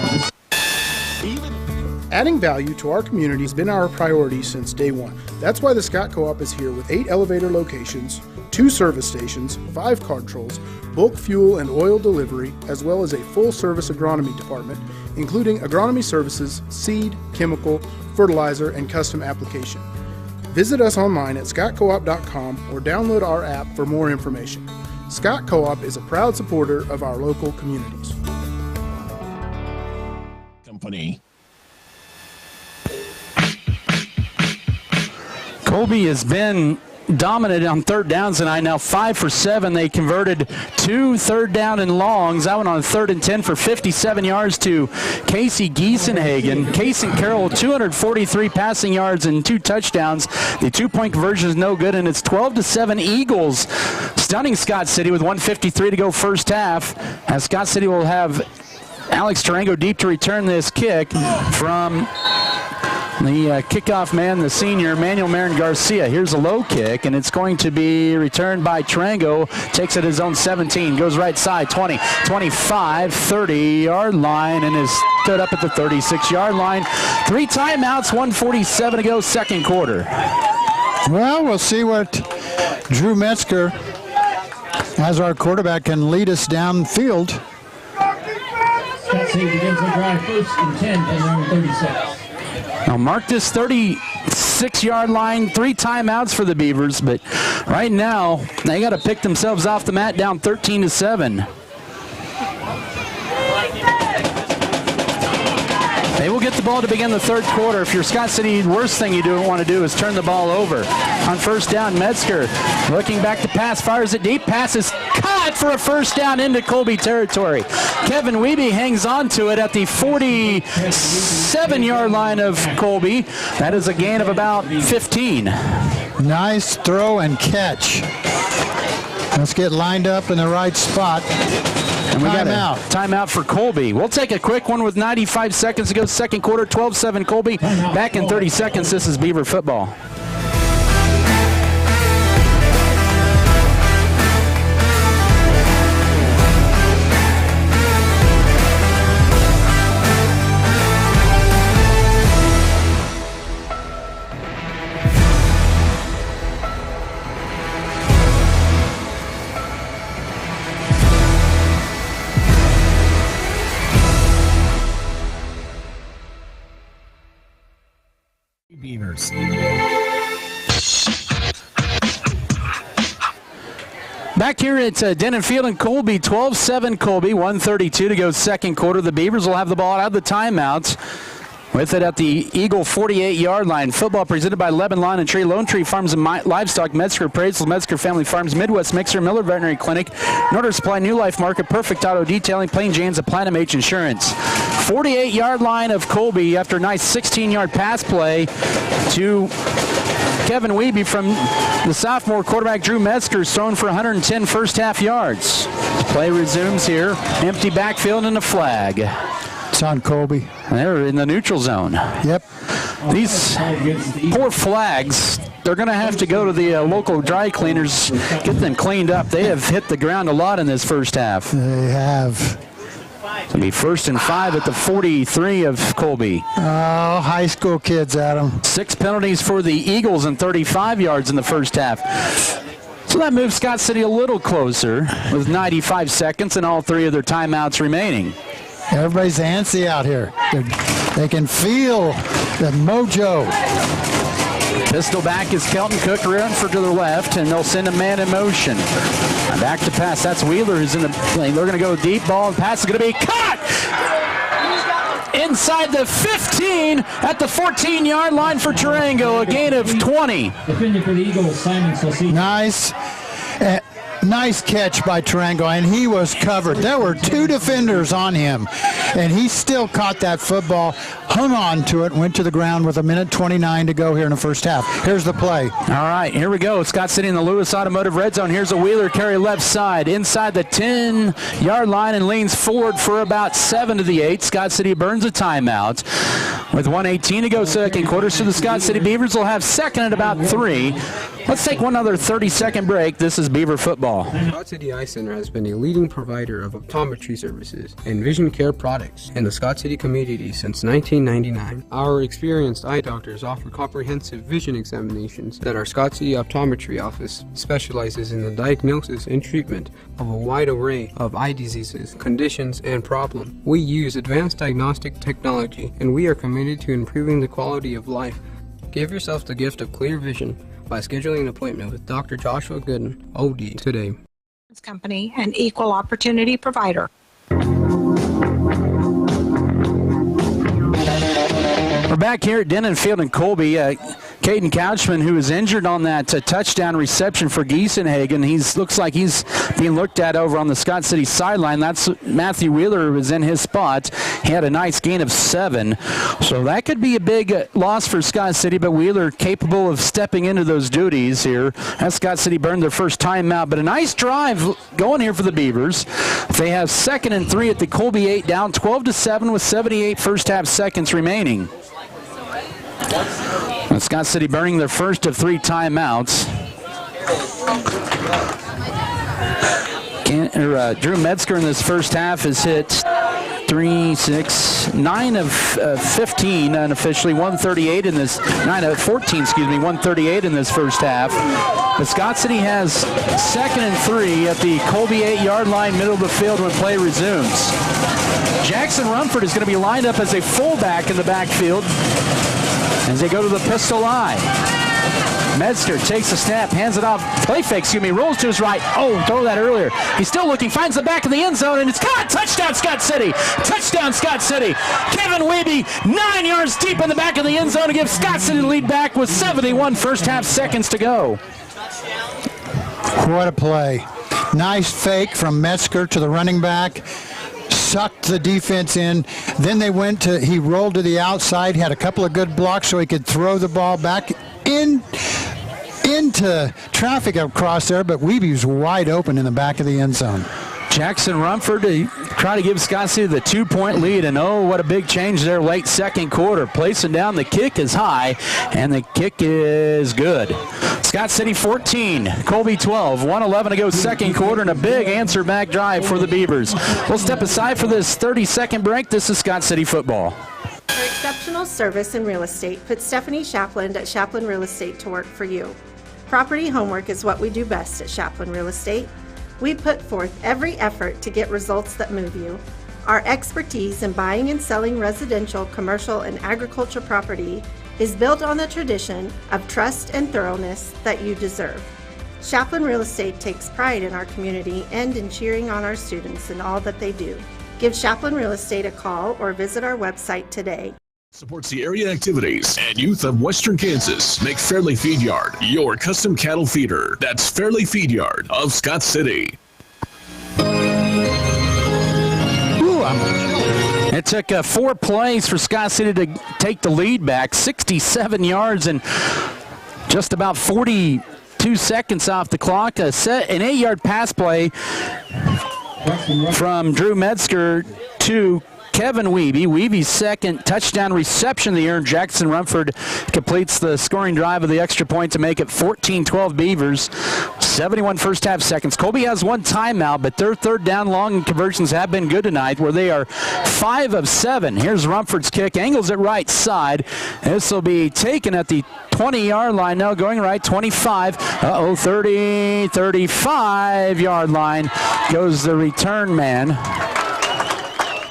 Adding value to our community has been our priority since day one. That's why the Scott Co-op is here with 8 elevator locations, 2 service stations, 5 card trolls, bulk fuel and oil delivery, as well as a full-service agronomy department, including agronomy services, seed, chemical, fertilizer, and custom application. Visit us online at scottcoop.com or download our app for more information. Scott Co-op is a proud supporter of our local communities. Company. Colby has been dominant on 3rd downs tonight. Now 5 for 7. They converted 2 3rd down and longs. That one on 3rd and 10 for 57 yards to Casey Giesenhagen. Casey Carroll, 243 passing yards and 2 touchdowns. The 2-point conversion is no good, and it's 12-7 Eagles, stunning Scott City with 1:53 to go first half. As Scott City will have Alex Tarango deep to return this kick from the kickoff man, the senior, Manuel Marin Garcia. Here's a low kick, and it's going to be returned by Tarango. Takes it his own 17, goes right side, 20, 25, 30-yard line, and is stood up at the 36-yard line. 3 timeouts, 1:47 to go second quarter. Well, we'll see what Drew Metzger, as our quarterback, can lead us downfield. Scott City begins the drive 1st and 10 from around 36. Now mark this 36-yard line, 3 timeouts for the Beavers, but right now they got to pick themselves off the mat down 13-7. They will get the ball to begin the third quarter. If you're Scott City, the worst thing you don't want to do is turn the ball over. On first down, Metzger looking back to pass, fires it deep. Pass is caught for a first down into Colby territory. Kevin Wiebe hangs on to it at the 47-yard line of Colby. That is a gain of about 15. Nice throw and catch. Let's get lined up in the right spot. And we got a timeout for Colby. We'll take a quick one with 95 seconds to go. Second quarter, 12-7 Colby. Back in 30 seconds. This is Beaver football. Beavers. Back here at Denon Field in Colby, 12-7 Colby, 1:32 to go second quarter. The Beavers will have the ball out of the timeouts. With it at the Eagle 48-yard line. Football presented by Lebanon Lawn and Tree, Lone Tree Farms and Livestock, Metzger Appraisal, Metzger Family Farms, Midwest Mixer, Miller Veterinary Clinic, Norder Supply, New Life Market, Perfect Auto Detailing, Plain Jane's, and Platinum H Insurance. 48-yard line of Colby after a nice 16-yard pass play to Kevin Wiebe from the sophomore quarterback Drew Metzger, thrown for 110 first half yards. Play resumes here. Empty backfield and a flag. It's on Colby. They're in the neutral zone. Yep. These poor flags, they're going to have to go to the local dry cleaners, get them cleaned up. They have hit the ground a lot in this first half. They have. It's going to be 1st and 5 at the 43 of Colby. Oh, high school kids, Adam. 6 penalties for the Eagles and 35 yards in the first half. So that moves Scott City a little closer with 95 seconds and all 3 of their timeouts remaining. Everybody's antsy out here. They can feel the mojo. Pistol back is Kelton Cook, Renford to the left, and they'll send a man in motion. And back to pass. That's Wheeler who's in the lane. They're going to go deep ball, and pass is going to be caught inside the 15 at the 14-yard line for Tarango. A gain of 20. Defending for the Eagles, Simon Salcedo. Nice. Nice catch by Tarango, and he was covered. There were 2 defenders on him, and he still caught that football, hung on to it, went to the ground with 1:29 to go here in the first half. Here's the play. All right, here we go. Scott City in the Lewis Automotive red zone. Here's a Wheeler carry left side inside the 10-yard line and leans forward for about 7 to the 8. Scott City burns a timeout with 1:18 to go second quarter. So the Scott City Beavers will have second at about 3. Let's take one other 30-second break. This is Beaver football. Scott City Eye Center has been a leading provider of optometry services and vision care products in the Scott City community since 1999. Our experienced eye doctors offer comprehensive vision examinations that our Scott City Optometry office specializes in the diagnosis and treatment of a wide array of eye diseases, conditions, and problems. We use advanced diagnostic technology, and we are committed to improving the quality of life. Give yourself the gift of clear vision by scheduling an appointment with Dr. Joshua Gooden, OD, today. Company, an equal opportunity provider. We're back here at Denon Field in Colby. Caden Couchman, who was injured on that touchdown reception for Giesenhagen, looks like he's being looked at over on the Scott City sideline. That's Matthew Wheeler, who was in his spot. He had a nice gain of 7. So that could be a big loss for Scott City, but Wheeler capable of stepping into those duties here. As Scott City burned their first timeout, but a nice drive going here for the Beavers. They have 2nd and 3 at the Colby 8, down 12-7 with 78 first half seconds remaining. Scott City burning their first of 3 timeouts. Drew Metzger in this first half has hit 9 of 15 unofficially, 138 in this, 9 of 14, 138 in this first half. But Scott City has 2nd and 3 at the Colby 8-yard line, middle of the field when play resumes. Jackson Rumford is going to be lined up as a fullback in the backfield as they go to the pistol eye. Metzger takes a snap, hands it off, play fake, rolls to his right. Oh, throw that earlier. He's still looking, finds the back of the end zone, and it's caught. Touchdown, Scott City. Touchdown, Scott City. Kevin Wiebe, 9 yards deep in the back of the end zone to give Scott City the lead back with 71 first half seconds to go. What a play. Nice fake from Metzger to the running back. Sucked the defense in. Then he rolled to the outside, had a couple of good blocks so he could throw the ball back into traffic across there, but Wiebe's wide open in the back of the end zone. Jackson Rumford to try to give Scott City the 2-point lead, and oh, what a big change there late second quarter. Placing down, the kick is high, and the kick is good. Scott City 14, Colby 12, 1:11 to go second quarter, and a big answer back drive for the Beavers. We'll step aside for this 30-second break. This is Scott City football. For exceptional service in real estate, put Stephanie Shapland at Shapland Real Estate to work for you. Property homework is what we do best at Shapland Real Estate. We put forth every effort to get results that move you. Our expertise in buying and selling residential, commercial, and agriculture property is built on the tradition of trust and thoroughness that you deserve. Chaplin Real Estate takes pride in our community and in cheering on our students in all that they do. Give Chaplin Real Estate a call or visit our website today. Supports the area activities and youth of Western Kansas. Make Fairley Feed Yard your custom cattle feeder. That's Fairley Feed Yard of Scott City. It took 4 plays for Scott City to take the lead back, 67 yards and just about 42 seconds off the clock. An 8-yard pass play from Drew Metzger to Kevin Wiebe. Wiebe's second touchdown reception of the year, and Jackson Rumford completes the scoring drive of the extra point to make it 14-12 Beavers. 71 first half seconds. Colby has 1 timeout, but their third down long conversions have been good tonight, where they are 5 of 7. Here's Rumford's kick, angles it right side. This will be taken at the 20-yard line now, going right, 25. 30, 35-yard line goes the return man.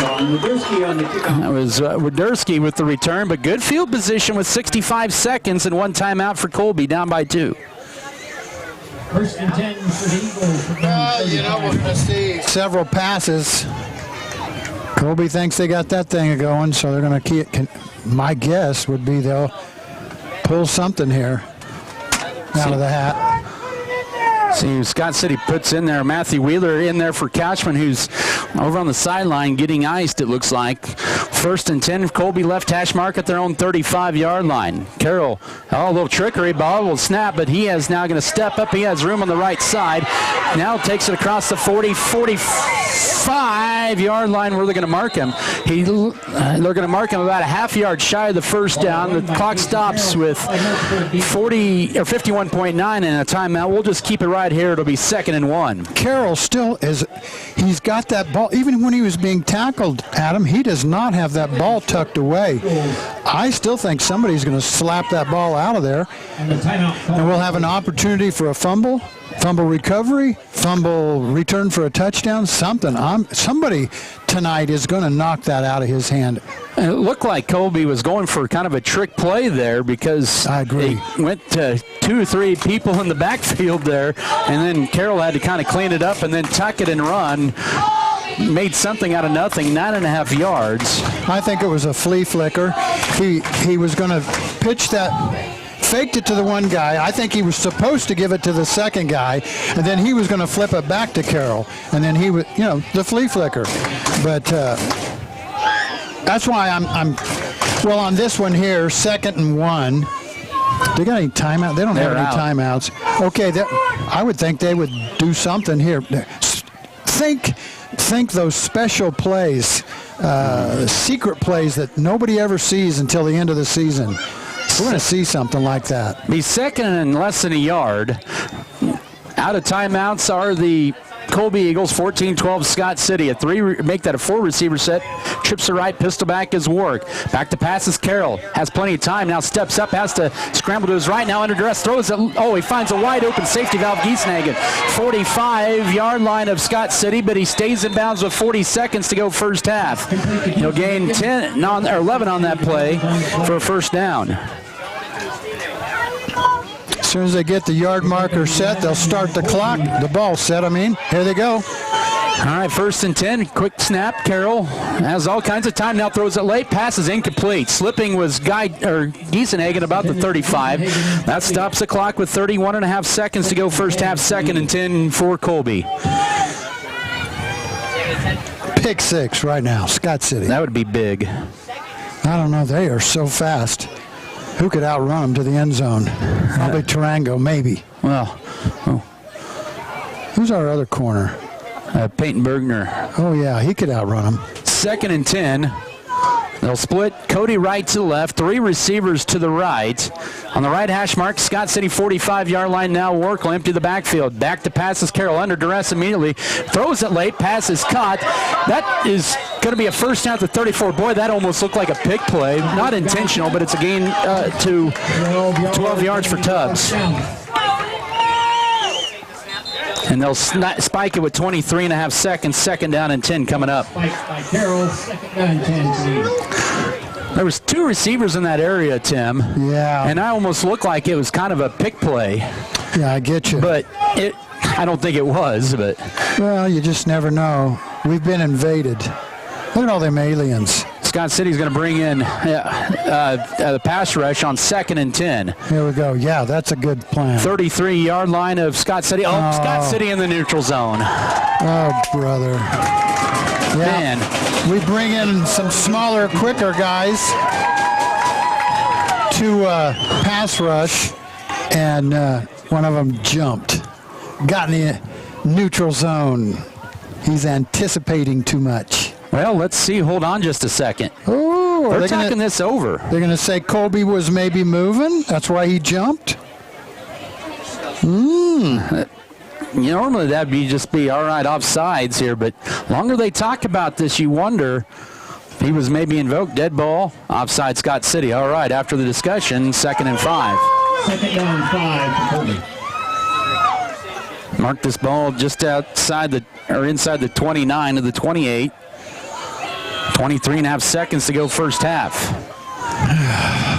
That was Widerski with the return, but good field position with 65 seconds and 1 timeout for Colby, down by 2. First and 10 for the Eagles. We're going to see several passes. Colby thinks they got that thing going, so they're going to keep. My guess would be they'll pull something here out of the hat. See, Scott City puts in there Matthew Wheeler in there for Couchman, who's over on the sideline getting iced, it looks like. First and 10, Colby left hash mark at their own 35-yard line. Carroll, a little trickery, ball will snap, but he is now going to step up. He has room on the right side. Now takes it across the 45-yard line where they're going to mark him. They're going to mark him about a half-yard shy of the first down. The clock stops with 51.9 and a timeout. We'll just keep it right here. It'll be 2nd and 1. Carroll still is, he's got that ball. Even when he was being tackled, Adam, he does not have that ball tucked away. I still think somebody's going to slap that ball out of there. And we'll have an opportunity for a fumble recovery, fumble return for a touchdown, something. Somebody tonight is going to knock that out of his hand. It looked like Colby was going for kind of a trick play there, because I agree. He went to 2 or 3 people in the backfield there, and then Carroll had to kind of clean it up and then tuck it and run. Made something out of nothing, 9.5 yards. I think it was a flea flicker. He was going to pitch that. Faked it to the one guy. I think he was supposed to give it to the second guy, and then he was going to flip it back to Carroll, and then he was, the flea flicker. But that's why I'm well on this one here, 2nd and 1. They got any timeout? They don't have any timeouts. Okay, I would think they would do something here. Think those special plays, secret plays that nobody ever sees until the end of the season. We're going to see something like that. Be 2nd and less than a yard. Out of timeouts are the Colby Eagles, 14-12 Scott City. Make that a 4 receiver set. Trips to right, pistol back is Warwick. Back to passes Carroll. Has plenty of time. Now steps up, has to scramble to his right. Now under duress, throws it. He finds a wide open safety valve. Giesenhagen, 45-yard line of Scott City, but he stays in bounds with 40 seconds to go first half. He'll gain 11 on that play for a first down. As soon as they get the yard marker set, they'll start the clock. The ball set, Here they go. All right, 1st and 10. Quick snap. Carroll has all kinds of time. Now throws it late. Pass is incomplete. Slipping was Giesenhagen about the 35. That stops the clock with 31.5 seconds to go first half. 2nd and 10 for Colby. Pick 6 right now, Scott City. That would be big. I don't know. They are so fast. Who could outrun them to the end zone? Probably Tarango, maybe. Well, who's our other corner? Peyton Bergner. Oh, yeah, he could outrun them. 2nd and 10. They'll split Cody right to the left, 3 receivers to the right. On the right hash mark, Scott City 45-yard line now. Wark will empty the backfield. Back to passes Carroll under duress immediately. Throws it late. Pass is caught. That is going to be a first down at the 34. Boy, that almost looked like a pick play. Not intentional, but it's a gain to 12 yards for Tubbs. And they'll spike it with 23 and a half seconds, 2nd down and 10 coming up. Spiked by Carroll, 2nd down and 10. There was 2 receivers in that area, Tim. Yeah. And I almost looked like it was kind of a pick play. Yeah, I get you. But I don't think it was. But well, you just never know. We've been invaded. Look at all them aliens. Scott City's going to bring in the pass rush on 2nd and 10. Here we go. Yeah, that's a good plan. 33-yard line of Scott City. Scott City in the neutral zone. Oh, brother. Yeah. Man. We bring in some smaller, quicker guys to pass rush, and one of them jumped. Got in the neutral zone. He's anticipating too much. Well, let's see. Hold on just a second. Oh, they're talking this over. They're going to say Colby was maybe moving. That's why he jumped. Normally that'd just be all right offsides here, but longer they talk about this, you wonder if he was maybe invoked. Dead ball, offside Scott City. All right, after the discussion, 2nd and 5. 2nd down 5 for Colby. Mark this ball just inside the 29 to the 28. 23 and a half seconds to go first half.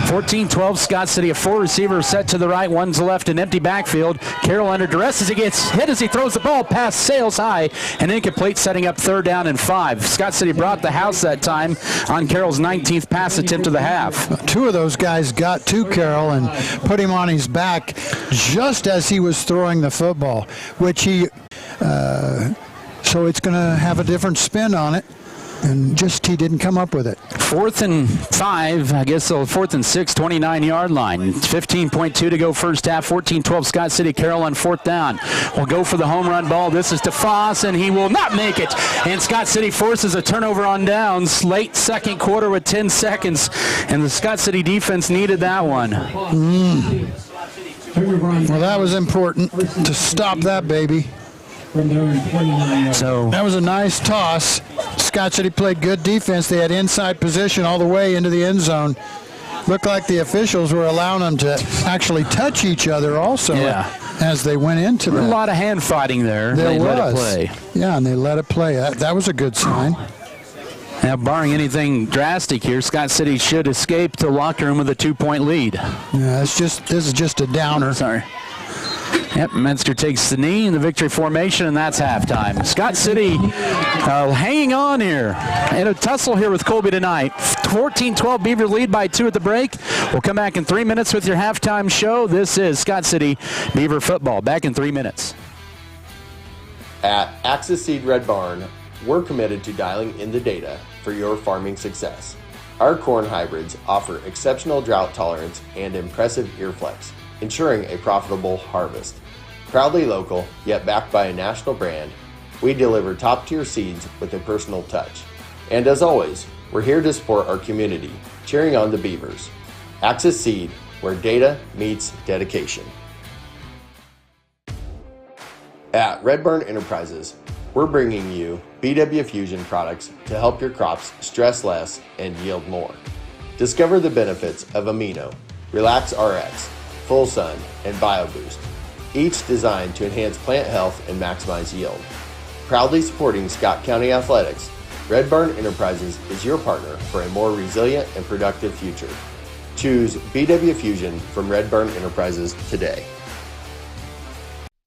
14-12, Scott City, a 4 receiver set to the right, 1 to the left, an empty backfield. Carroll under duress as he gets hit as he throws the ball past, sails high, and incomplete, setting up 3rd down and 5. Scott City brought the house that time on Carroll's 19th pass attempt of the half. 2 of those guys got to Carroll and put him on his back just as he was throwing the football, which he, so it's going to have a different spin on it. And just he didn't come up with it. 4th and 5, I guess, so 4th and 6, 29-yard line. 15.2 to go first half. 14-12, Scott City. Carroll on 4th down. Will go for the home run ball. This is to Foss, and he will not make it. And Scott City forces a turnover on downs. Late 2nd quarter with 10 seconds, and the Scott City defense needed that one. Well, that was important to stop that baby. So that was a nice toss. Scott City played good defense. They had inside position all the way into the end zone. Looked like the officials were allowing them to actually touch each other also as they went into that. A lot of hand fighting there. There was. Let it play. Yeah, and they let it play. That was a good sign. Now, barring anything drastic here, Scott City should escape the locker room with a 2-point lead. Yeah, this is just a downer. Sorry. Yep, Menster takes the knee in the victory formation, and that's halftime. Scott City hanging on here in a tussle here with Colby tonight. 14-12, Beaver lead by 2 at the break. We'll come back in 3 minutes with your halftime show. This is Scott City Beaver football. Back in 3 minutes. At Axis Seed Red Barn, we're committed to dialing in the data for your farming success. Our corn hybrids offer exceptional drought tolerance and impressive ear flex, ensuring a profitable harvest. Proudly local, yet backed by a national brand, we deliver top-tier seeds with a personal touch. And as always, we're here to support our community, cheering on the Beavers. Axis Seed, where data meets dedication. At Red Barn Enterprises, we're bringing you BW Fusion products to help your crops stress less and yield more. Discover the benefits of Amino, Relax RX, Full Sun, and BioBoost, each designed to enhance plant health and maximize yield. Proudly supporting Scott County Athletics, Red Barn Enterprises is your partner for a more resilient and productive future. Choose BW Fusion from Red Barn Enterprises today.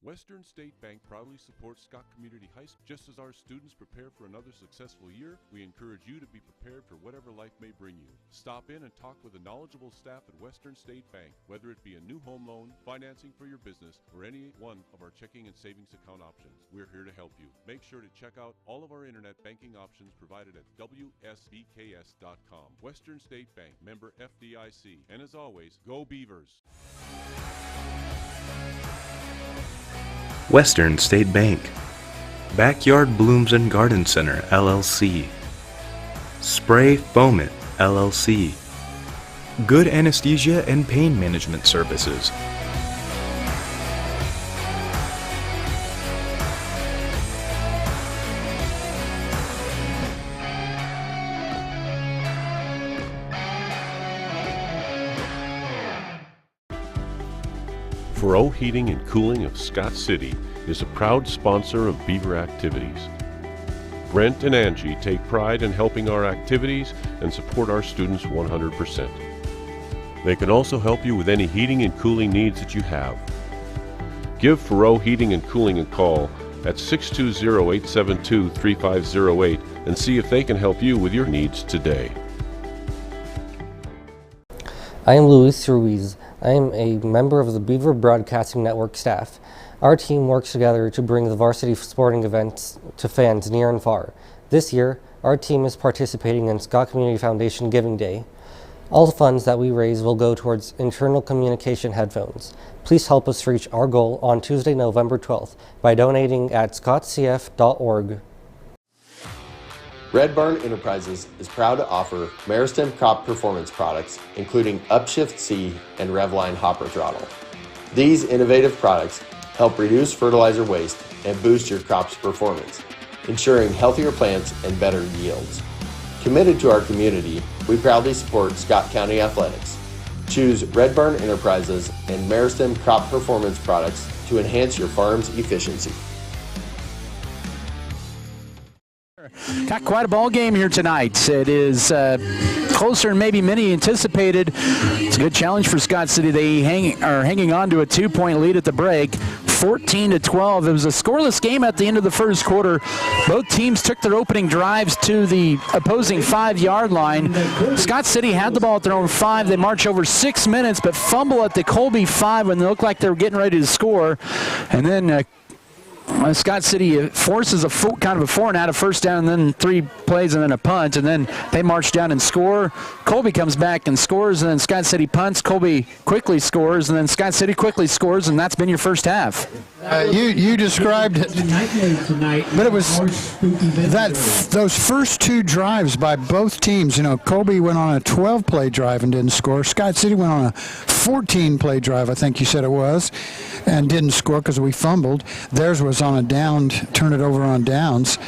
Western State Bank proudly supports Scott Community High School. Just as our students prepare for another successful year, we encourage you to be prepared for whatever life may bring you. Stop in and talk with the knowledgeable staff at Western State Bank, whether it be a new home loan, financing for your business, or any one of our checking and savings account options. We're here to help you. Make sure to check out all of our internet banking options provided at WSBKS.com. Western State Bank, member FDIC. And as always, go Beavers! Western State Bank, Backyard Blooms and Garden Center, LLC, Spray Foamit, LLC, Good Anesthesia and Pain Management Services. For O Heating and Cooling of Scott City, is a proud sponsor of Beaver activities. Brent and Angie take pride in helping our activities and support our students 100%. They can also help you with any heating and cooling needs that you have. Give Faroe Heating and Cooling a call at 620-872-3508 and see if they can help you with your needs today. I am Luis Ruiz. I am a member of the Beaver Broadcasting Network staff. Our team works together to bring the varsity sporting events to fans near and far. This year, our team is participating in Scott Community Foundation Giving Day. All the funds that we raise will go towards internal communication headphones. Please help us reach our goal on Tuesday, November 12th by donating at scottcf.org. Red Barn Enterprises is proud to offer Meristem crop performance products, including Upshift C and Revline hopper throttle. These innovative products help reduce fertilizer waste and boost your crop's performance, ensuring healthier plants and better yields. Committed to our community, we proudly support Scott County Athletics. Choose Red Barn Enterprises and Meristem crop performance products to enhance your farm's efficiency. Got quite a ball game here tonight. It is closer than maybe many anticipated. It's a good challenge for Scott City. They are hanging on to a 2-point lead at the break, 14-12. It was a scoreless game at the end of the first quarter. Both teams took their opening drives to the opposing 5-yard line. Scott City had the ball at their own 5. They march over 6 minutes, but fumble at the Colby 5 when they looked like they were getting ready to score. And then Scott City forces a kind of a 4-and-out, a first down, and then 3 plays and then a punt, and then they march down and score. Colby comes back and scores, and then Scott City punts. Colby quickly scores, and then Scott City quickly scores, and that's been your first half. You described it, but it was those first 2 drives by both teams. You know, Colby went on a 12-play drive and didn't score. Scott City went on a 14-play drive, I think you said it was, and didn't score because we fumbled. Theirs was on a down, turn it over on downs.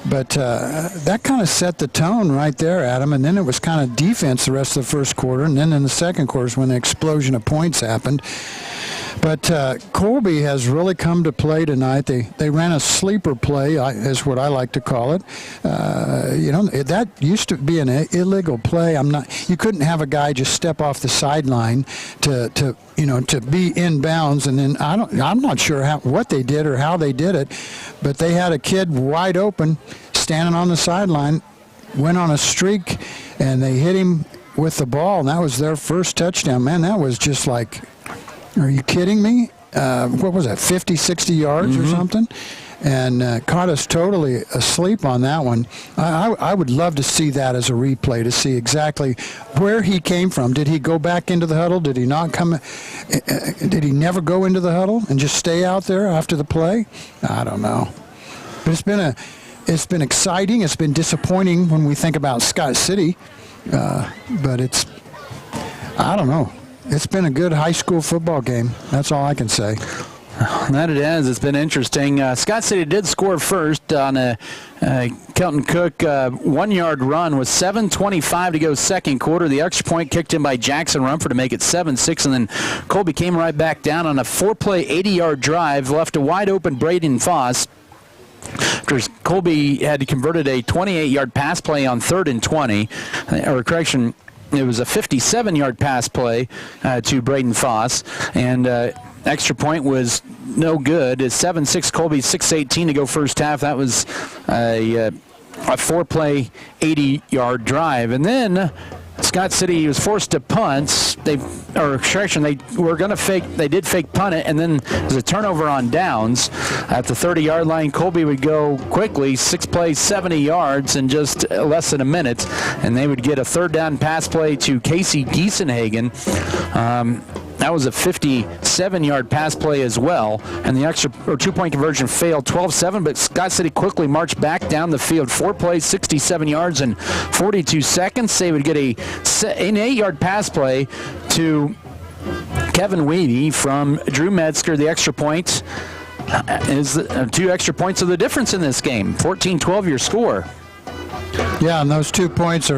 But that kind of set the tone right there, Adam, and then it was kind of defense the rest of the first quarter, and then in the second quarter is when the explosion of points happened. But Colby has really come to play tonight. They ran a sleeper play, is what I like to call it. That used to be an illegal play. You couldn't have a guy just step off the sideline to be in bounds, and then I'm not sure what they did or how they did it, but they had a kid wide open standing on the sideline, went on a streak, and they hit him with the ball, and that was their first touchdown. Man, that was just like, are you kidding me? What was that, 50, 60 yards or something? And caught us totally asleep on that one. I would love to see that as a replay, to see exactly where he came from. Did he go back into the huddle? Did he not come? Did he never go into the huddle and just stay out there after the play? I don't know. But it's been exciting. It's been disappointing when we think about Scott City. But I don't know. It's been a good high school football game. That's all I can say. That it is. It's been interesting. Scott City did score first on a Kelton Cook 1-yard run with 7:25 to go second quarter. The extra point kicked in by Jackson Rumford to make it 7-6, and then Colby came right back down on a 4-play 80-yard drive, left a wide open Braden Foss. After Colby had converted a 28-yard pass play on 3rd and 20, or correction, it was a 57-yard pass play to Braden Foss, and extra point was no good. It's 7-6 Colby, 6:18 to go first half. That was a 4-play 80-yard drive. And then Scott City was forced to punt. They were going to fake. They did fake punt it, and then there's a turnover on downs at the 30-yard line. Colby would go quickly, 6 plays, 70 yards in just less than a minute, and they would get a 3rd down pass play to Casey Giesenhagen. That was a 57-yard pass play as well, and the extra or 2-point conversion failed, 12-7, but Scott City quickly marched back down the field. 4 plays, 67 yards in 42 seconds. They would get an 8-yard pass play to Kevin Weedy from Drew Metzger. The extra point is 2 extra points of the difference in this game. 14-12 your score. Yeah, and those 2 points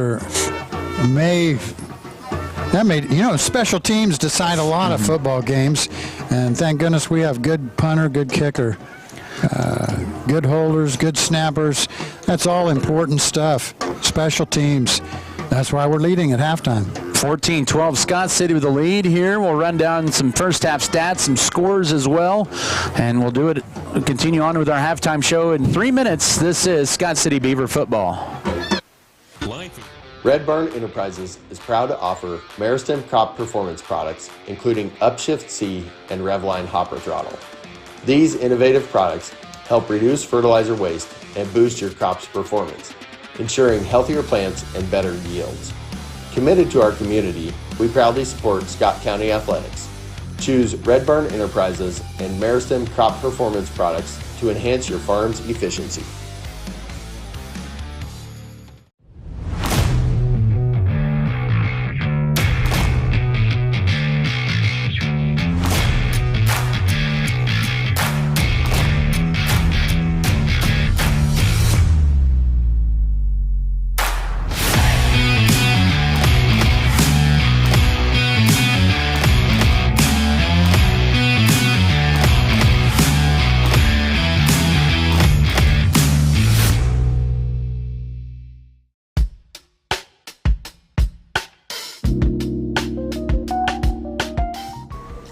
special teams decide a lot of football games, and thank goodness we have good punter, good kicker. good holders, good snappers. That's all important stuff. Special teams. That's why we're leading at halftime. 14-12 Scott City with the lead here. We'll run down some first half stats, some scores as well, and we'll continue on with our halftime show in 3 minutes. This is Scott City Beaver football. Red Barn Enterprises is proud to offer Meristem crop performance products, including Upshift C and Revline hopper throttle. These innovative products help reduce fertilizer waste and boost your crop's performance, ensuring healthier plants and better yields. Committed to our community, we proudly support Scott County Athletics. Choose Red Barn Enterprises and Meristem crop performance products to enhance your farm's efficiency.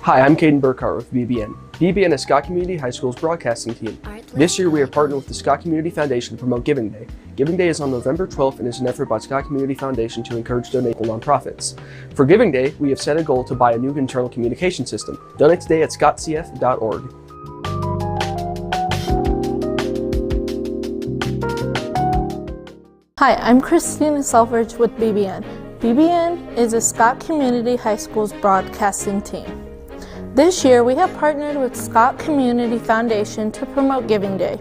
Hi, I'm Caden Burkhart with BBN. BBN is Scott Community High School's broadcasting team. This year we have partnered with the Scott Community Foundation to promote Giving Day. Giving Day is on November 12th and is an effort by Scott Community Foundation to encourage donating nonprofits. For Giving Day, we have set a goal to buy a new internal communication system. Donate today at scottcf.org. Hi, I'm Christina Selfridge with BBN. BBN is a Scott Community High School's broadcasting team. This year, we have partnered with Scott Community Foundation to promote Giving Day.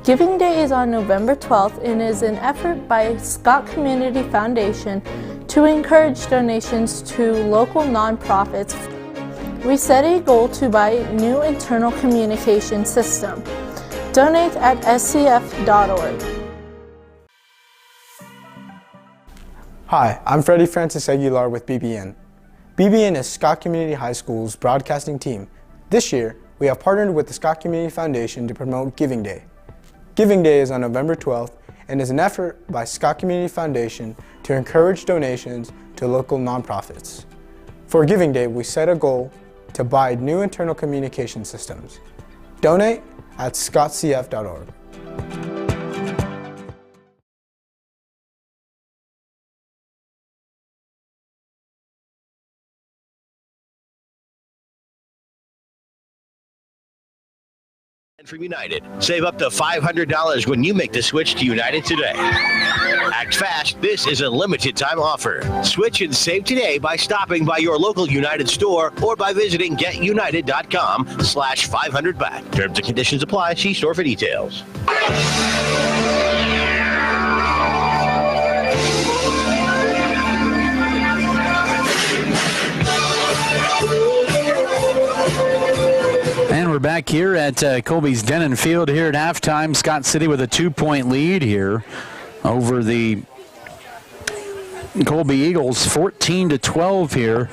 Giving Day is on November 12th and is an effort by Scott Community Foundation to encourage donations to local nonprofits. We set a goal to buy a new internal communication system. Donate at scf.org. Hi, I'm Freddie Francis Aguilar with BBN. BBN is Scott Community High School's broadcasting team. This year, we have partnered with the Scott Community Foundation to promote Giving Day. Giving Day is on November 12th and is an effort by Scott Community Foundation to encourage donations to local nonprofits. For Giving Day, we set a goal to buy new internal communication systems. Donate at scottcf.org. From United. Save up to $500 when you make the switch to United today. Act fast. This is a limited time offer. Switch and save today by stopping by your local United store or by visiting getunited.com/500back. Terms and conditions apply. See store for details. And we're back here at Colby's Denon Field here at halftime. Scott City with a 2-point lead here over the Colby Eagles, 14-12 here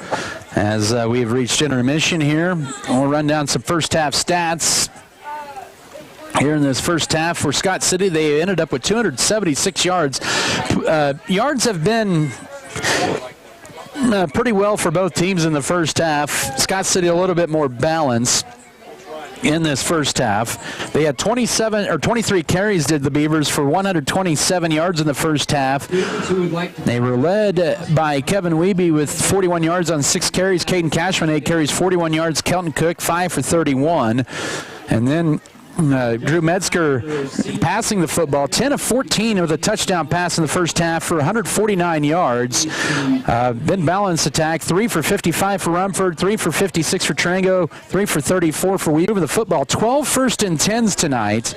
as we've reached intermission here. We'll run down some first half stats. Here in this first half for Scott City, they ended up with 276 yards. Yards have been pretty well for both teams in the first half. Scott City a little bit more balanced in this first half. They had 23 carries, did the Beavers, for 127 yards in the first half. They were led by Kevin Wiebe with 41 yards on 6 carries. Caden Cashman, 8 carries, 41 yards. Kelton Cook, 5 for 31. And then Drew Metzger passing the football, 10 of 14 with a touchdown pass in the first half for 149 yards. Been balanced attack, 3 for 55 for Rumford, 3 for 56 for Trango, 3 for 34 for Weaver. The football, 12 first and 10s tonight.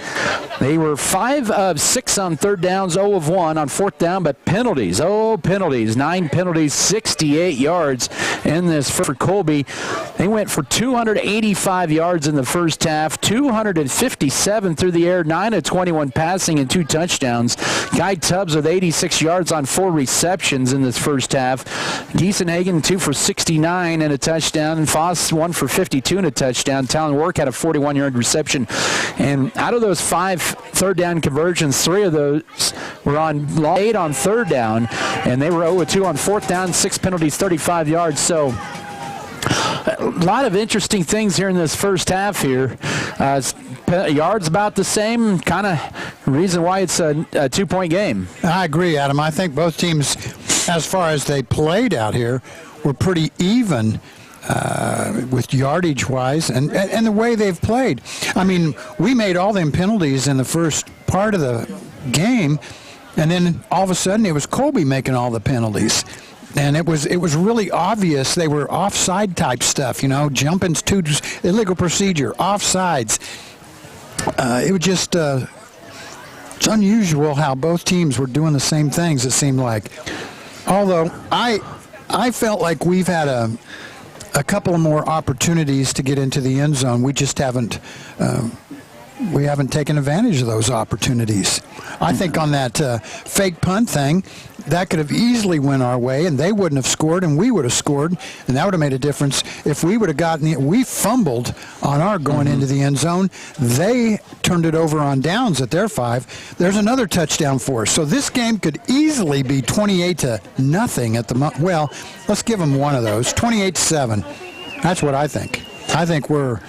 They were 5 of 6 on third downs, 0 of 1 on fourth down, but penalties, 9 penalties, 68 yards in this for Colby. They went for 285 yards in the first half, 250 57 through the air, 9 of 21 passing and 2 touchdowns. Guy Tubbs with 86 yards on 4 receptions in this first half. Giesenhagen 2 for 69 and a touchdown, and Foss 1 for 52 and a touchdown. Talon Work had a 41-yard reception. And out of those 5 third down conversions, 3 of those were on 8 on third down, and they were 0-2 on fourth down, 6 penalties, 35 yards. So a lot of interesting things here in this first half here. Yards about the same, kind of reason why it's a 2-point game. I agree, Adam. I think both teams, as far as they played out here, were pretty even with yardage-wise and the way they've played. I mean, we made all them penalties in the first part of the game, and then all of a sudden it was Colby making all the penalties. And it was really obvious they were offside type stuff, jumping's to illegal procedure, offsides. It was just it's unusual how both teams were doing the same things, it seemed like. Although I felt like we've had a couple of more opportunities to get into the end zone. We just haven't taken advantage of those opportunities. I think on that fake punt thing, that could have easily went our way, and they wouldn't have scored, and we would have scored, and that would have made a difference. If we would have gotten it, we fumbled on our going into the end zone. They turned it over on downs at their 5. There's another touchdown for us. So this game could easily be 28-0 at the well, let's give them one of those, 28-7. That's what I think. I think we're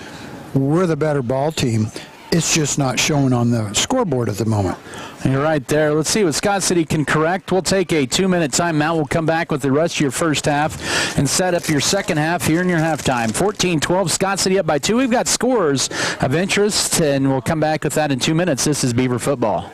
the better ball team. It's just not showing on the scoreboard at the moment. You're right there. Let's see what Scott City can correct. We'll take a 2-minute timeout. We'll come back with the rest of your first half and set up your second half here in your halftime. 14-12, Scott City up by 2. We've got scores of interest, and we'll come back with that in 2 minutes. This is Beaver Football.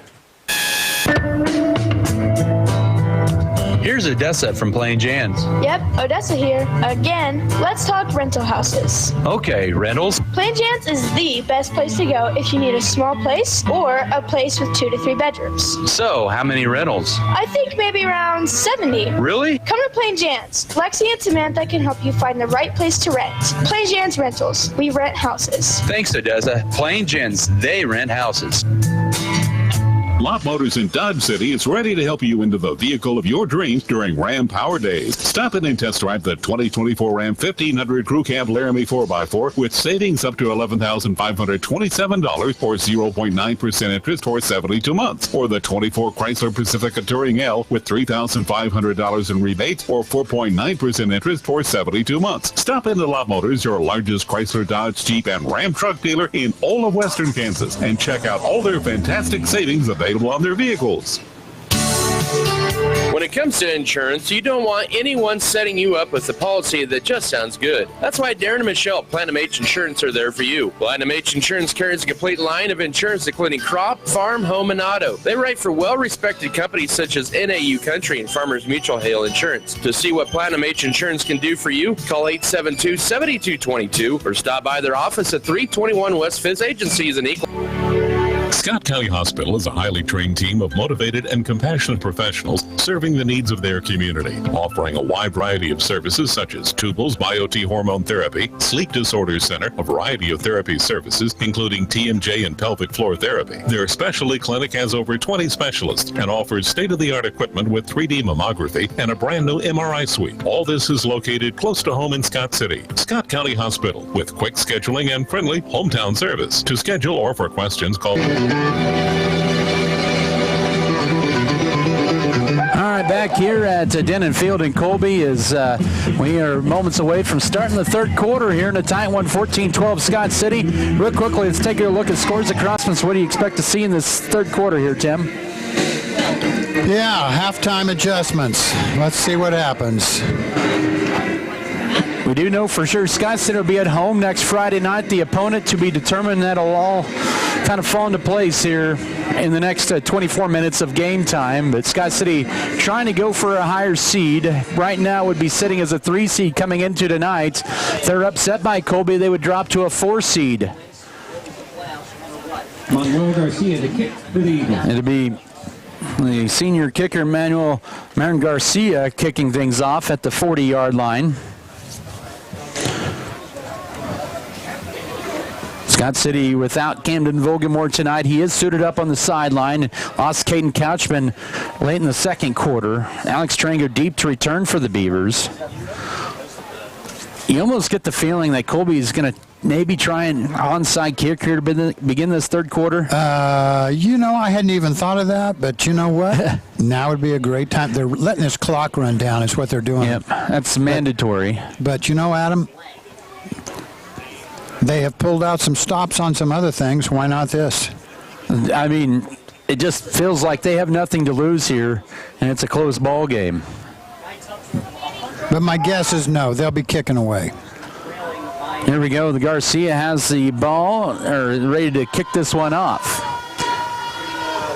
Here's Odessa from Plain Jan's. Yep, Odessa here. Again, let's talk rental houses. Okay, rentals. Plain Jan's is the best place to go if you need a small place or a place with 2 to 3 bedrooms. So, how many rentals? I think maybe around 70. Really? Come to Plain Jan's. Lexi and Samantha can help you find the right place to rent. Plain Jan's Rentals. We rent houses. Thanks, Odessa. Plain Jan's, they rent houses. Lot Motors in Dodge City is ready to help you into the vehicle of your dreams during Ram Power Days. Stop in and test drive the 2024 Ram 1500 Crew Cab Laramie 4x4 with savings up to $11,527 or 0.9% interest for 72 months. Or the 24 Chrysler Pacifica Touring L with $3,500 in rebates or 4.9% interest for 72 months. Stop into Lot Motors, your largest Chrysler, Dodge, Jeep, and Ram truck dealer in all of Western Kansas, and check out all their fantastic savings available on their vehicles. When it comes to insurance, you don't want anyone setting you up with a policy that just sounds good. That's why Darren and Michelle at Platinum H Insurance are there for you. Platinum H Insurance carries a complete line of insurance including crop, farm, home, and auto. They write for well-respected companies such as NAU Country and Farmers Mutual Hail Insurance. To see what Platinum H Insurance can do for you, call 872-7222 or stop by their office at 321 West 5th Agencies in Eagle. Scott County Hospital is a highly trained team of motivated and compassionate professionals serving the needs of their community, offering a wide variety of services such as tubals, BioT hormone therapy, sleep disorders center, a variety of therapy services, including TMJ and pelvic floor therapy. Their specialty clinic has over 20 specialists and offers state-of-the-art equipment with 3D mammography and a brand new MRI suite. All this is located close to home in Scott City. Scott County Hospital, with quick scheduling and friendly hometown service. To schedule or for questions, call... All right, back here at Denon Field in Colby is we are moments away from starting the third quarter here in a tight one, 14-12 Scott City. Real quickly, let's take a look at scores across. What do you expect to see in this third quarter here, Tim? Yeah, halftime adjustments. Let's see what happens. We do know for sure Scott City will be at home next Friday night. The opponent to be determined. That'll all kind of fall into place here in the next 24 minutes of game time. But Scott City trying to go for a higher seed. Right now would be sitting as a 3 seed coming into tonight. If they're upset by Colby, they would drop to a 4 seed. Manuel Garcia to kick for the Eagles. It'll be the senior kicker, Manuel Garcia, kicking things off at the 40-yard line. Scott City without Camden Volgamore tonight. He is suited up on the sideline. Lost Caden Couchman late in the second quarter. Alex Tranger deep to return for the Beavers. You almost get the feeling that Colby is going to maybe try an onside kick here to begin this third quarter. I hadn't even thought of that, but you know what? Now would be a great time. They're letting this clock run down is what they're doing. Yep, that's mandatory. But you know, Adam, they have pulled out some stops on some other things. Why not this? I mean, it just feels like they have nothing to lose here, and it's a close ball game. But my guess is no, they'll be kicking away. Here we go. The Garcia has the ball, or ready to kick this one off.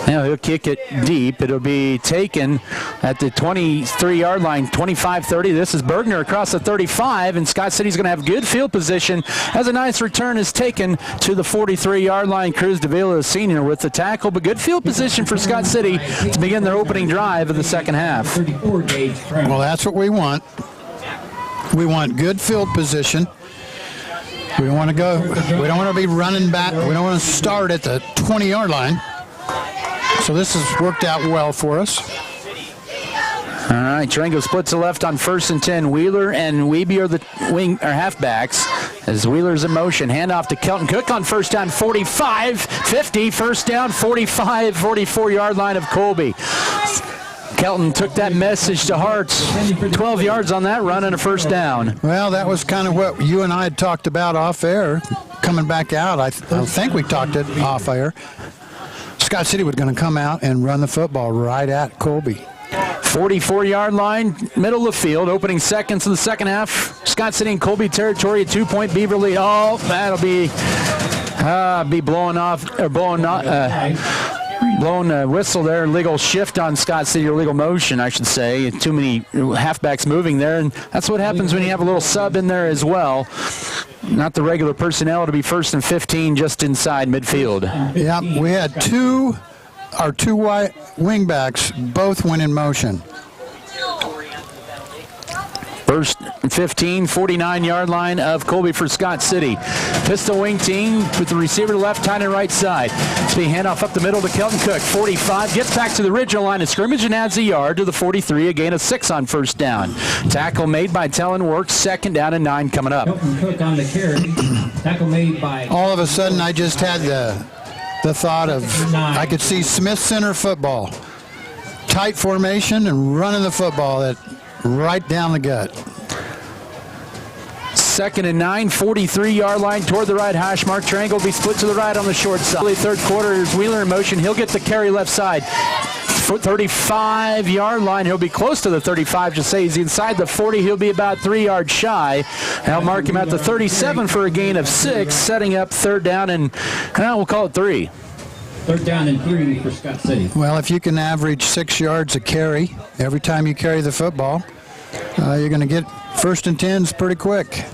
Now he'll kick it deep. It'll be taken at the 23-yard line, 25-30. This is Bergner across the 35, and Scott City's going to have good field position as a nice return is taken to the 43-yard line. Cruz Davila, senior, with the tackle, but good field position for Scott City to begin their opening drive of the second half. Well, that's what we want. We want good field position. We don't want to go. We don't want to be running back. We don't want to start at the 20-yard line. So this has worked out well for us. All right, Durango splits to left on 1st and 10. Wheeler and Wiebe are the wing or halfbacks as Wheeler's in motion. Handoff to Kelton Cook on first down, 45, 50. First down, 45, 44-yard line of Colby. Kelton took that message to heart. 12 yards on that run and a first down. Well, that was kind of what you and I had talked about off air. Coming back out, I think we talked it off air. Scott City was going to come out and run the football right at Colby. 44-yard line, middle of the field, opening seconds of the second half. Scott City in Colby territory, a 2-point Beaver lead. Oh, that'll be blowing off, or blowing a whistle there. Legal shift on Scott City, or legal motion, I should say. Too many halfbacks moving there, and that's what happens when you have a little sub in there as well. Not the regular personnel to be 1st and 15 just inside midfield. Yeah, we had our two white wingbacks both went in motion. First and 15, 49-yard line of Colby for Scott City. Pistol wing team with the receiver to left, tight and right side. It's being handoff up the middle to Kelton Cook. 45, gets back to the original line of scrimmage and adds a yard to the 43, a gain of 6 on first down. Tackle made by Tellen Works, 2nd down and 9 coming up. Kelton Cook on the carry. Tackle made by... All of a sudden, I just had the thought of, I could see Smith Center football. Tight formation and running the football right down the gut. 2nd and 9, 43-yard line toward the right hash mark. Triangle will be split to the right on the short side. Third quarter is Wheeler in motion. He'll get the carry left side. 35-yard line. He'll be close to the 35. Just say he's inside the 40. He'll be about 3 yards shy. I'll mark him at the 37 for a gain of 6, setting up third down and we'll call it 3. 3rd down and 3 for Scott City. Well, if you can average 6 yards a carry every time you carry the football, you're going to get 1st and 10s pretty quick.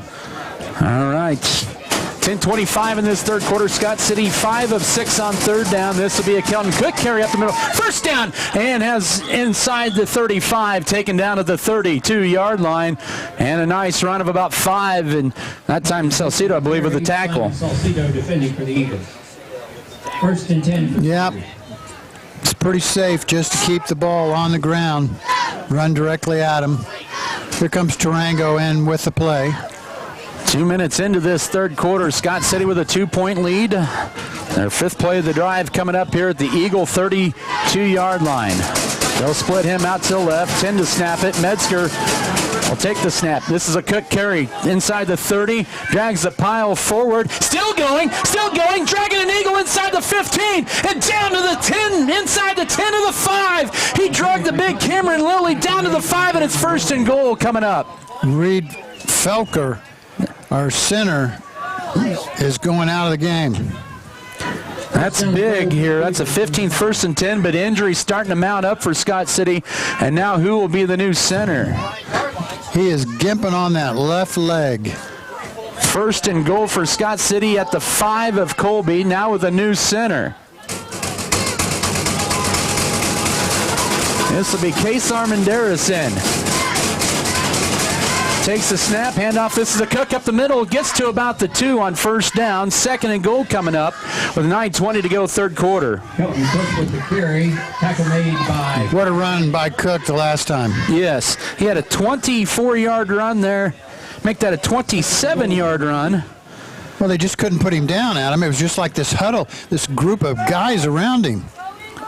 All right. 10:25 in this third quarter. Scott City 5 of 6 on third down. This will be a Kelton Cook carry up the middle. First down, and has inside the 35, taken down at the 32-yard line. And a nice run of about 5. And that time Salcedo, I believe, with the tackle. Salcedo defending for the Eagles. 1st and 10. Yep. It's pretty safe just to keep the ball on the ground. Run directly at him. Here comes Tarango in with the play. 2 minutes into this third quarter, Scott City with a 2-point lead. Their 5th play of the drive coming up here at the Eagle 32-yard line. They'll split him out to the left, 10 to snap it. Metzger will take the snap. This is a Cook carry inside the 30, drags the pile forward, still going, dragging an Eagle inside the 15, and down to the 10, inside the 10 to the 5. He dragged the big Cameron Lilly down to the 5, and it's 1st and goal coming up. Reed Felker, our center, is going out of the game. That's big here. That's a 15th 1st and 10, but injury starting to mount up for Scott City. And now who will be the new center? He is gimping on that left leg. 1st and goal for Scott City at the 5 of Colby, now with a new center. This will be Case Armandaris in. Takes the snap, handoff. This is a Cook up the middle. Gets to about the 2 on first down. 2nd and goal coming up with 9:20 to go, third quarter. Hilton Cook with the carry. Tackle made by. What a run by Cook the last time. Yes, he had a 24-yard run there. Make that a 27-yard run. Well, they just couldn't put him down, Adam. It was just like this huddle, this group of guys around him.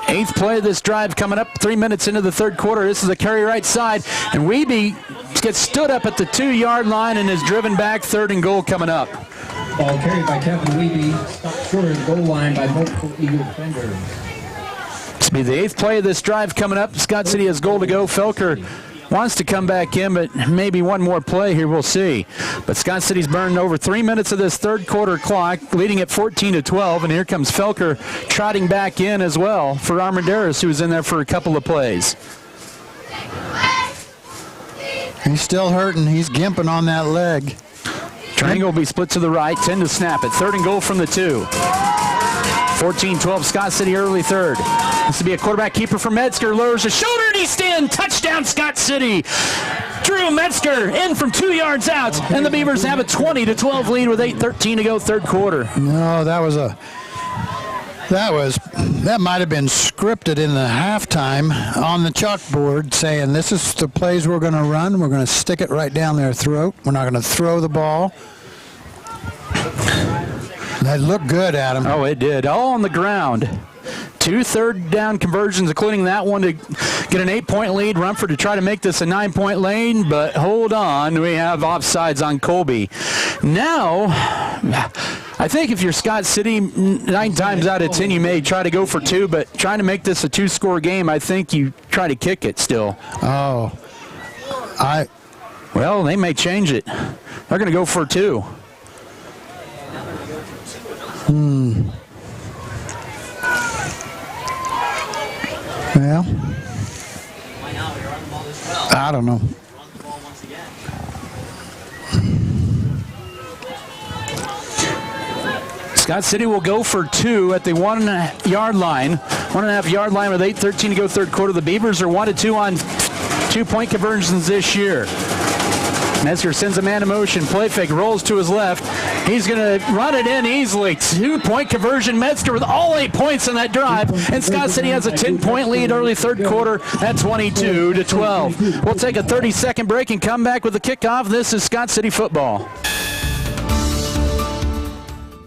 8th play of this drive coming up 3 minutes into the third quarter. This is a carry right side, and Weeby gets stood up at the 2-yard line and is driven back. 3rd and goal coming up. Ball carried by Kevin Weeby, stopped short of the goal line by multiple Eagle defenders. This will be the 8th play of this drive coming up. Scott City has goal to go. Felker wants to come back in, but maybe one more play here, we'll see. But Scott City's burned over 3 minutes of this third quarter clock, leading at 14-12, and here comes Felker trotting back in as well for Armandaris, who was in there for a couple of plays. He's still hurting. He's gimping on that leg. Triangle will be split to the right, 10 to snap it. 3rd and goal from the 2. 14-12, Scott City early third. This will be a quarterback keeper for Metzger. Lowers his shoulder and he's in. Touchdown, Scott City. Drew Metzger in from 2 yards out. And the Beavers have a 20-12 lead with 8:13 to go, third quarter. No, that might have been scripted in the halftime on the chalkboard saying this is the plays we're going to run. We're going to stick it right down their throat. We're not going to throw the ball. That looked good, Adam. Oh, it did. All on the ground. 2 third down conversions, including that one to get an 8-point lead. Rumford to try to make this a 9-point lead, but hold on. We have offsides on Colby. Now, I think if you're Scott City, 9 times out of 10 you may try to go for 2, but trying to make this a 2-score game, I think you try to kick it still. Oh. Well, they may change it. They're going to go for 2. Well, I don't know. Scott City will go for 2 at the 1.5-yard line. 1.5-yard line with 8:13 to go, third quarter. The Beavers are 1-2 on 2-point conversions this year. Metzger sends a man in motion. Play fake, rolls to his left. He's going to run it in easily. 2-point conversion. Metzger with all 8 points on that drive. And Scott City has a 10-point lead early third quarter at 22-12. We'll take a 30-second break and come back with the kickoff. This is Scott City football.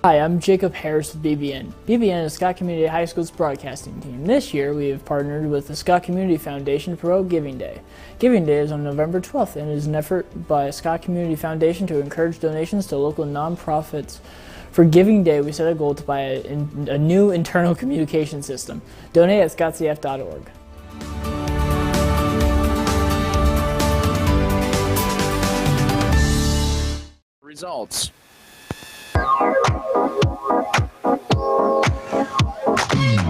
Hi, I'm Jacob Harris with BBN. BBN is Scott Community High School's broadcasting team. This year, we have partnered with the Scott Community Foundation to promote Giving Day. Giving Day is on November 12th and is an effort by Scott Community Foundation to encourage donations to local nonprofits. For Giving Day, we set a goal to buy a new internal communication system. Donate at scottcf.org. Results.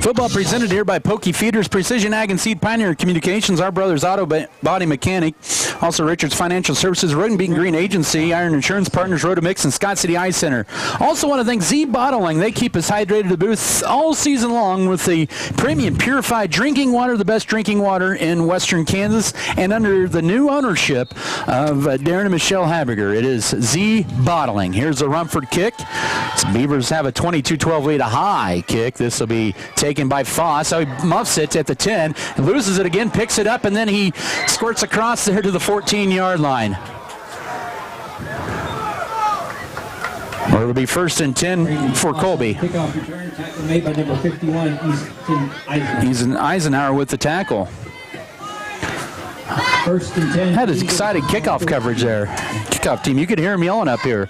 Football presented here by Pokey Feeders, Precision Ag and Seed Pioneer Communications, Our Brothers Auto Body Mechanic, also Richards Financial Services, Road and Beaten Green Agency, Iron Insurance Partners, Rotomix, and Scott City Eye Center. Also want to thank Z Bottling. They keep us hydrated at the booth all season long with the premium purified drinking water, the best drinking water in western Kansas, and under the new ownership of Darren and Michelle Habiger. It is Z Bottling. Here's a Rumford kick. The Beavers have a 22-12 lead, a high kick. This will be taken by Foss. So he muffs it at the 10, loses it again, picks it up, and then he squirts across there to the 14-yard line. Or it'll be 1st and 10 for Colby. Kickoff return, tackle made by number 51, Easton Eisenhower with the tackle. 1st and 10. Had an excited kickoff coverage there. Kickoff team, you could hear him yelling up here.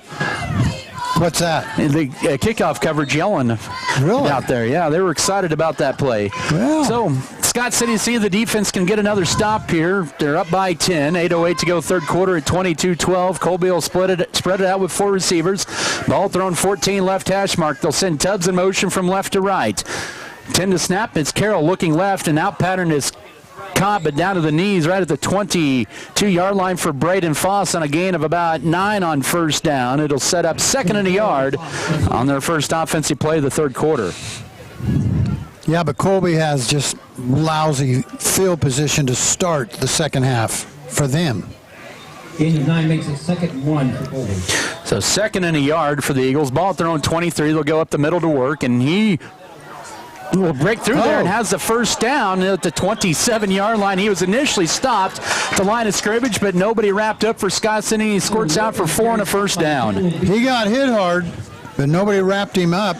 What's that? The kickoff coverage yelling out there. Yeah, they were excited about that play. Well. So Scott City see the defense can get another stop here. They're up by 10. 8:08 to go third quarter at 22-12. Colby will spread it out with 4 receivers. Ball thrown 14 left hash mark. They'll send Tubbs in motion from left to right. 10 to snap. It's Carroll looking left, and out pattern is Cobb, but down to the knees right at the 22-yard line for Braden Foss on a gain of about 9 on first down. It'll set up 2nd and a yard on their first offensive play of the third quarter. Yeah, but Colby has just lousy field position to start the second half for them. Gain of 9 makes it 2nd and 1 for Colby. So 2nd and a yard for the Eagles. Ball at their own 23. They'll go up the middle to work, and he will break through there and has the first down at the 27-yard line. He was initially stopped at the line of scrimmage, but nobody wrapped up for Scott City. He squirts out for 4 and a first down. He got hit hard, but nobody wrapped him up.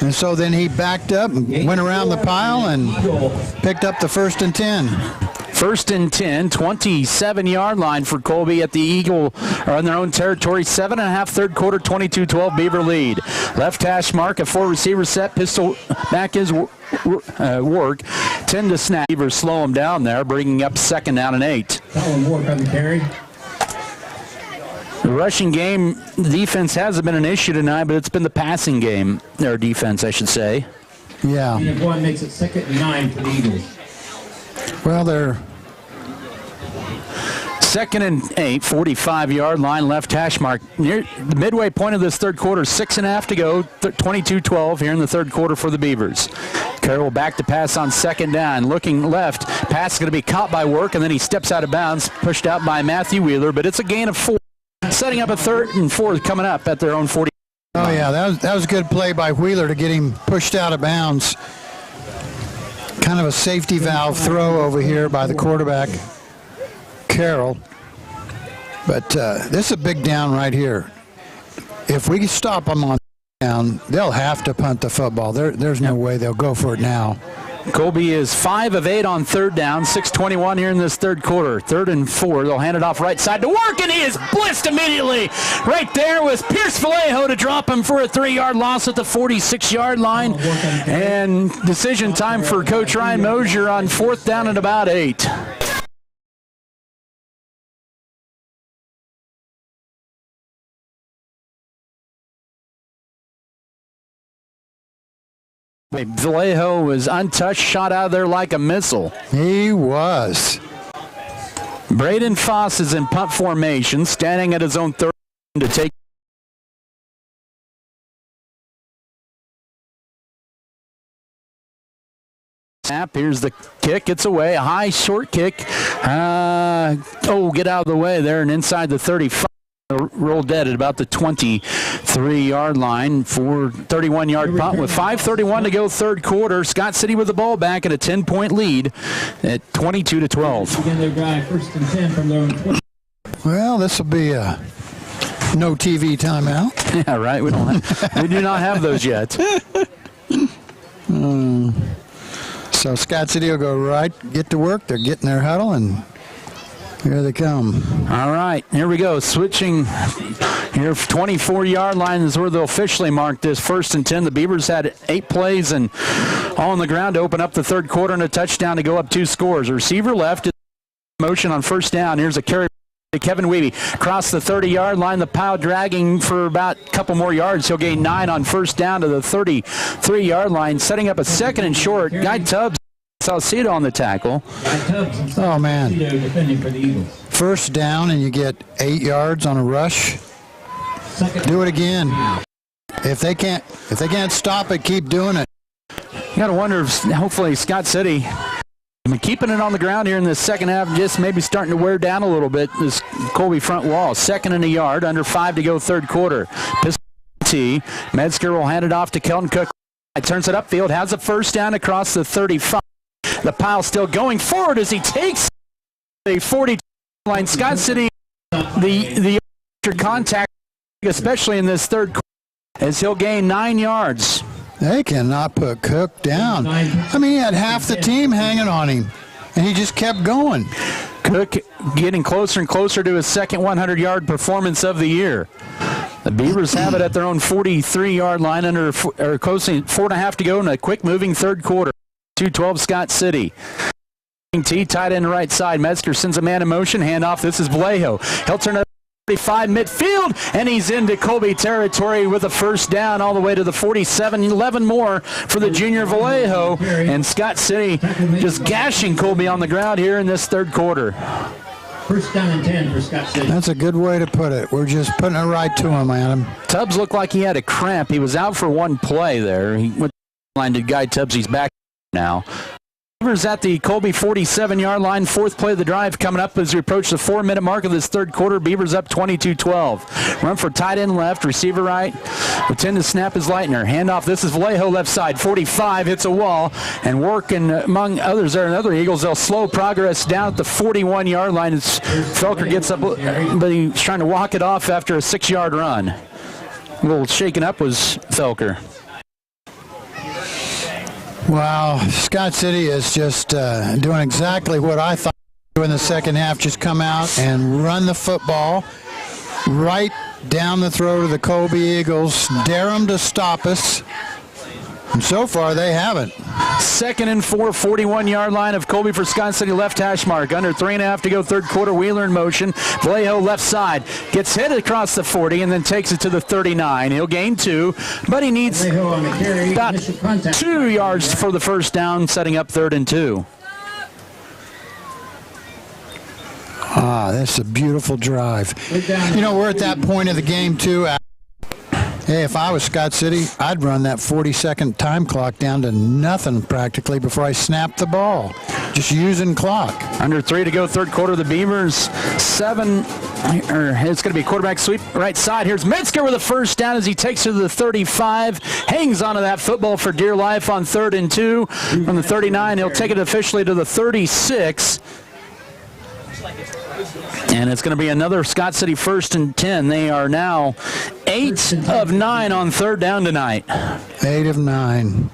And so then he backed up and went around the pile and picked up the 1st and 10. 1st and 10, 27-yard line for Colby at the Eagle, or on their own territory. 7.5 third quarter, 22-12 Beaver lead. Left hash mark, a 4-receiver set, pistol back is work. 10 to snap. Beavers slow him down there, bringing up 2nd down and 8. The rushing game defense hasn't been an issue tonight, but it's been the passing game, their defense, I should say. Yeah. Gain of 1 makes it 2nd and 9 for the Eagles. Well, they're 2nd and 8, 45-yard line, left hash mark. Near the midway point of this third quarter, 6.5 to go, 22-12 here in the third quarter for the Beavers. Carroll back to pass on 2nd down. Looking left, pass is going to be caught by Work, and then he steps out of bounds, pushed out by Matthew Wheeler, but it's a gain of 4. Setting up a 3rd and 4 coming up at their own 40. Oh, yeah, that was a good play by Wheeler to get him pushed out of bounds. Kind of a safety valve throw over here by the quarterback, Carroll. But this is a big down right here. If we stop them on down, they'll have to punt the football. There's no way they'll go for it now. Colby is 5 of 8 on 3rd down, 6:21 here in this third quarter. 3rd and 4, they'll hand it off right side to Work, and he is blitzed immediately. Right there was Pierce Vallejo to drop him for a 3-yard loss at the 46-yard line. And decision time for Coach Ryan Mosier on 4th down at about 8. Vallejo was untouched, shot out of there like a missile. He was. Braden Foss is in punt formation, standing at his own 3rd to take. Snap, here's the kick, it's away, a high short kick. Get out of the way there and inside the 35. Roll dead at about the 23-yard line for 31-yard punt with 5:31 to go third quarter. Scott City with the ball back at a 10-point lead at 22-12. Again, their drive, 1st and 10 from their own 20. Well, this will be a no TV timeout. Yeah, right. We do not have those yet. So Scott City will go right, get to work. They're getting their huddle, and here they come. All right, here we go. Switching here, 24-yard line is where they'll officially mark this 1st and 10. The Beavers had 8 plays and all on the ground to open up the third quarter and a touchdown to go up 2 scores. Receiver left, motion on 1st down. Here's a carry to Kevin Weeby. Across the 30-yard line, the pile dragging for about a couple more yards. He'll gain 9 on 1st down to the 33-yard line, setting up a 2nd and short. Guy Tubbs, Salcedo on the tackle. Oh, man. 1st down and you get 8 yards on a rush. Do it again. If they can't stop it, keep doing it. You got to wonder if hopefully Scott City, keeping it on the ground here in the second half, just maybe starting to wear down a little bit, this Colby front wall. 2nd and a yard, under 5 to go third quarter. Pistol T. Metzger will hand it off to Kelton Cook. Turns it upfield, has a 1st down across the 35. The pile still going forward as he takes the 40 line. Scott City, the contact, especially in this third quarter, as he'll gain 9 yards. They cannot put Cook down. I mean, he had half the team hanging on him, and he just kept going. Cook getting closer and closer to his second 100-yard performance of the year. The Beavers have it at their own 43-yard line, under or closing 4.5 to go in a quick-moving third quarter. 2-12 Scott City. T tight end right side. Metzger sends a man in motion. Handoff. This is Vallejo. He'll turn it 45 midfield, and he's into Colby territory with a 1st down all the way to the 47. 11 more for the junior Vallejo, and Scott City just gashing Colby on the ground here in this third quarter. 1st down and 10 for Scott City. That's a good way to put it. We're just putting it right to him, Adam. Tubbs looked like he had a cramp. He was out for one play there. He went line to Guy Tubbs. He's back now. Beavers at the Colby 47-yard line. Fourth play of the drive coming up as we approach the 4-minute mark of this third quarter. Beavers up 22-12. Run for tight end left, receiver right. Will tend to snap is Leitner. Handoff. This is Vallejo left side. 45 hits a wall. And working among others there and other Eagles, they'll slow progress down at the 41-yard line as Felker gets up, but he's trying to walk it off after a 6-yard run. A little shaken up was Felker. Wow, Scott City is just doing exactly what I thought in the second half. Just come out and run the football right down the throat of the Colby Eagles, dare them to stop us. And so far, they haven't. 2nd and 4, 41-yard line of Colby for Scott City left hash mark. Under 3.5 to go, third quarter. Wheeler in motion. Vallejo left side. Gets hit across the 40 and then takes it to the 39. He'll gain 2, but he needs about 2 yards for the first down, setting up 3rd and 2. Ah, that's a beautiful drive. You know, we're at that point of the game, too. Hey, if I was Scott City, I'd run that 40-second time clock down to nothing practically before I snap the ball. Just using clock. Under 3 to go, third quarter. The Beavers 7. It's going to be a quarterback sweep right side. Here's Metzger with a first down as he takes it to the 35. Hangs onto that football for dear life on 3rd and 2. From the 39, he'll take it officially to the 36. And it's going to be another Scott City 1st and 10. They are now 8 of 9 on 3rd down tonight. 8 of 9.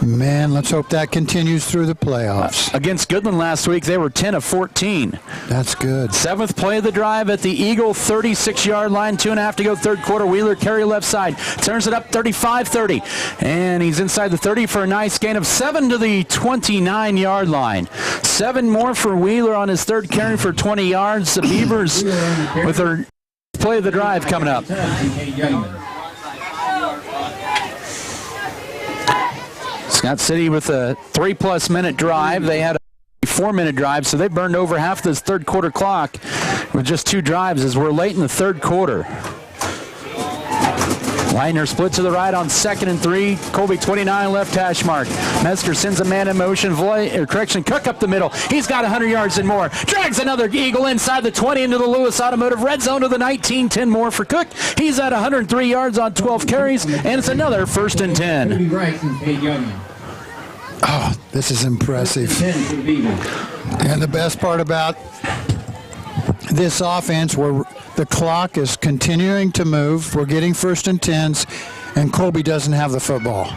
Man, let's hope that continues through the playoffs. Against Goodland last week, they were 10 of 14. That's good. 7th play of the drive at the Eagle 36-yard line. 2.5 to go, third quarter. Wheeler carry left side. Turns it up 35-30. And he's inside the 30 for a nice gain of 7 to the 29-yard line. 7 more for Wheeler on his third carry for 20 yards. The Beavers with their play of the drive coming up. Scott City with a 3+ minute drive. They had a 4-minute drive, so they burned over half this third quarter clock with just 2 drives as we're late in the third quarter. Leitner split to the right on 2nd and 3. Colby 29 left hash mark. Metzger sends a man in motion. Cook up the middle. He's got 100 yards and more. Drags another Eagle inside the 20 into the Lewis Automotive red zone to the 19. 10 more for Cook. He's at 103 yards on 12 carries, and it's another 1st and 10. Oh, this is impressive. And the best part about this offense, where the clock is continuing to move, we're getting 1st and 10s, and Colby doesn't have the football.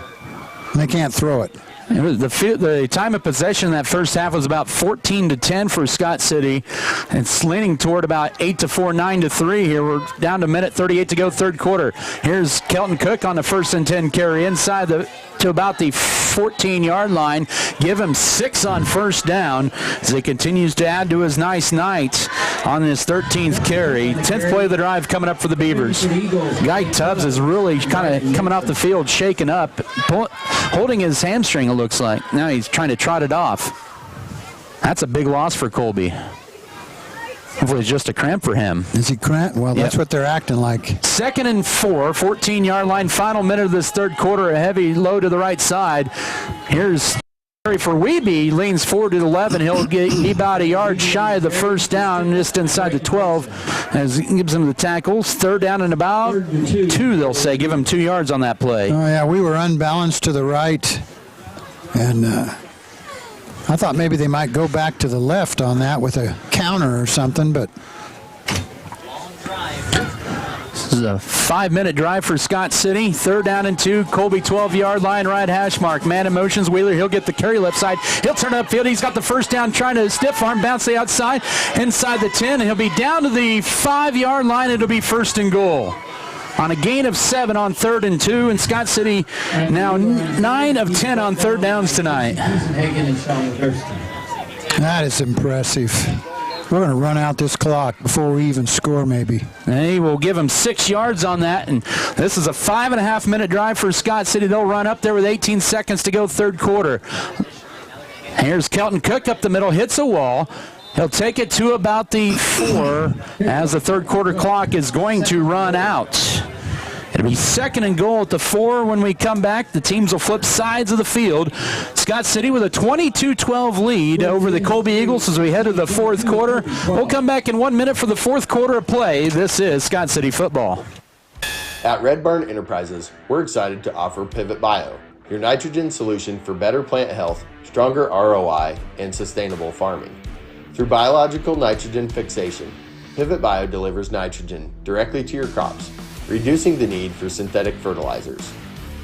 They can't throw it. The time of possession in that first half was about 14-10 for Scott City. It's leaning toward about 8-4, 9-3 here. We're down to minute 38 to go, third quarter. Here's Kelton Cook on the 1st and 10 carry inside to about the 14-yard line. Give him 6 on first down as he continues to add to his nice night on his 13th carry. 10th play of the drive coming up for the Beavers. Guy Tubbs is really kind of coming off the field, shaken up, holding his hamstring, it looks like. Now he's trying to trot it off. That's a big loss for Colby. Hopefully it's just a cramp for him. Is he cramp? Well, that's what they're acting like. 2nd and 4, 14-yard line, final minute of this third quarter, a heavy load to the right side. Here's for Weeby, leans forward to the 11. He'll be about a yard shy of the first down, just inside the 12, as he gives him the tackles. 3rd down and about 2, they'll say. Give him 2 yards on that play. Oh, yeah, we were unbalanced to the right, and I thought maybe they might go back to the left on that with a counter or something, but this is a 5-minute drive for Scott City. 3rd down and 2. Colby 12-yard line, right hash mark. Man in motions. Wheeler, he'll get the carry left side. He'll turn it upfield. He's got the first down, trying to stiff arm, bounce the outside, inside the 10, and he'll be down to the 5-yard line. It'll be 1st and goal. On a gain of 7 on 3rd and 2, and Scott City now 9 of 10 on 3rd downs tonight. That is impressive. We're going to run out this clock before we even score, maybe. They will give him 6 yards on that, and this is a 5.5-minute drive for Scott City. They'll run up there with 18 seconds to go, third quarter. Here's Kelton Cook up the middle, hits a wall. He'll take it to about the 4 as the third quarter clock is going to run out. It'll be 2nd and goal at the 4 when we come back. The teams will flip sides of the field. Scott City with a 22-12 lead over the Colby Eagles as we head to the 4th quarter. We'll come back in 1 minute for the 4th quarter of play. This is Scott City football. At Red Barn Enterprises, we're excited to offer Pivot Bio, your nitrogen solution for better plant health, stronger ROI, and sustainable farming. Through biological nitrogen fixation, Pivot Bio delivers nitrogen directly to your crops, reducing the need for synthetic fertilizers.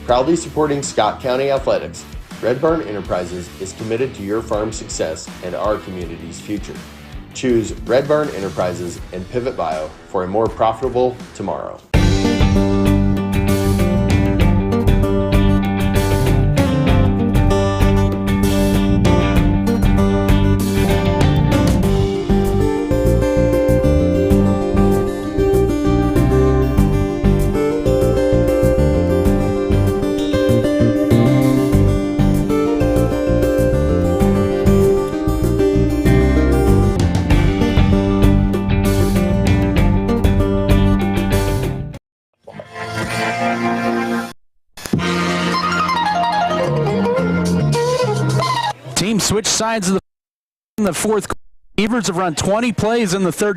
Proudly supporting Scott County athletics, Red Barn Enterprises is committed to your farm's success and our community's future. Choose Red Barn Enterprises and Pivot Bio for a more profitable tomorrow. Switch sides of the 4th. Beavers have run 20 plays in the 3rd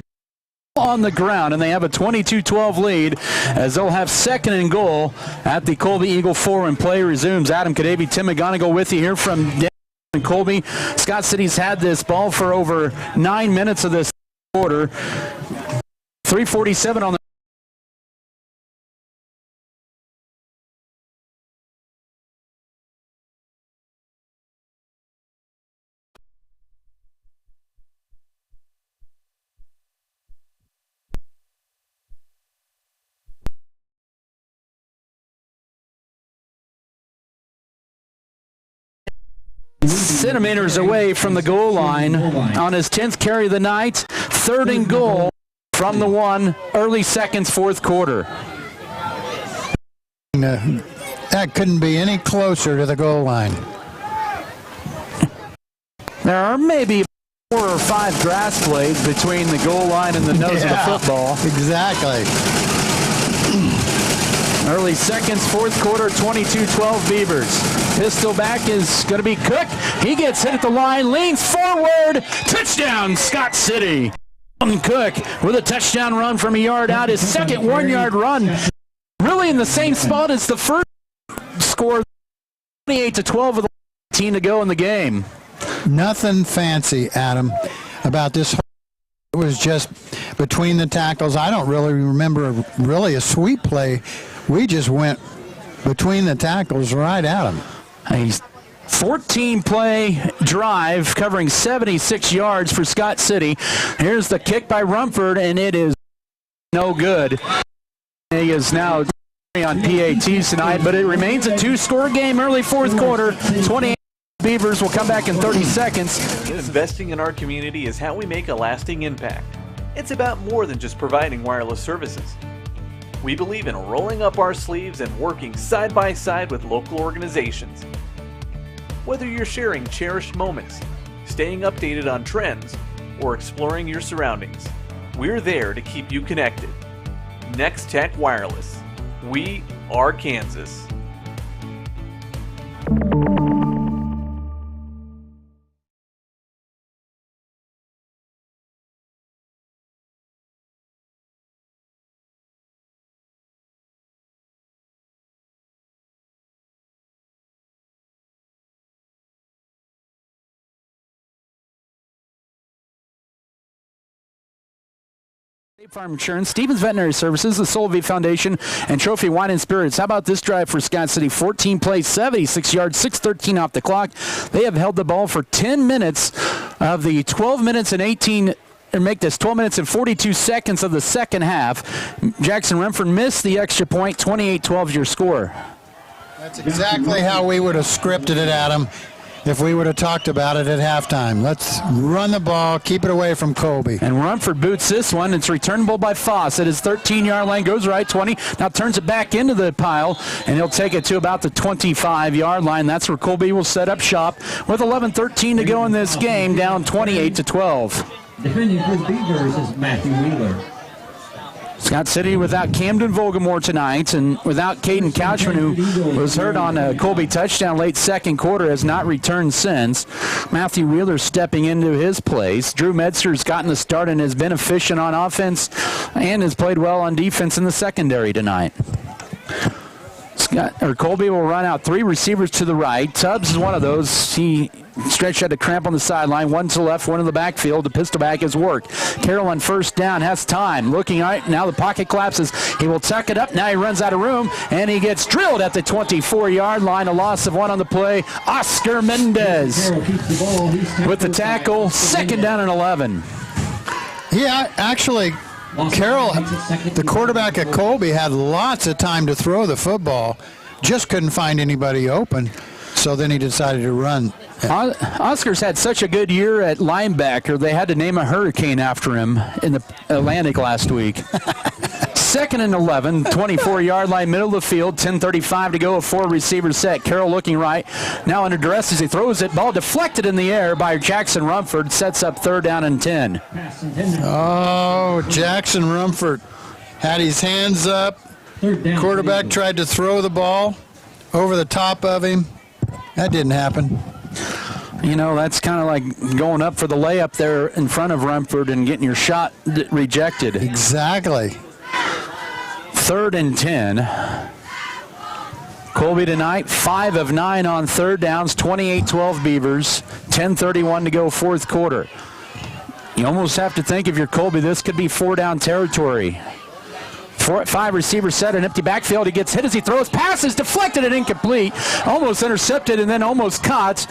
on the ground, and they have a 22-12 lead as they'll have 2nd and goal at the Colby Eagle 4 when play resumes. Adam Kadavy, Tim McGonigal with you here from Colby. Scott City's had this ball for over 9 minutes of this quarter. 3:47 on the centimeters away from the goal line on his 10th carry of the night. 3rd and goal from the 1, early seconds, 4th quarter. That couldn't be any closer to the goal line. There are maybe 4 or 5 grass blades between the goal line and the nose of the football. Exactly. Early seconds, 4th quarter, 22-12 Beavers. Pistol back is going to be Cook. He gets hit at the line, leans forward. Touchdown, Scott City. Cook with a touchdown run from a yard out. His second 1-yard run. Really in the same spot as the first score. 28-12 with 18 to go in the game. Nothing fancy, Adam, about this. It was just between the tackles. I don't really remember really a sweep play. We just went between the tackles right at him. A 14-play drive covering 76 yards for Scott City. Here's the kick by Rumford, and it is no good. He is now on PATs tonight, but it remains a 2-score game early 4th quarter. 28 Beavers will come back in 30 seconds. Investing in our community is how we make a lasting impact. It's about more than just providing wireless services. We believe in rolling up our sleeves and working side by side with local organizations. Whether you're sharing cherished moments, staying updated on trends, or exploring your surroundings, we're there to keep you connected. Next Tech Wireless. We are Kansas. State Farm Insurance, Stevens Veterinary Services, the Solvay Foundation, and Trophy Wine and Spirits. How about this drive for Scott City? 14 plays, 76 yards, 6:13 off the clock. They have held the ball for 10 minutes of the 12 minutes and 18 and make this 12 minutes and 42 seconds of the second half. Jackson Remford missed the extra point. 28-12 your score. That's exactly how we would have scripted it, Adam, if we would have talked about it at halftime. Let's run the ball, keep it away from Colby. And Rumford boots this one. It's returnable by Foss at his 13-yard line. Goes right 20. Now turns it back into the pile, and he'll take it to about the 25-yard line. That's where Colby will set up shop with 11:13 to go in this game, down 28-12. Defending for the Beavers is Matthew Wheeler. Scott City without Camden Volgamore tonight, and without Caden Couchman, who was hurt on a Colby touchdown late second quarter, has not returned since. Matthew Wheeler stepping into his place. Drew Metzger's gotten the start and has been efficient on offense and has played well on defense in the secondary tonight. Colby will run out 3 receivers to the right. Tubbs is one of those. He stretched out a cramp on the sideline. 1 to the left, 1 in the backfield. The pistol back has worked. Carroll on first down has time. Looking right now, the pocket collapses. He will tuck it up. Now he runs out of room, and he gets drilled at the 24-yard line. A loss of 1 on the play. Oscar Mendez with the tackle. 2nd down and 11. Yeah, actually, Carroll, the quarterback at Colby, had lots of time to throw the football, just couldn't find anybody open, so then he decided to run. Oscar's had such a good year at linebacker, they had to name a hurricane after him in the Atlantic last week. 2nd and 11, 24-yard line, middle of the field, 10:35 to go, a 4-receiver set. Carroll looking right, now under duress as he throws it. Ball deflected in the air by Jackson Rumford, sets up 3rd down and 10. Oh, Jackson Rumford had his hands up. Quarterback tried to throw the ball over the top of him. That didn't happen. You know, that's kind of like going up for the layup there in front of Rumford and getting your shot rejected. Exactly. 3rd and 10. Colby tonight, 5 of 9 on 3rd downs, 28-12 Beavers, 10:31 to go 4th quarter. You almost have to think if you're Colby, this could be 4-down territory. 5 receivers set, an empty backfield. He gets hit as he throws. Passes deflected and incomplete. Almost intercepted and then almost caught.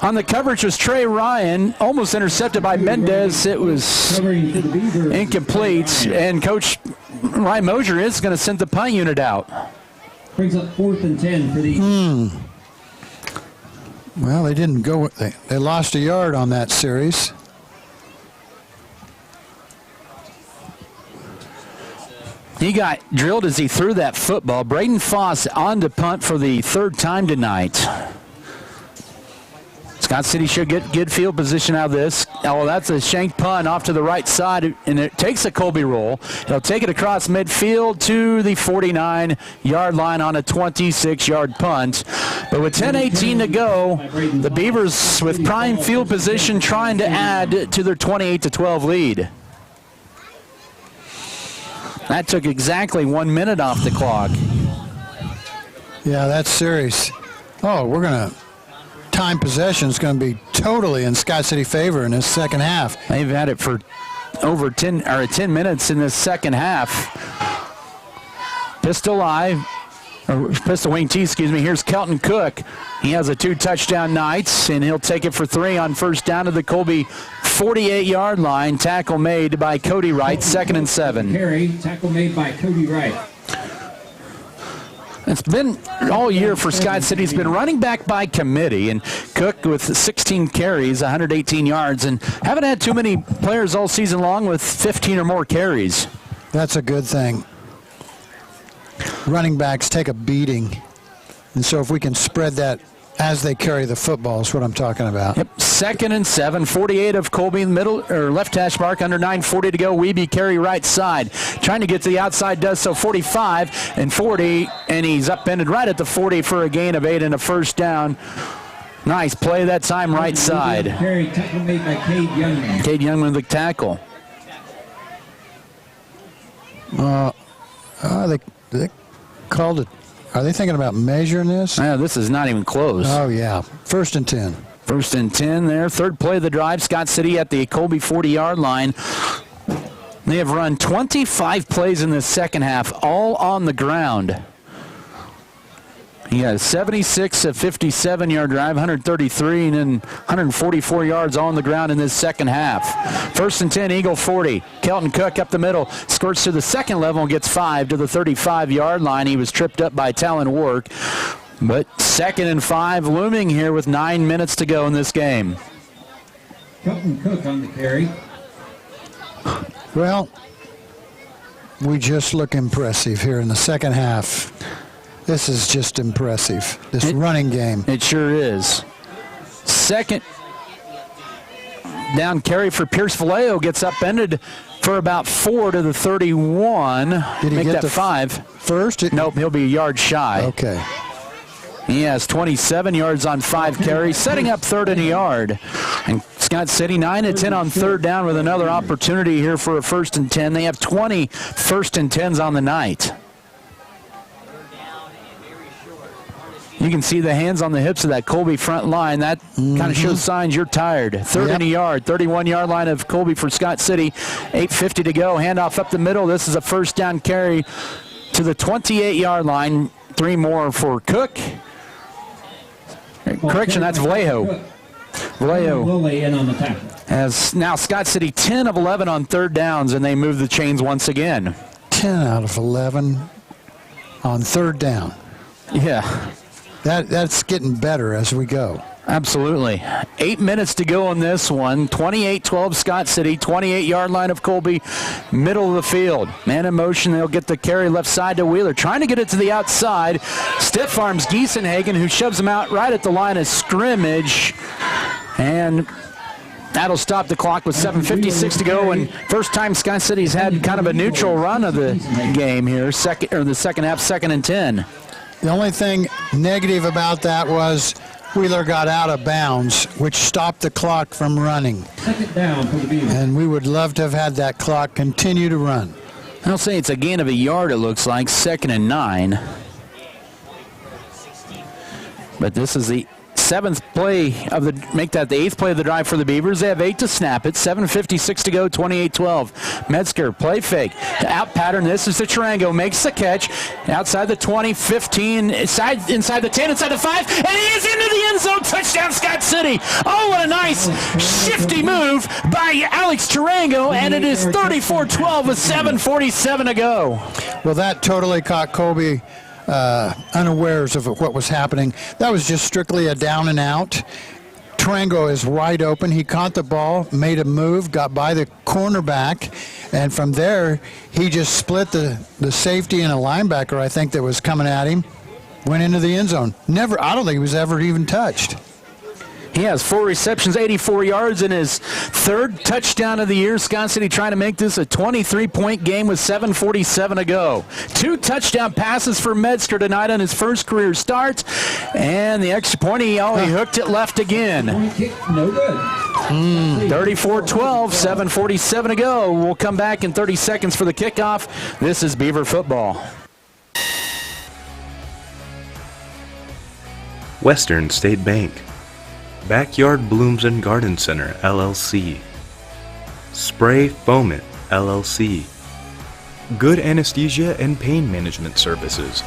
On the coverage was Trey Ryan. Almost intercepted by Mendez. It was incomplete. And Coach Ryan Mosier is going to send the punt unit out. Brings up 4th and 10 for the Well, they didn't go. They lost a yard on that series. He got drilled as he threw that football. Braden Foss on to punt for the 3rd time tonight. Scott City should get good field position out of this. Oh, that's a shanked punt off to the right side, and it takes a Colby roll. He'll take it across midfield to the 49-yard line on a 26-yard punt. But with 10:18 to go, the Beavers with prime field position trying to add to their 28-12 lead. That took exactly 1 minute off the clock. Yeah, that's serious. Oh, we're going to... Time possession is going to be totally in Scott City favor in this second half. They've had it for over 10 minutes in this second half. Pistol wing T, excuse me. Here's Kelton Cook. He has a 2-touchdown night, and he'll take it for 3 on first down to the Colby 48-yard line. Tackle made by Cody Wright, 2nd and 7. Carry, tackle made by Cody Wright. It's been all year for Scott City. It's been running back by committee, and Cook with 16 carries, 118 yards, and haven't had too many players all season long with 15 or more carries. That's a good thing. Running backs take a beating, and so if we can spread that as they carry the football is what I'm talking about. Yep, 2nd and 7, 48 of Colby in the middle, or left hash mark, under 9:40 to go. Wiebe carry right side. Trying to get to the outside, does so 45 and 40, and he's upended right at the 40 for a gain of 8 and a first down. Nice play that time right side. Carry, tackle made by Cade Youngman. Cade Youngman with the tackle. They called it. Are they thinking about measuring this? Yeah, this is not even close. Oh, yeah. 1st and 10. 1st and 10 there. 3rd play of the drive. Scott City at the Colby 40-yard line. They have run 25 plays in the second half, all on the ground. He got a 76, a 57-yard drive, 133, and then 144 yards on the ground in this second half. 1st and 10, Eagle 40. Kelton Cook up the middle, skirts to the second level and gets 5 to the 35-yard line. He was tripped up by Talon Work. But 2nd and 5 looming here with 9 minutes to go in this game. Kelton Cook on the carry. Well, we just look impressive here in the second half. This is just impressive, this running game. It sure is. 2nd down carry for Pierce Vallejo gets upended for about 4 to the 31. Did he make get that the 5 first? Nope, he'll be a yard shy. Okay. He has 27 yards on 5 carries, setting up third and a yard. And Scott City 9 of 10 on third down with another opportunity here for a 1st and 10. They have 20 1st and 10s on the night. You can see the hands on the hips of that Colby front line. That kind of shows signs you're tired. Third and a yard, 31-yard line of Colby for Scott City. 8:50 to go. Handoff up the middle. This is a first down carry to the 28-yard line. 3 more for Cook. Correction, that's Vallejo. Vallejo in on the tackle. As now Scott City 10 of 11 on third downs, and they move the chains once again. 10 out of 11 on third down. Yeah. That's getting better as we go. Absolutely. 8 minutes to go on this one. 28-12 Scott City, 28-yard line of Colby, middle of the field. Man in motion, they'll get the carry left side to Wheeler. Trying to get it to the outside. Stiff arms Giesenhagen, who shoves him out right at the line of scrimmage. And that'll stop the clock with 7:56 to go. And first time Scott City's had kind of a neutral run of the game here. The second half, 2nd and 10. The only thing negative about that was Wheeler got out of bounds, which stopped the clock from running. Second down for the Beavers. And we would love to have had that clock continue to run. I'll say it's a gain of a yard, it looks like, 2nd and 9. But this is the 7th play of the, make that the 8th play of the drive for the Beavers. They have 8 to snap it. 7:56 to go, 28-12. Metzger, play fake. Out pattern. This is the Tarango. Makes the catch. Outside the 20, 15, inside the 10, inside the 5, and he is into the end zone. Touchdown, Scott City. Oh, what a nice shifty move by Alex Tarango, and it is 34-12 with 7:47 to go. Well, that totally caught Colby unawares of what was happening. That was just strictly a down and out. Tarango is wide open. He caught the ball, made a move, got by the cornerback, and from there he just split the safety and a linebacker, I think, that was coming at him, went into the end zone. I don't think he was ever even touched. He has 4 receptions, 84 yards, in his 3rd touchdown of the year. Scott City trying to make this a 23-point game with 7:47 to go. 2 touchdown passes for Metzger tonight on his first career start. And the extra point, he hooked it left again. No good. 34-12, 7:47 to go. We'll come back in 30 seconds for the kickoff. This is Beaver football. Western State Bank, Backyard Blooms and Garden Center, LLC, Spray Foamit, LLC, Good Anesthesia and Pain Management Services,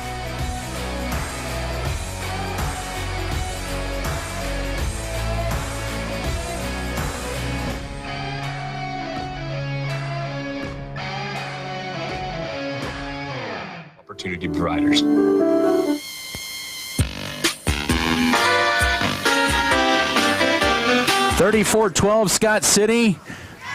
Opportunity providers. 34-12 Scott City.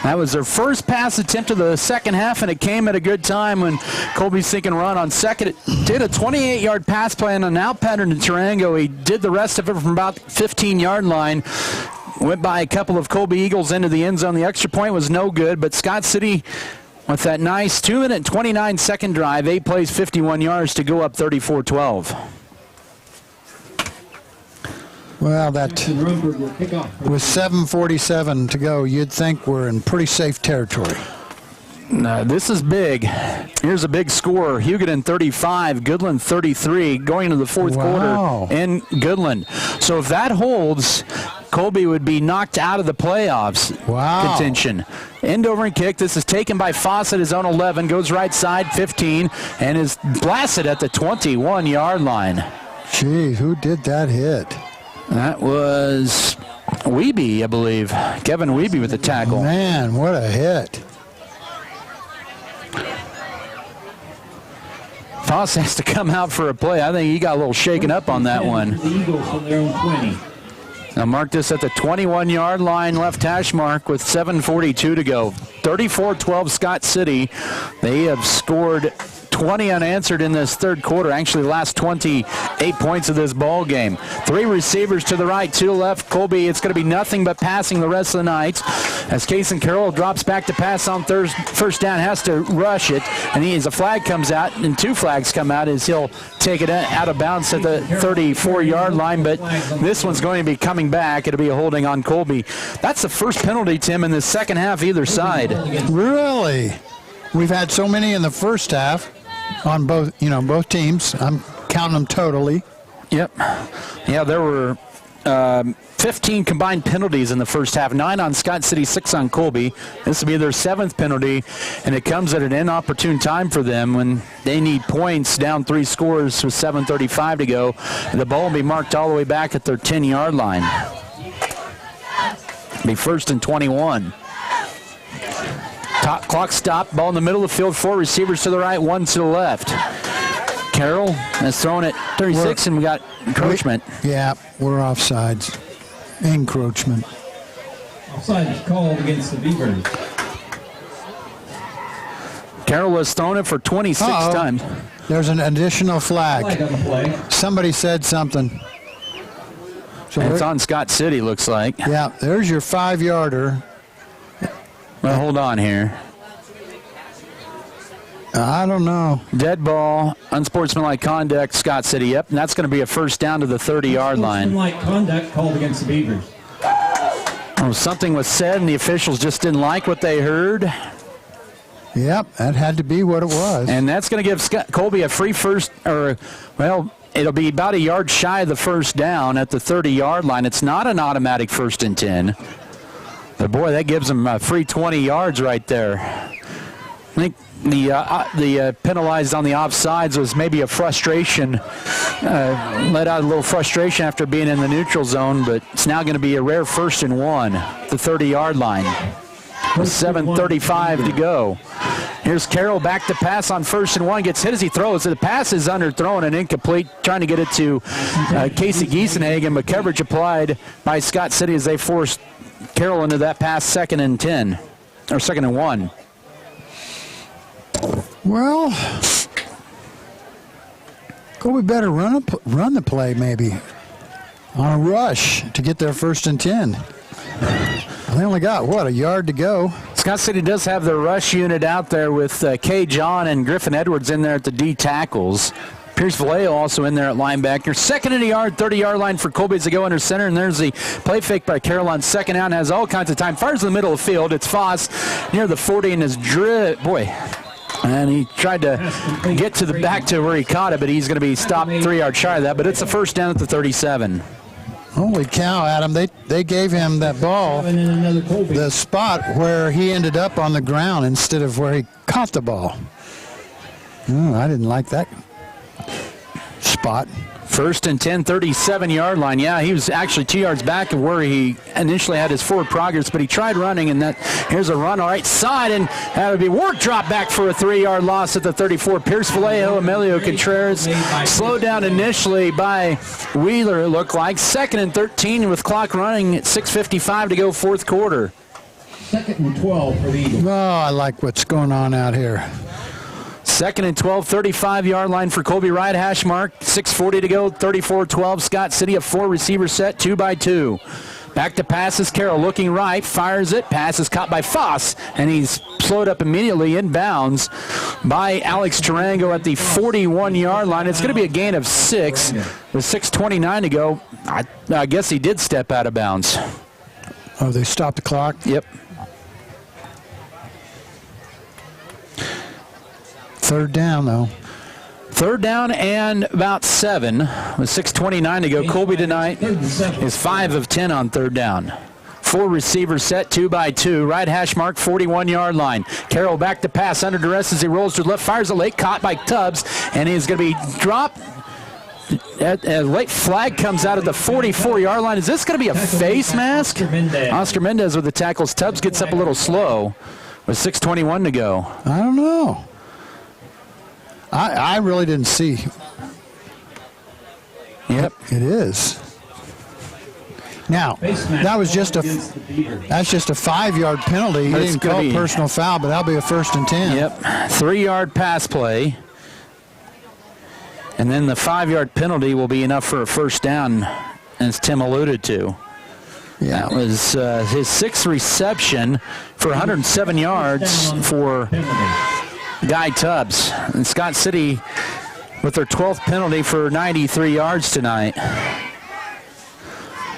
That was their first pass attempt of the second half, and it came at a good time when Colby's thinking run on second. It did a 28-yard pass play on an out pattern to Tarango. He did the rest of it from about 15-yard line. Went by a couple of Colby Eagles into the end zone. The extra point was no good, but Scott City with that nice 2-minute, 29-second drive, 8 plays, 51 yards to go up 34-12. Well, that with 7:47 to go, you'd think we're in pretty safe territory. No, this is big. Here's a big score. Hugueton 35, Goodland 33, going into the fourth quarter in Goodland. So if that holds, Colby would be knocked out of the playoffs contention. End over and kick. This is taken by Fawcett, his own 11, goes right side, 15, and is blasted at the 21-yard line. Gee, who did that hit? That was Wiebe, I believe. Kevin Wiebe with the tackle. Man, what a hit. Foss has to come out for a play. I think he got a little shaken up on that one. The Eagles on their own 20. Now mark this at the 21-yard line, left hash mark with 7:42 to go. 34-12 Scott City. They have scored 20 unanswered in this third quarter. Actually, last 28 points of this ball game. 3 receivers to the right, 2 left. Colby, it's going to be nothing but passing the rest of the night. As Kason Carroll drops back to pass on first down, has to rush it. And as a flag comes out, and 2 flags come out, as he'll take it out of bounds at the 34-yard line. But this one's going to be coming back. It'll be a holding on Colby. That's the first penalty, Tim, in the second half either side. Really? We've had so many in the first half on both teams. I'm counting them totally. Yep. Yeah, there were 15 combined penalties in the first half, 9 on Scott City, 6 on Colby. This will be their 7th penalty, and it comes at an inopportune time for them when they need points, down 3 scores with 7:35 to go. The ball will be marked all the way back at their 10-yard line. Be 1st and 21. Clock stop, ball in the middle of the field, 4 receivers to the right, 1 to the left. Carroll has thrown it 36, and we got encroachment. Yeah, we're offsides. Encroachment. Offside is called against the Beavers. Carroll has thrown it for 26 times. There's an additional flag. Flag on the play. Somebody said something. So It's on Scott City, looks like. Yeah, there's your 5-yarder. Well, hold on here. I don't know. Dead ball, unsportsmanlike conduct, Scott City. Yep, and that's going to be a first down to the 30-yard line. Unsportsmanlike conduct called against the Beavers. Oh, something was said, and the officials just didn't like what they heard. Yep, that had to be what it was. And that's going to give Colby a free first, it'll be about a yard shy of the first down at the 30-yard line. It's not an automatic 1st and 10. But, boy, that gives them a free 20 yards right there. I think the penalized on the offsides was maybe a frustration, let out a little frustration after being in the neutral zone, but it's now going to be a rare 1st and 1, the 30-yard line. With 7:35 to go. Here's Carroll back to pass on 1st and 1. Gets hit as he throws. The pass is underthrown and incomplete. Trying to get it to Casey Giesenhagen, but coverage applied by Scott City as they forced Carroll into that pass 2nd and 10, or 2nd and 1. Well, Colby better run the play maybe on a rush to get their 1st and 10. They only got, a yard to go. Scott City does have their rush unit out there with Kay John and Griffin Edwards in there at the D tackles. Pierce Vallejo also in there at linebacker. 2nd and a yard, 30-yard line for Colby as they go under center, and there's the play fake by Carroll on 2nd down. Has all kinds of time. Fires in the middle of the field. It's Foss near the 40 and is and he tried to get to the back to where he caught it, but he's going to be stopped 3 yards shy of that. But it's a first down at the 37. Holy cow, Adam. They gave him that ball, the spot where he ended up on the ground instead of where he caught the ball. I didn't like that spot. 1st and 10, 37-yard line. Yeah, he was actually 2 yards back of where he initially had his forward progress, but he tried running, and here's a run right side, and that would be Ward drop back for a 3-yard loss at the 34. Pierce Vallejo, Emilio Contreras, slowed down initially by Wheeler, it looked like. 2nd and 13 with clock running at 6:55 to go, 4th quarter. 2nd and 12 for the Eagles. Oh, I like what's going on out here. 2nd and 12, 35-yard line for Colby Wright, hash mark, 6:40 to go, 34-12. Scott City, a 4-receiver set, 2-by-2. Back to passes, Carroll looking right, fires it, pass is caught by Foss, and he's slowed up immediately in bounds by Alex Tarango at the 41-yard line. It's going to be a gain of 6 with 6:29 to go. I guess he did step out of bounds. Oh, they stopped the clock? Yep. 3rd down, though. 3rd down and about 7 with 6:29 to go. Colby tonight is 5 of 10 on 3rd down. 4 receivers set, 2-by-2. Right hash mark, 41-yard line. Carroll back to pass under duress as he rolls to the left, fires a late, caught by Tubbs, and he's going to be dropped. A late flag comes out of the 44-yard line. Is this going to be a face mask? Oscar Mendez with the tackles. Tubbs gets up a little slow with 6:21 to go. I don't know. I really didn't see. Yep. It is. Now, that's just a 5-yard penalty. He didn't call personal foul, but that'll be a 1st and 10. Yep. 3-yard pass play. And then the 5-yard penalty will be enough for a first down, as Tim alluded to. Yeah. That was his 6th reception for 107 yards for Guy Tubbs. And Scott City with their 12th penalty for 93 yards tonight.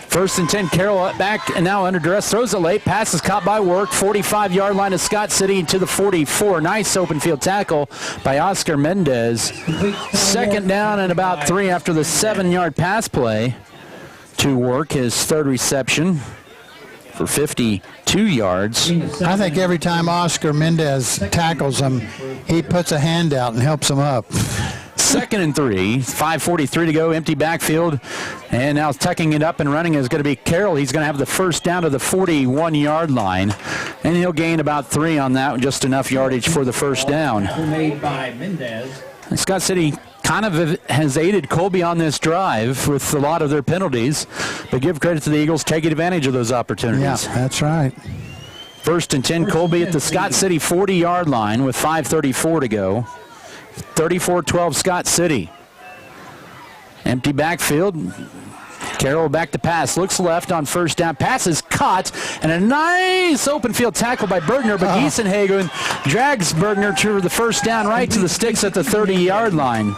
1st and 10, Carroll back and now under duress, throws it late, pass is caught by Work, 45-yard line of Scott City to the 44. Nice open field tackle by Oscar Mendez. 2nd down and about 3 after the 7-yard pass play to Work, his 3rd reception for 52 yards. I think every time Oscar Mendez tackles him, he puts a hand out and helps him up. 2nd and 3, 5:43 to go, empty backfield, and now tucking it up and running is going to be Carroll. He's going to have the first down to the 41-yard line, and he'll gain about 3 on that, just enough yardage for the first down. Made by Mendez. And Scott City kind of has aided Colby on this drive with a lot of their penalties, but give credit to the Eagles taking advantage of those opportunities. Yeah, that's right. 1st and 10, Colby at the Scott City 40-yard line with 5:34 to go. 34-12 Scott City. Empty backfield. Carroll back to pass. Looks left on first down. Pass is caught. And a nice open field tackle by Bergner. But Giesenhagen drags Bergner to the first down right to the sticks at the 30-yard line.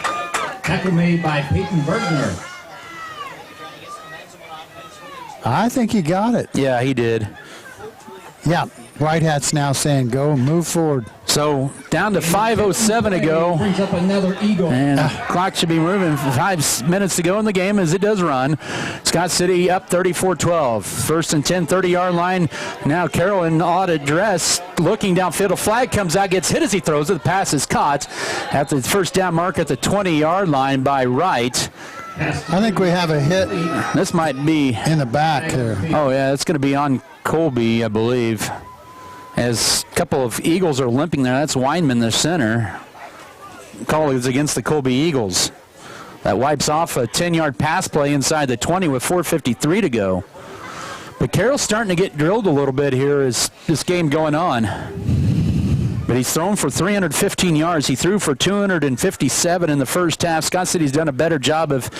Tackle made by Peyton Bergner. I think he got it. Yeah, he did. Yeah, White Hat's now saying go, move forward. So down to 5:07 to go. Brings up another Eagle. And clock should be moving. 5 minutes to go in the game as it does run. Scott City up 34-12. 1st and 10, 30-yard line. Now Carroll in odd address, looking downfield. A flag comes out, gets hit as he throws it. The pass is caught at the first down mark at the 20-yard line by Wright. I think we have a hit. This might be in the back there. Oh, yeah, it's going to be on Colby, I believe. As a couple of Eagles are limping there. That's Weinman, the center. Call is against the Colby Eagles. That wipes off a 10-yard pass play inside the 20 with 4:53 to go. But Carroll's starting to get drilled a little bit here as this game going on. But he's thrown for 315 yards. He threw for 257 in the first half. Scott City's done a better job of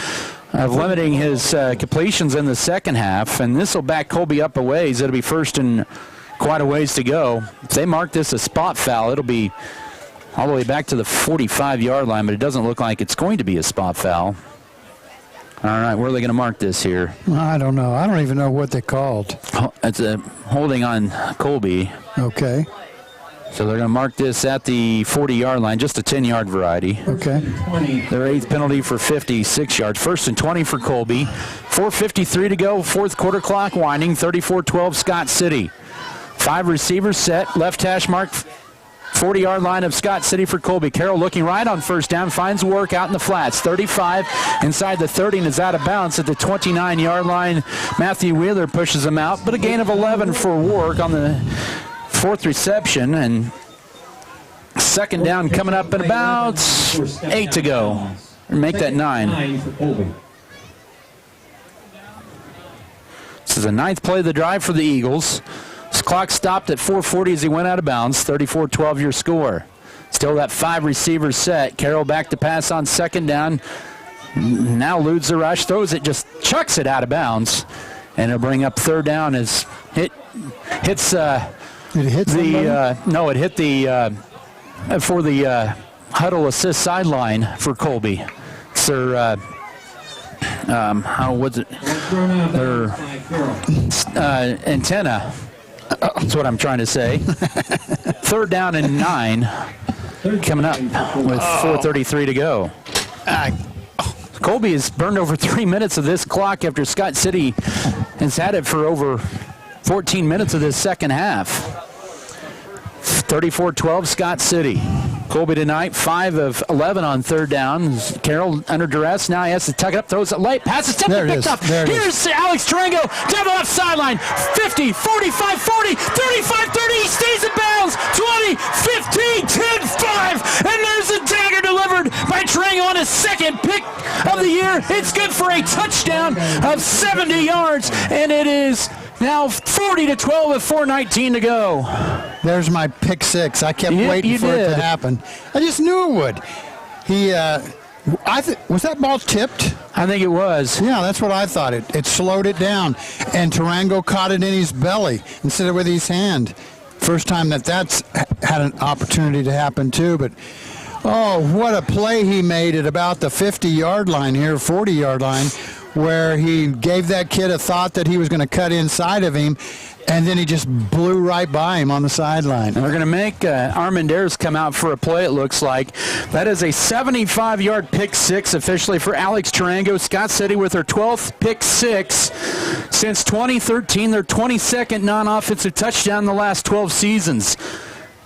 limiting his completions in the second half. And this will back Colby up a ways. It'll be first and quite a ways to go. If they mark this a spot foul, it'll be all the way back to the 45-yard line, but it doesn't look like it's going to be a spot foul. All right, where are they going to mark this here? I don't know. I don't even know what they called. It's a holding on Colby. Okay. So they're going to mark this at the 40-yard line, just a 10-yard variety. Okay. Their 8th penalty for 56 yards. 1st and 20 for Colby. 4:53 to go, 4th quarter clock winding, 34-12 Scott City. 5 receivers set, left hash mark, 40-yard line of Scott City for Colby. Carroll looking right on first down, finds Work out in the flats. 35 inside the 30 and is out of bounds at the 29-yard line. Matthew Wheeler pushes him out, but a gain of 11 for Work on the 4th reception. And 2nd down coming up in about 8 to go. Make that 9. This is the 9th play of the drive for the Eagles. His clock stopped at 4:40 as he went out of bounds. 34-12 your score. Still that 5 receivers set. Carroll back to pass on 2nd down. Now eludes the rush, throws it, just chucks it out of bounds. And it'll bring up 3rd down as it hits for the huddle assist sideline for Colby. It's their antenna. That's what I'm trying to say. 3rd down and 9 coming up with 4:33 to go. Colby has burned over 3 minutes of this clock after Scott City has had it for over 14 minutes of this second half. 34-12 Scott City. Colby tonight, 5 of 11 on 3rd down. Carroll under duress. Now he has to tuck it up, throws it late. Passes, picked up. Here's Alex Tarango down the left sideline. 50, 45, 40, 35, 30. He stays in bounds. 20, 15, 10, 5. And there's a dagger delivered by Tarango on his 2nd pick of the year. It's good for a touchdown of 70 yards. And it is now 40-12 with 4:19 to go. There's my pick 6. I kept waiting for it to happen. I just knew it would. He Was that ball tipped? I think it was. Yeah, that's what I thought. It slowed it down, and Tarango caught it in his belly instead of with his hand. First time that's had an opportunity to happen too, but oh, what a play he made at about the 50-yard line here, 40-yard line, where he gave that kid a thought that he was going to cut inside of him, and then he just blew right by him on the sideline. They're going to make Armandares come out for a play, it looks like. That is a 75-yard pick six officially for Alex Tarango. Scott City with their 12th pick six since 2013, their 22nd non-offensive touchdown in the last 12 seasons.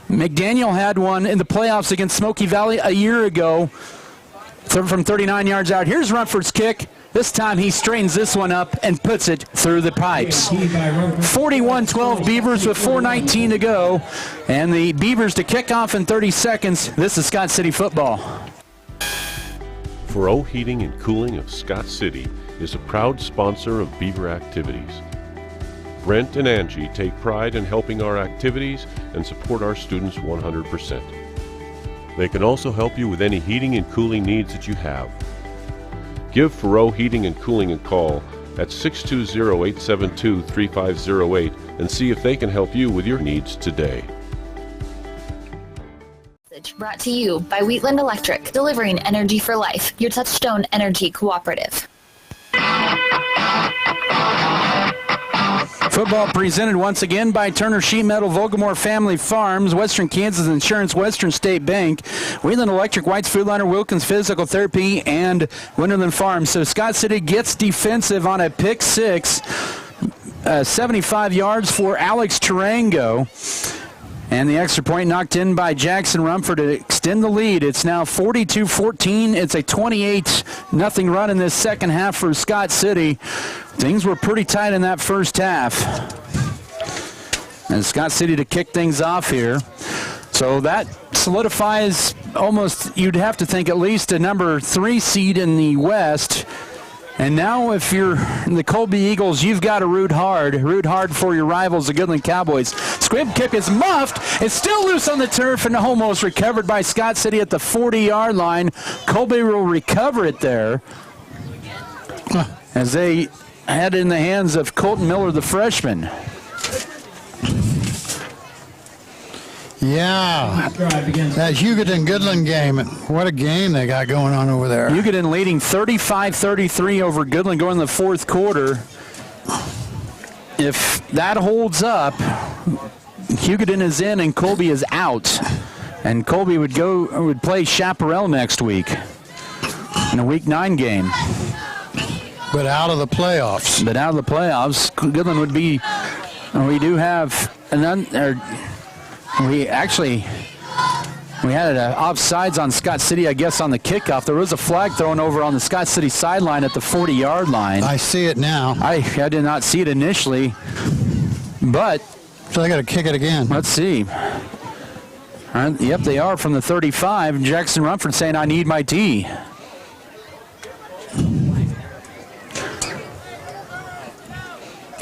McDaniel had one in the playoffs against Smoky Valley a year ago from 39 yards out. Here's Rumford's kick. This time he straightens this one up and puts it through the pipes. 41-12 Beavers with 4:19 to go. And the Beavers to kick off in 30 seconds. This is Scott City football. Furrow Heating and Cooling of Scott City is a proud sponsor of Beaver activities. Brent and Angie take pride in helping our activities and support our students 100%. They can also help you with any heating and cooling needs that you have. Give Furrow Heating and Cooling a call at 620-872-3508 and see if they can help you with your needs today. Brought to you by Wheatland Electric, delivering energy for life, your Touchstone Energy Cooperative. Football presented once again by Turner Sheet Metal, Volgamore Family Farms, Western Kansas Insurance, Western State Bank, Wheatland Electric, White's Food Liner, Wilkins Physical Therapy, and Winterland Farms. So Scott City gets defensive on a pick six, 75 yards for Alex Tarango. And the extra point knocked in by Jackson Rumford to extend the lead. It's now 42-14. It's a 28-0 run in this second half for Scott City. Things were pretty tight in that first half. And Scott City to kick things off here. So that solidifies almost, you'd have to think, at least a number 3 seed in the West. And now if you're in the Colby Eagles, you've got to root hard for your rivals, the Goodland Cowboys. Squib kick is muffed. It's still loose on the turf and almost recovered by Scott City at the 40-yard line. Colby will recover it there as they had it in the hands of Colton Miller, the freshman. Yeah, that Hugoton-Goodland game. What a game they got going on over there. Hugoton leading 35-33 over Goodland going in the fourth quarter. If that holds up, Hugoton is in and Colby is out. And Colby would play Chaparral next week in a Week 9 game. But out of the playoffs. Goodland would be, we do have we had offsides on Scott City, I guess, on the kickoff. There was a flag thrown over on the Scott City sideline at the 40-yard line. I see it now. I did not see it initially, but so they got to kick it again. Let's see. Yep, they are from the 35. Jackson Rumford saying, "I need my tee."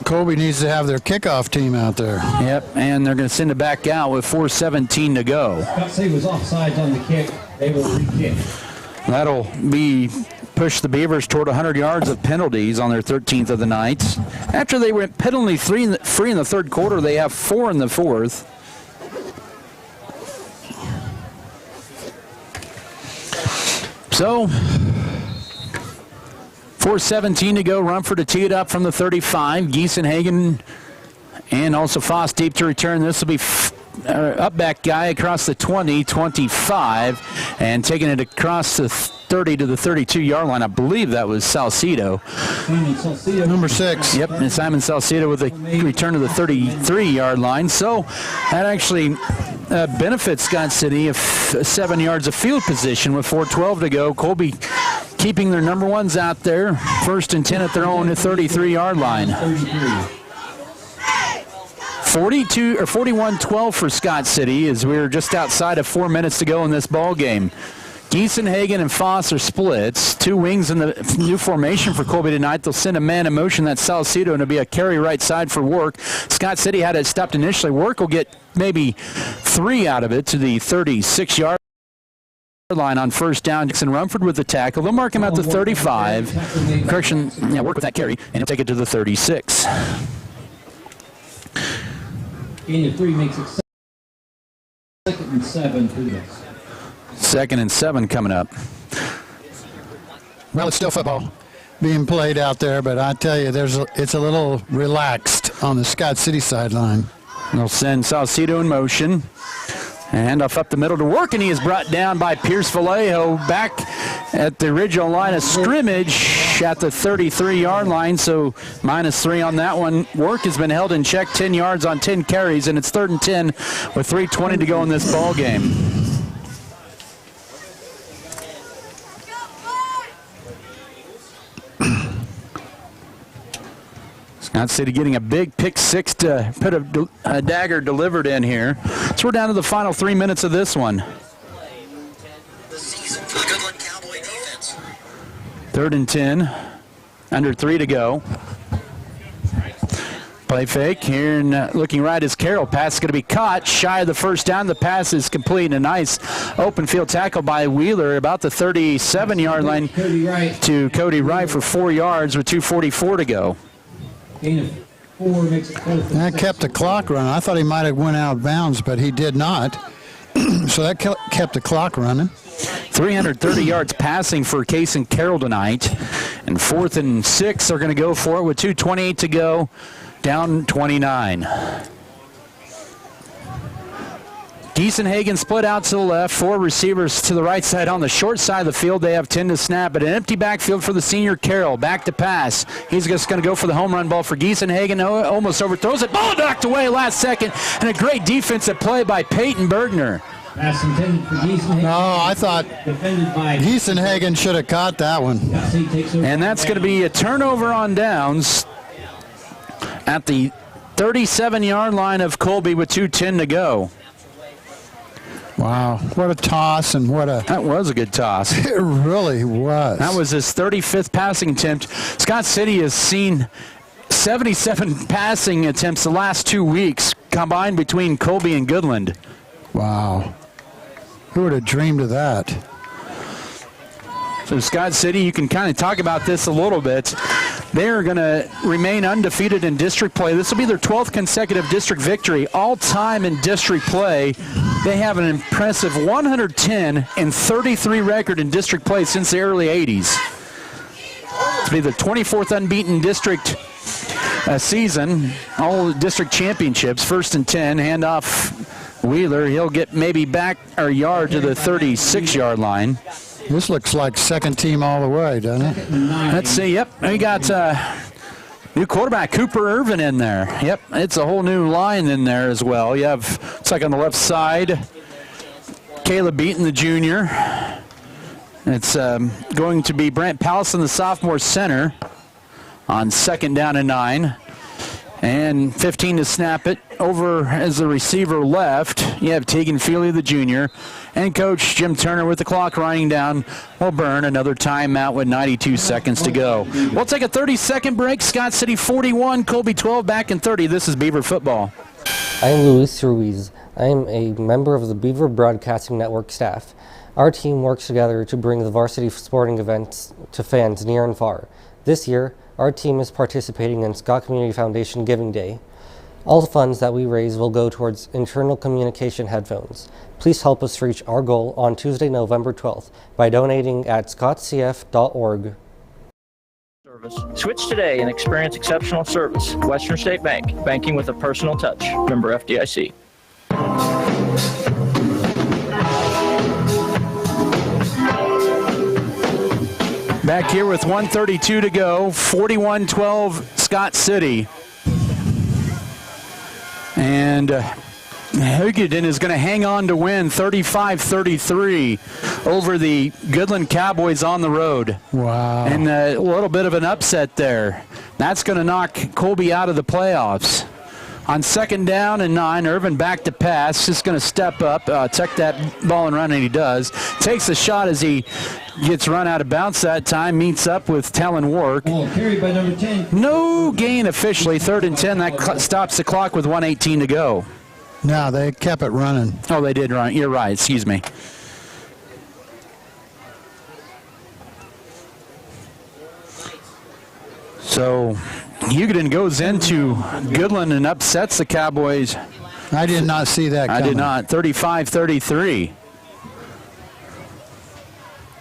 Colby needs to have their kickoff team out there. Yep, and they're going to send it back out with 4:17 to go. Scott City was offsides on the kick. They will re-kick. That'll push the Beavers toward 100 yards of penalties on their 13th of the night. After they went penalty free in the third quarter, they have 4 in the fourth. So 4:17 to go. Rumford to tee it up from the 35. Giesenhagen and also Foss deep to return. This will be up back guy across the 20, 25, and taking it across the 30 to the 32-yard line. I believe that was Salcedo. Number 6. Yep, and Simon Salcedo with a return to the 33-yard line. So that actually benefits Scott City of 7 yards of field position with 4:12 to go. Colby keeping their number ones out there. 1st and 10 at their own 33-yard line. 41-12 for Scott City as we're just outside of 4 minutes to go in this ball game. Giesenhagen and Foss are splits. 2 wings in the new formation for Colby tonight. They'll send a man in motion. That's Salcedo, and it'll be a carry right side for Work. Scott City had it stopped initially. Work will get maybe 3 out of it to the 36-yard line on first down. Dixon Rumford with the tackle. They'll mark him at the 35. Correction, work with that carry, and he'll take it to the 36. Gain of 3 makes it 2nd and 7 for the Ducks. 2nd and 7 coming up. Well, it's still football being played out there, but I tell you, it's a little relaxed on the Scott City sideline. They'll send Salcedo in motion. And off up the middle to work, and he is brought down by Pierce Vallejo back at the original line of scrimmage at the 33-yard line, so -3 on that one. Work has been held in check, 10 yards on 10 carries, and it's 3rd and 10 with 3:20 to go in this ball game. Scott City getting a big pick 6 to put a dagger delivered in here. So we're down to the final 3 minutes of this one. 3rd and 10, under 3 to go. Play fake here, and looking right is Carroll. Pass is going to be caught shy of the first down. The pass is complete, and a nice open field tackle by Wheeler about the 37-yard line to Cody Wright for 4 yards with 2:44 to go. That kept the clock running. I thought he might have went out of bounds, but he did not. So that kept the clock running. 330 yards passing for Case and Carroll tonight. And 4th and 6, they're going to go for it with 2:28 to go, down 29. Giesenhagen split out to the left, 4 receivers to the right side. On the short side of the field, they have 10 to snap, but an empty backfield for the senior Carroll. Back to pass. He's just going to go for the home run ball for Giesenhagen. Almost overthrows it. Ball knocked away last second, and a great defensive play by Peyton Bergner. Pass intended for Giesenhagen. No, I thought Giesenhagen should have caught that one. And that's going to be a turnover on downs at the 37-yard line of Colby with 2:10 to go. Wow, what a toss and what a... That was a good toss. It really was. That was his 35th passing attempt. Scott City has seen 77 passing attempts the last 2 weeks combined between Colby and Goodland. Wow. Who would have dreamed of that? So Scott City, you can kind of talk about this a little bit. They are going to remain undefeated in district play. This will be their 12th consecutive district victory. All time in district play, they have an impressive 110-33 record in district play since the early 80s. To be the 24th unbeaten district season, all district championships, 1st and 10, handoff Wheeler. He'll get maybe back a yard to the 36-yard line. This looks like second team all the way, doesn't it? Let's see. Yep, we got new quarterback Cooper Irvin in there. Yep, it's a whole new line in there as well. You have, it's like on the left side, Caleb Beaton, the junior. It's going to be Brent Pallison, the sophomore center, on 2nd down and 9. And 15 to snap it. Over as the receiver left, you have Tegan Feely, the junior, and Coach Jim Turner with the clock running down will burn another timeout with 92 seconds to go. We'll take a 30-second break. Scott City 41, Colby 12, back in 30. This is Beaver Football. I am Luis Ruiz. I am a member of the Beaver Broadcasting Network staff. Our team works together to bring the varsity sporting events to fans near and far. This year, our team is participating in Scott Community Foundation Giving Day. All funds that we raise will go towards internal communication headphones. Please help us reach our goal on Tuesday, November 12th by donating at scottcf.org. Switch today and experience exceptional service. Western State Bank, banking with a personal touch. Member FDIC. Back here with 1:32 to go, 41-12 Scott City. And Hugoden is going to hang on to win 35-33 over the Goodland Cowboys on the road. Wow. And a little bit of an upset there. That's going to knock Colby out of the playoffs. On 2nd down and 9, Irvin back to pass. Just going to step up, check that ball and run, and he does. Takes a shot as he gets run out of bounds that time. Meets up with Talon Work. Carried by number 10. No gain officially. 3rd and 10. That stops the clock with 1:18 to go. No, they kept it running. Oh, they did run. You're right. Excuse me. So Hugoton goes into Goodland and upsets the Cowboys. I did not see that coming. I did not. 35-33.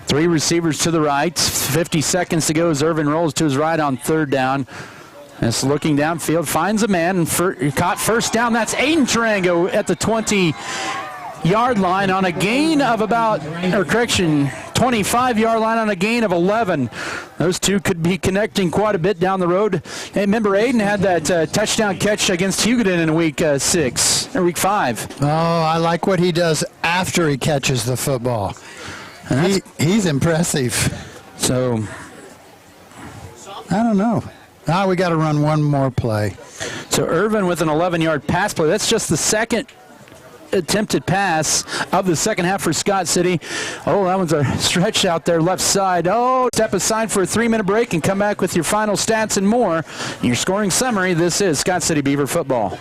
3 receivers to the right. 50 seconds to go as Irvin rolls to his right on 3rd down. Just looking downfield, finds a man, and caught first down. That's Aiden Tarango at the 20-yard line on a gain of 25-yard line on a gain of 11. Those two could be connecting quite a bit down the road. Hey, remember Aiden had that touchdown catch against Hugoton in week 5. Oh, I like what he does after he catches the football. He's impressive. So, I don't know. Now we got to run one more play. So Irvin with an 11-yard pass play. That's just the second attempted pass of the second half for Scott City. Oh, that one's a stretch out there left side. Oh, step aside for a 3-minute break and come back with your final stats and more. Your scoring summary. This is Scott City Beaver football.